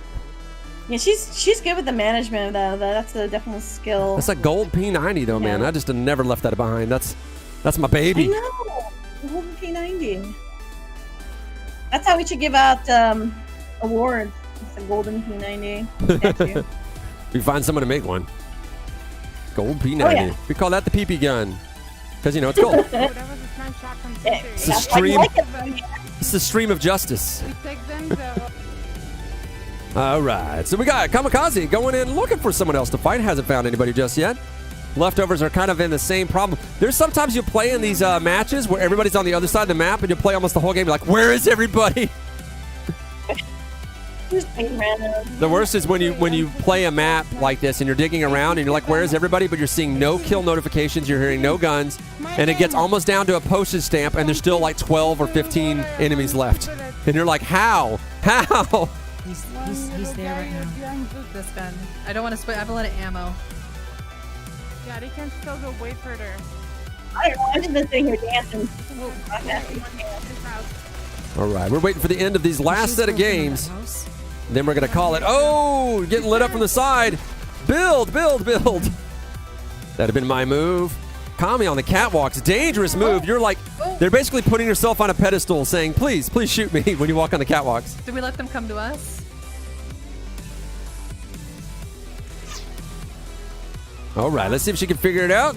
Yeah, she's good with the management though. That's a definite skill. That's a gold P90 though, man. Yeah. I just have never left that behind. That's my I baby. know. Golden P90. That's how we should give out awards. It's a golden P90. tattoo. We find someone to make one. Gold P90. Oh, yeah. We call that the PP gun. Because, it's gold. Whatever the snipe shot from Yeah, Century. It's a that's why you stream. like it. It's the stream of justice. We take them to All right. So we got Kamikaze going in looking for someone else to fight. Hasn't found anybody just yet. Leftovers are kind of in the same problem. There's sometimes you play in these matches where everybody's on the other side of the map and you play almost the whole game. You're like, where is everybody? Who's playing random? The worst is when you play a map like this and you're digging around and you're like, where is everybody? But you're seeing no kill notifications. You're hearing no guns. And it gets almost down to a postage stamp and there's still like 12 or 15 enemies left. And you're like, how? How? He's there right now. This gun. I don't want to split. I have a lot of ammo. yeah, they can still go wait for her. I don't know. I've just been sitting here dancing. All right. We're waiting for the end of these last She's set of still in games. that house. Then we're going to call it. Oh, getting lit up from the side. Build. That'd have been my move. Kami on the catwalks. Dangerous move. You're like, they're basically putting yourself on a pedestal saying, please shoot me when you walk on the catwalks. Did we let them come to us? All right, let's see if she can figure it out.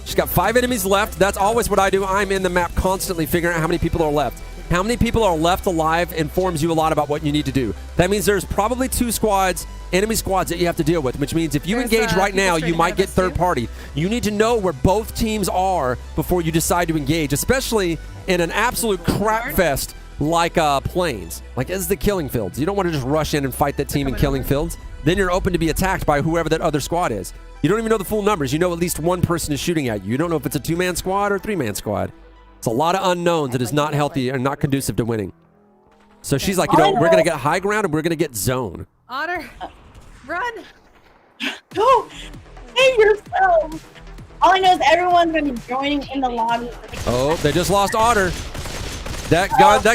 She's got 5 enemies left. That's always what I do. I'm in the map constantly figuring out how many people are left. How many people are left alive informs you a lot about what you need to do. That means there's probably 2 squads, enemy squads that you have to deal with, which means if you There's, engage right people now, straight you ahead might of get us, third too. party. You need to know where both teams are before you decide to engage, especially in an absolute crap fest like Plains. Like, this is the killing fields. You don't want to just rush in and fight that team in killing fields. Then you're open to be attacked by whoever that other squad is. You don't even know the full numbers. You know at least one person is shooting at you. You don't know if it's a 2-man squad or a 3-man squad. It's a lot of unknowns. It is not healthy and not conducive to winning. So she's like, we're going to get high ground and we're going to get zone. Otter, run! Go! Save yourself! All I know is everyone's going to be joining in the lobby. Oh, they just lost Otter. That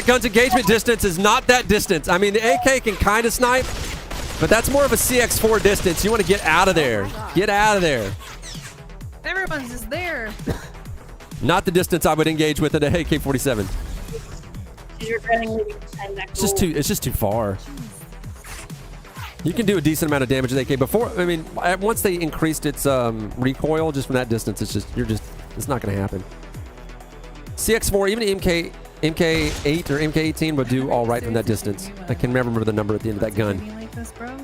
gun's engagement distance is not that distance. I mean, the AK can kind of snipe, but that's more of a CX4 distance. You want to get out of there. Get out of there. Everyone's just there. Not the distance I would engage with at an AK-47. She's regretting leaving behind that It's just too far. You can do a decent amount of damage with AK before. I mean, once they increased its recoil just from that distance, it's not going to happen. CX4, even MK8 or MK18 would do all right from that distance. I can never remember the number at the end of that gun. Like this, bro?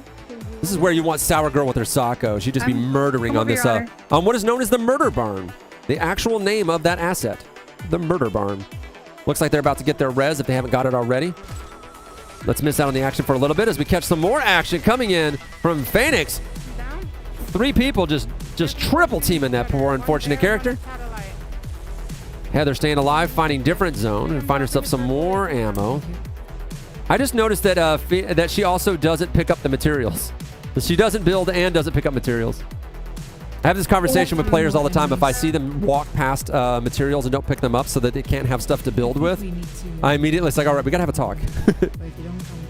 This is where you want Sour Girl with her Sacco. She'd just be murdering come on over this here, on what is known as the Murder Barn. The actual name of that asset. The Murder Barn. Looks like they're about to get their res if they haven't got it already. Let's miss out on the action for a little bit as we catch some more action coming in from Phoenix. 3 people just triple teaming that poor unfortunate character. Heather staying alive, finding different zone, and find herself some more ammo. I just noticed that that she also doesn't pick up the materials. She doesn't build and doesn't pick up materials. I have this conversation with players all the time. If I see them walk past materials and don't pick them up so that they can't have stuff to build with, I immediately it's like, all right, we gotta have a talk.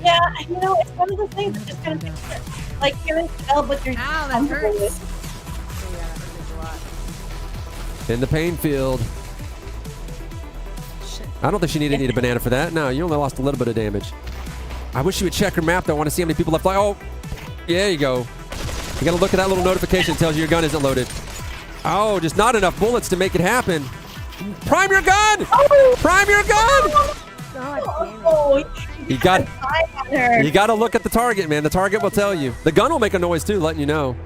Yeah, you know, it's one of those things that just kind of like you're develop what you're Ow, that comfortable hurts. with. So yeah, that hurts a lot. In the pain field. I don't think she needed a banana for that. No, you only lost a little bit of damage. I wish you would check her map, though. I want to see how many people left. Like, oh, yeah, there you go. You got to look at that little notification that tells you your gun isn't loaded. Oh, just not enough bullets to make it happen. Prime your gun! Prime your gun! God damn it. You got to look at the target, man. The target will tell you. The gun will make a noise, too, letting you know.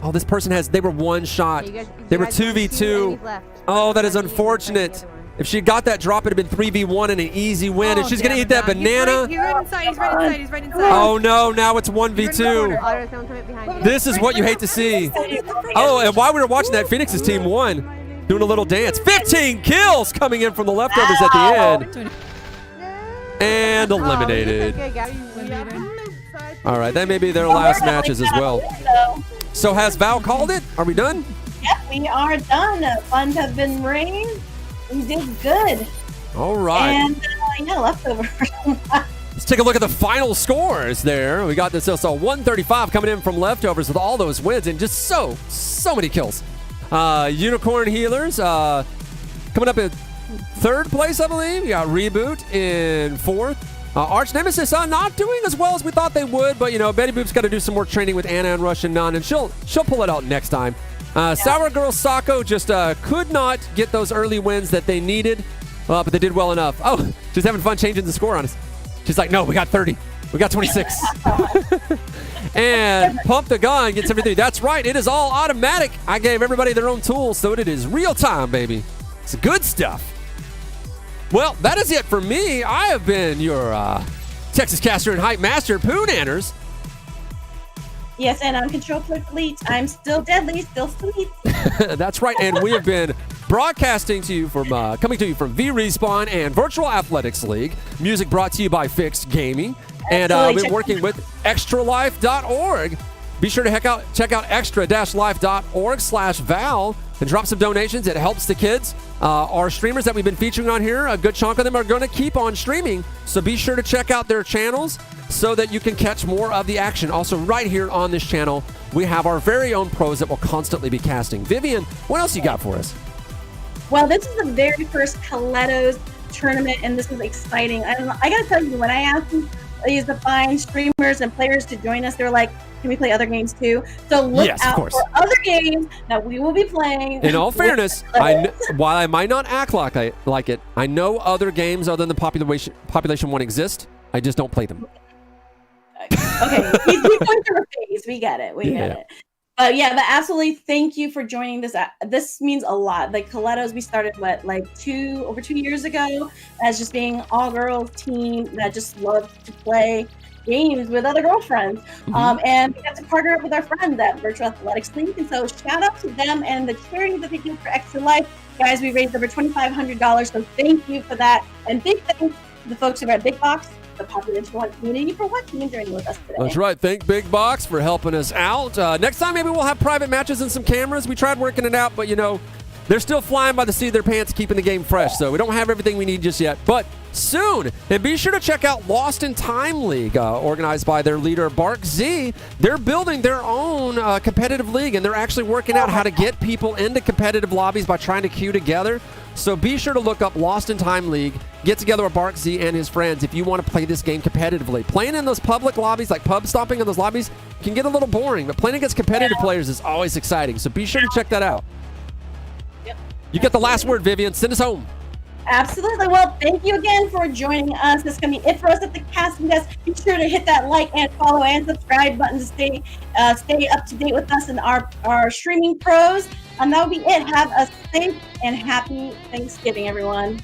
Oh, this person they were one shot. They were 2v2. Oh, that is unfortunate. If she got that drop, it would have been 3v1 and an easy win. And she's going to eat that banana. He's right inside. He's right inside. Oh, no. Now it's 1v2. This is what you hate to see. Oh, and while we were watching that, Phoenix's team won. Doing a little dance. 15 kills coming in from the leftovers at the end. And eliminated. All right, that may be their last matches as well. So has Val called it? Are we done? Yep, we are done. Funds have been raised. We did good. All right. And yeah, leftover. Let's take a look at the final scores there. We got this so 135 coming in from leftovers with all those wins and just so many kills. Unicorn Healers coming up in 3rd place, I believe. You got Reboot in 4th. Arch Nemesis not doing as well as we thought they would, but you know, Betty Boop's got to do some more training with Anna and Russian Nun, and she'll pull it out next time. Sour Girl Sako just could not get those early wins that they needed, but they did well enough. Oh, she's having fun changing the score on us. She's like, no, we got 30. We got 26. And Pump the Gun gets everything. That's right. It is all automatic. I gave everybody their own tools, so it is real time, baby. It's good stuff. Well, that is it for me. I have been your Texas caster and hype master, Pooh Nanners. Yes, and I'm Control Click Elite. I'm still deadly, still sweet. That's right, and we have been broadcasting to you from, coming to you from VRespawn and Virtual Athletics League. Music brought to you by Fixed Gaming. And I've been working with extralife.org. Be sure to check out extra-life.org/Val and drop some donations. It helps the kids. Our streamers that we've been featuring on here, a good chunk of them are going to keep on streaming. So be sure to check out their channels so that you can catch more of the action. Also, right here on this channel, we have our very own pros that will constantly be casting. Vivian, what else you got for us? Well, this is the very first Colettos tournament, and this is exciting. I got to tell you, when I asked these to find streamers and players to join us, they're like, can we play other games too? So look out for other games that we will be playing. In all fairness, while I might not act like it, I know other games other than the Population 1 exist. I just don't play them. Okay, he's going through a phase. We get it. We get it. But absolutely, thank you for joining this. This means a lot. Like Colettos, we started over 2 years ago as just being all girls team that just loved to play games with other girlfriends. And we got to partner up with our friends at Virtual Athletics League. And so shout out to them and the charity that they do for Extra Life. Guys, we raised over $2,500. So thank you for that. And big thanks to the folks over at Big Box, the Population 1 community, for watching and joining with us today. That's right. Thank Big Box for helping us out. Next time, maybe we'll have private matches and some cameras. We tried working it out, but they're still flying by the seat of their pants, keeping the game fresh. So we don't have everything we need just yet, but soon. And be sure to check out Lost in Time League, organized by their leader, Bark Z. They're building their own competitive league, and they're actually working out how to get people into competitive lobbies by trying to queue together. So be sure to look up Lost in Time League. Get together with Bark Z and his friends if you want to play this game competitively. Playing in those public lobbies, like pub stomping in those lobbies, can get a little boring, but playing against competitive players is always exciting. So be sure to check that out. You get the last word, Vivian. Send us home. Absolutely. Well, thank you again for joining us. This is going to be it for us at the Casting Desk. Be sure to hit that like and follow and subscribe button to stay up to date with us and our streaming pros. And that will be it. Have a safe and happy Thanksgiving, everyone.